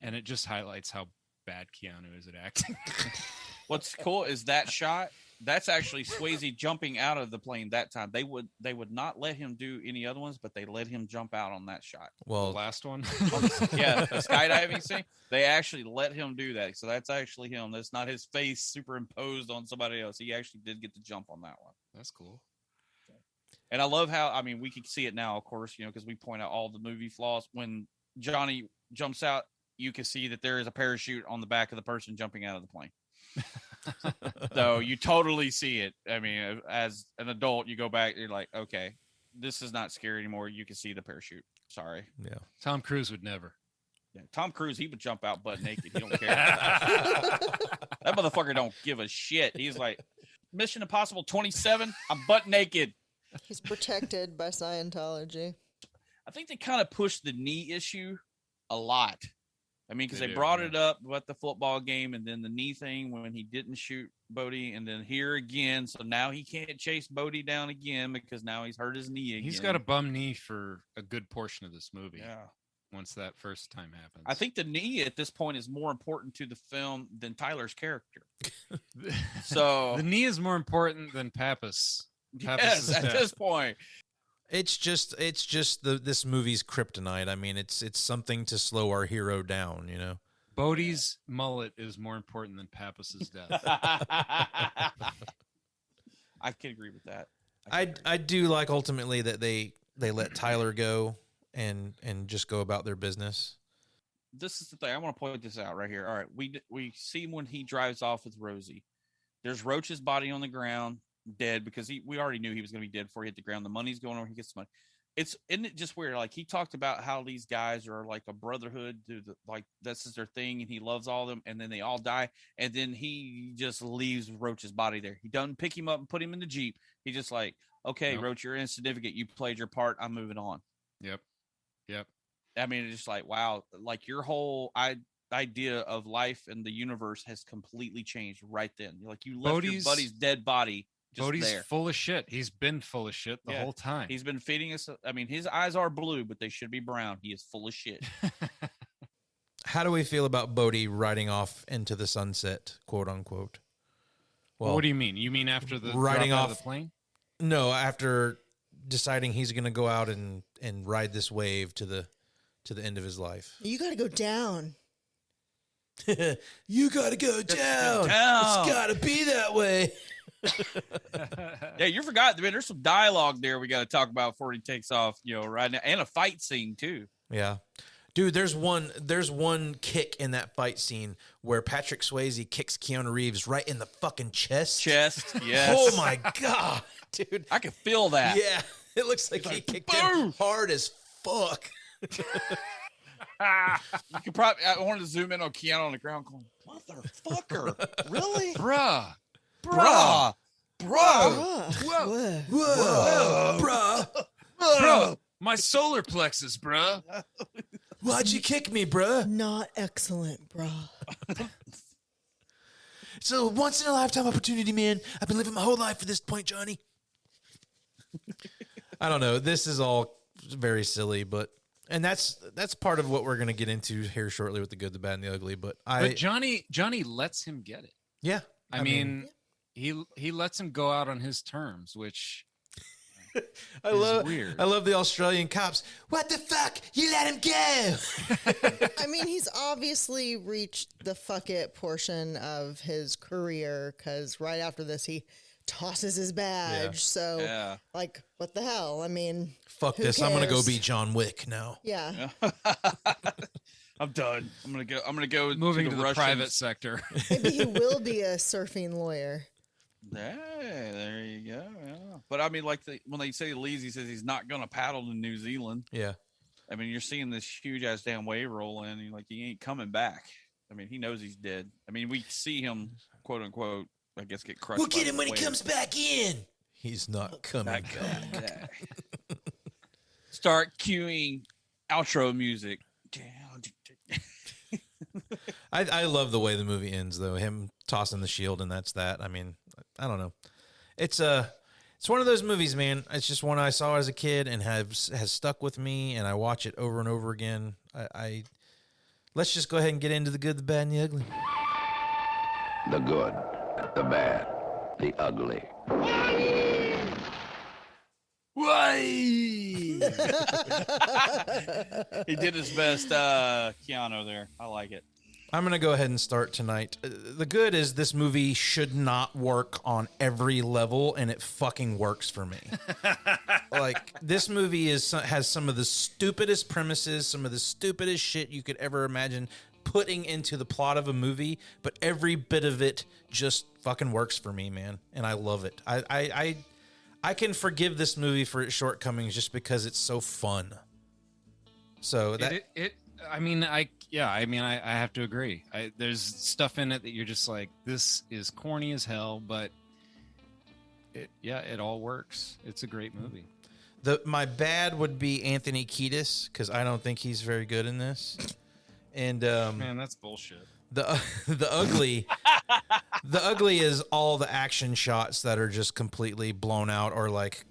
And it just highlights how bad Keanu is at acting. What's cool is that shot. That's actually Swayze jumping out of the plane that time. They would not let him do any other ones, but they let him jump out on that shot. Well, the last one. Yeah, the skydiving scene. They actually let him do that. So that's actually him. That's not his face superimposed on somebody else. He actually did get to jump on that one. That's cool. And I love how, I mean, we can see it now, of course, because we point out all the movie flaws. When Johnny jumps out, you can see that there is a parachute on the back of the person jumping out of the plane. So you totally see it. I mean, as an adult, you go back, you're like, okay, this is not scary anymore. You can see the parachute. Sorry. Yeah. Tom Cruise would never. Yeah, Tom Cruise, he would jump out butt naked. He don't care. That motherfucker don't give a shit. He's like, Mission Impossible 27, I'm butt naked. He's protected by Scientology. I think they kind of pushed the knee issue a lot. I mean, because they brought it up at the football game, and then the knee thing when he didn't shoot Bodie, and then here again. So now he can't chase Bodie down again because now he's hurt his knee again. He's got a bum knee for a good portion of this movie. Yeah. Once that first time happens. I think the knee at this point is more important to the film than Tyler's character. So the knee is more important than Pappas. Yes, at this point. It's just this movie's kryptonite. I mean, it's something to slow our hero down, you know. Bodie's mullet is more important than Pappas's death. I can agree with that. I do like ultimately that they let Tyler go and just go about their business. This is the thing. I want to point this out right here. All right, we see when he drives off with Rosie. There's Roach's body on the ground, dead, because we already knew he was going to be dead before he hit the ground. The money's going over. He gets the money. Isn't it just weird? Like, he talked about how these guys are like a brotherhood, like this is their thing, and he loves all of them, and then they all die, and then he just leaves Roach's body there. He doesn't pick him up and put him in the Jeep. He just like, okay, nope. Roach, you're insignificant. You played your part. I'm moving on. Yep. I mean, it's just like, wow, like your whole idea of life and the universe has completely changed right then. Like, you left your buddy's dead body. Bodie's full of shit. He's been full of shit the whole time. He's been feeding us. I mean, his eyes are blue, but they should be brown. He is full of shit. How do we feel about Bodie riding off into the sunset, quote unquote? Well, what do you mean? You mean after the riding drop off out of the plane? No, after deciding he's going to go out and ride this wave to the end of his life. You got to go down. You got to go down. It's got to be that way. Yeah, you forgot. Man, there's some dialogue there we got to talk about before he takes off, right now, and a fight scene too. Yeah, dude, there's one kick in that fight scene where Patrick Swayze kicks Keanu Reeves right in the fucking chest. Yes. Oh my god, dude, I can feel that. Yeah, it looks like he kicked him hard as fuck. You could probably. I wanted to zoom in on Keanu on the ground, going, "Motherfucker, really, bruh." Bruh. My solar plexus, bruh. Why'd you kick me, bruh? Not excellent, bruh. It's a once in a lifetime opportunity, man. I've been living my whole life for this point, Johnny. I don't know. This is all very silly, and that's part of what we're gonna get into here shortly with the good, the bad, and the ugly. But Johnny lets him get it. Yeah, I mean he lets him go out on his terms, which is weird. I love the Australian cops. What the fuck? You let him go. I mean, he's obviously reached the fuck it portion of his career, because right after this he tosses his badge. Yeah. So, like, what the hell? I mean, fuck this. cares? I'm gonna go be John Wick now. Yeah. I'm done. I'm gonna go moving to the Russians. private sector. Maybe he will be a surfing lawyer. Hey, there you go. Yeah. But I mean, like when they say he leaves, he says he's not going to paddle to New Zealand. Yeah. I mean, you're seeing this huge ass damn wave roll in. And he ain't coming back. I mean, he knows he's dead. I mean, we see him, quote unquote, I guess, get crushed. We'll get him when wave. he comes back in. He's not coming back. Start cueing outro music. I love the way the movie ends, though. Him tossing the shield, and that's that. I mean, I don't know. It's one of those movies, man. It's just one I saw as a kid and has stuck with me, and I watch it over and over again. Let's just go ahead and get into the good, the bad, and the ugly. The good, the bad, the ugly. Why? He did his best, Keanu there. I like it. I'm going to go ahead and start tonight. The good is this movie should not work on every level, and it fucking works for me. Like, this movie has some of the stupidest premises, some of the stupidest shit you could ever imagine putting into the plot of a movie, but every bit of it just fucking works for me, man, and I love it. I can forgive this movie for its shortcomings just because it's so fun. So that I have to agree. There's stuff in it that you're just like, this is corny as hell, but it all works. It's a great movie. My bad would be Anthony Kiedis, because I don't think he's very good in this. And man, that's bullshit. The ugly the ugly is all the action shots that are just completely blown out, or like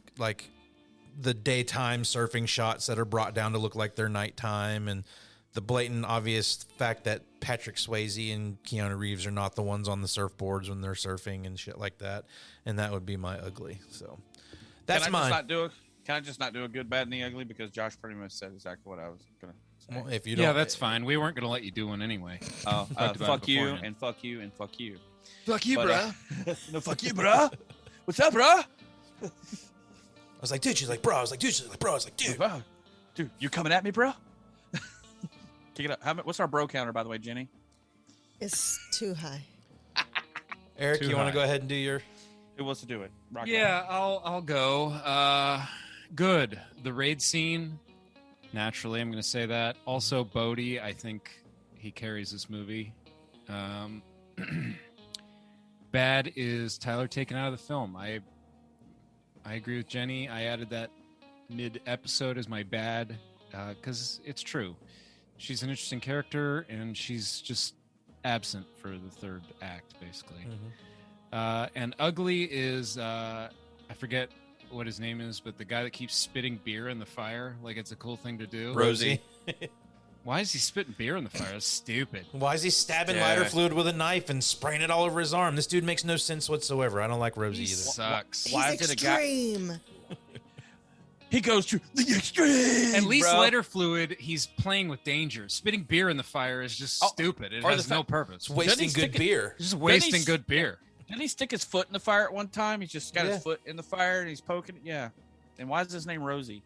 the daytime surfing shots that are brought down to look like they're nighttime, and the blatant obvious fact that Patrick Swayze and Keanu Reeves are not the ones on the surfboards when they're surfing and shit like that. And that would be my ugly. So that's mine. Can I just not do a good, bad, and the ugly? Because Josh pretty much said exactly what I was going to say. Well, if you don't, that's fine. We weren't going to let you do one anyway. Fuck you and fuck you and fuck you. Fuck you, bruh. No, fuck you, bruh. What's up, bruh? I was like, dude. She's like, bro. I was like, dude. She's like, bro. I was like, dude. Dude, you coming at me, bro? Kick it up. What's our bro counter, by the way, Jenny? It's too high. Eric, you want to go ahead and do your... Who wants to do it? Rock I'll go. Good. The raid scene, naturally, I'm going to say that. Also, Bodhi, I think he carries this movie. Bad is Tyler taken out of the film. I agree with Jenny. I added that mid-episode as my bad because it's true. She's an interesting character, and she's just absent for the third act, basically. Mm-hmm. And ugly is, I forget what his name is, but the guy that keeps spitting beer in the fire like it's a cool thing to do. Rosie. Why is he spitting beer in the fire? That's stupid. Why is he stabbing lighter fluid with a knife and spraying it all over his arm? This dude makes no sense whatsoever. I don't like Rosie either. Sucks. Why is extreme. He goes to the extreme. At least lighter fluid, he's playing with danger. Spitting beer in the fire is just stupid. It has no purpose. It's wasting good beer. Just wasting good beer. Didn't he stick his foot in the fire at one time? He's just got his foot in the fire and he's poking it. Yeah. And why is his name Rosie?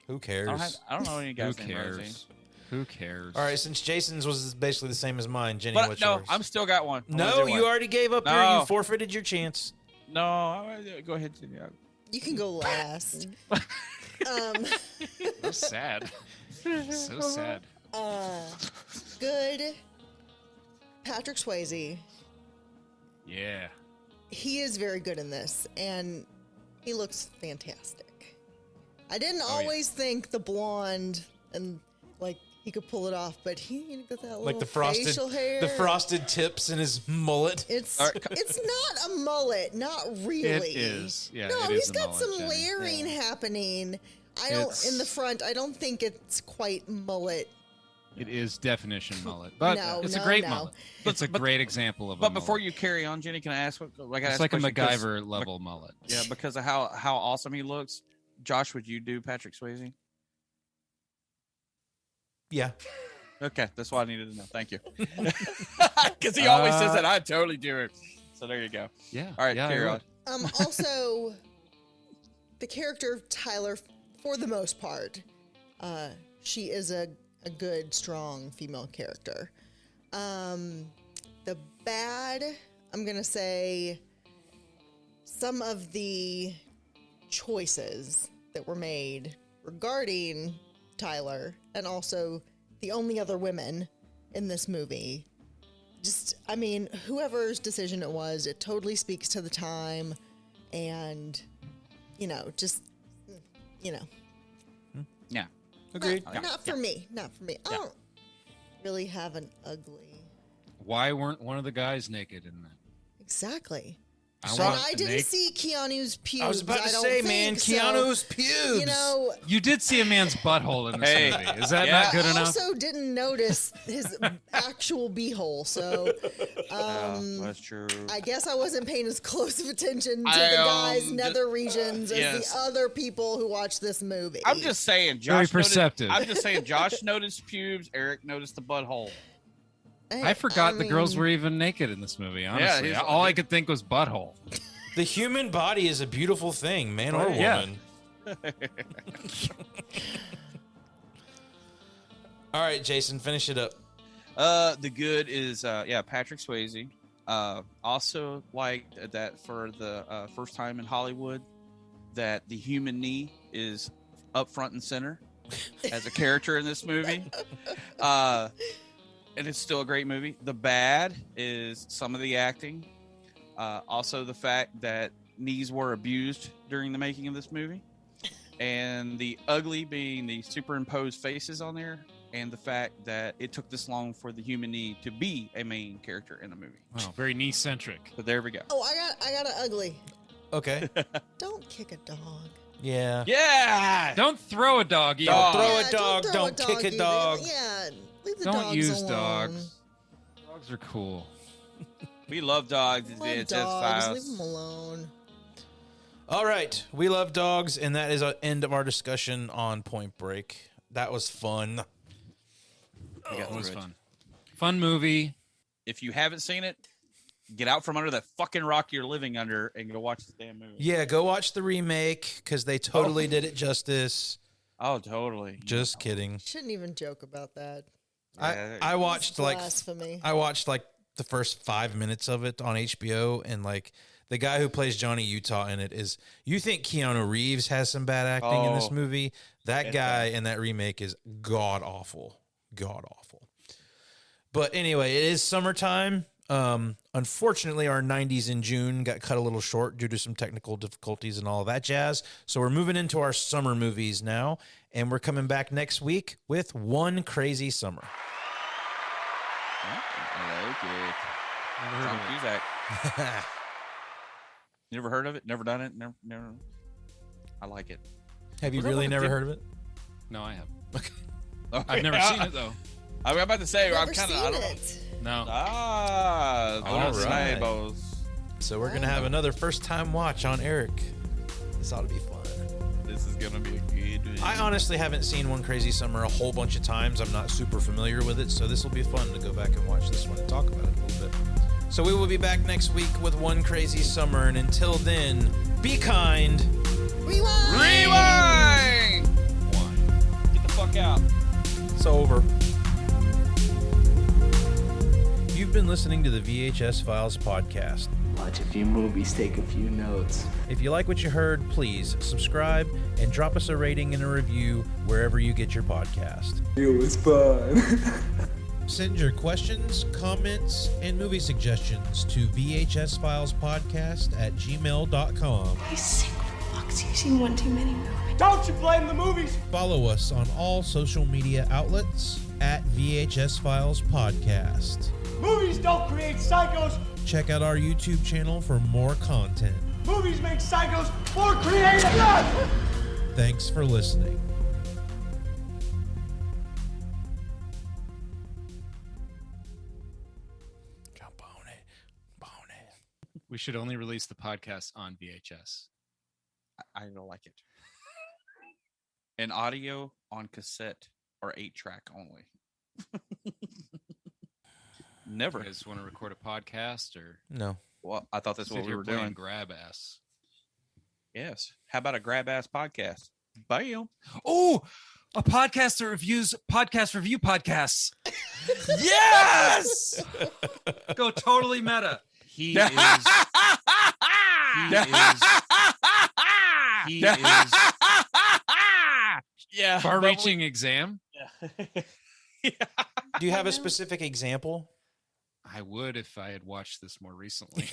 Who cares? I don't know any guys named Rosie. Who cares? All right, since Jason's was basically the same as mine, Jenny, But what's no, yours? I'm still got one. No, you already gave up. You forfeited your chance. No, go ahead, Jenny. You can go last. So sad. So sad. Good. Patrick Swayze. Yeah. He is very good in this, and he looks fantastic. I didn't always think the blonde and like he could pull it off, but he got that little like the facial hair. The frosted tips in his mullet. It's not a mullet, not really. It is. Yeah. No, it he's is a got mullet, some Jenny. layering happening. In the front. I don't think it's quite mullet. It is definition mullet, but it's a great mullet. It's a great example of a mullet. But before you carry on, Jenny, can I ask what? It's like a MacGyver level mullet. Yeah, because of how awesome he looks. Josh, would you do Patrick Swayze? Yeah. Okay, that's what I needed to know. Thank you. Because he always says that. I totally do it. So there you go. Yeah. All right, carry on. Also, the character of Tyler, for the most part, she is a a good, strong female character. The bad, I'm going to say some of the choices that were made regarding Tyler and also the only other women in this movie. Just, I mean, whoever's decision it was, it totally speaks to the time and, just, Yeah. Agreed. Not for me. Not for me. I don't really have an ugly. Why weren't one of the guys naked in that? Exactly. I didn't see Keanu's pubes. I was about to don't say, think, man, so, Keanu's pubes. You did see a man's butthole in this movie. Is that not good I enough? also didn't notice his actual beehole, so that's true. I guess I wasn't paying as close of attention to the guy's nether regions as the other people who watched this movie. I'm just saying, Josh. Very perceptive. I'm just saying, Josh noticed pubes. Eric noticed the butthole. I forgot the girls were even naked in this movie, honestly. Yeah, all I could think was butthole. The human body is a beautiful thing, man or woman. All right, Jason, finish it up. The good is, Patrick Swayze. Also liked that for the first time in Hollywood, that the human knee is up front and center as a character in this movie. And it's still a great movie. The bad is some of the acting. Also the fact that knees were abused during the making of this movie. And the ugly being the superimposed faces on there. And the fact that it took this long for the human knee to be a main character in a movie. Wow, very knee-centric. But there we go. Oh, I got an ugly. Okay. Don't kick a dog. Yeah. Yeah. Don't throw a dog either. Don't throw a dog. Don't kick a dog. Yeah. Leave the Don't dogs use alone. dogs. Dogs are cool. We love dogs. Love VHS dogs. Files. Leave them alone. All right. We love dogs, and that is the end of our discussion on Point Break. That was fun. It was fun. Fun movie. If you haven't seen it, get out from under that fucking rock you're living under and go watch this damn movie. Yeah, go watch the remake because they totally did it justice. Oh, totally. Just kidding. Shouldn't even joke about that. I watched blasphemy. I watched like the first 5 minutes of it on HBO, and like the guy who plays Johnny Utah in it is. You think Keanu Reeves has some bad acting in this movie? That guy in that remake is god awful. But anyway, it is summertime. Unfortunately, our 90s in June got cut a little short due to some technical difficulties and all of that jazz. So we're moving into our summer movies now, and we're coming back next week with One Crazy Summer. I like it. Never heard of it. Never heard of it? Never done it? Never. I like it. Have you really never heard of it? No, I haven't. Okay. I've never seen it, though. I'm about to say, I'm Never kind of. seen I don't it. No. All right. Right. So we're going to have another first-time watch on Eric. This ought to be fun. This is going to be a good one. I honestly haven't seen One Crazy Summer a whole bunch of times. I'm not super familiar with it, so this will be fun to go back and watch this one and talk about it a little bit. So we will be back next week with One Crazy Summer, and until then, be kind. Rewind! Get the fuck out. It's over. You've been listening to the VHS Files Podcast. Watch a few movies, take a few notes. If you like what you heard, please subscribe and drop us a rating and a review wherever you get your podcast. It was fun. Send your questions, comments, and movie suggestions to vhsfilespodcast@gmail.com. You sick fucks, you've seen one too many movies. Don't you blame the movies? Follow us on all social media outlets at VHS Files Podcast. Movies don't create psychos. Check out our YouTube channel for more content. Movies make psychos more creative. Thanks for listening. Jump on it. We should only release the podcast on VHS. I don't like it. And audio on cassette or 8-track only. Never. You guys want to record a podcast or No. Well, I thought that's what we were doing. Grab ass. Yes. How about a grab ass podcast? Bam. Oh, A podcast that reviews podcast review podcasts. Yes! Go totally meta. He is. Yeah. Far-reaching exam. Do you have a specific example? I would if I had watched this more recently.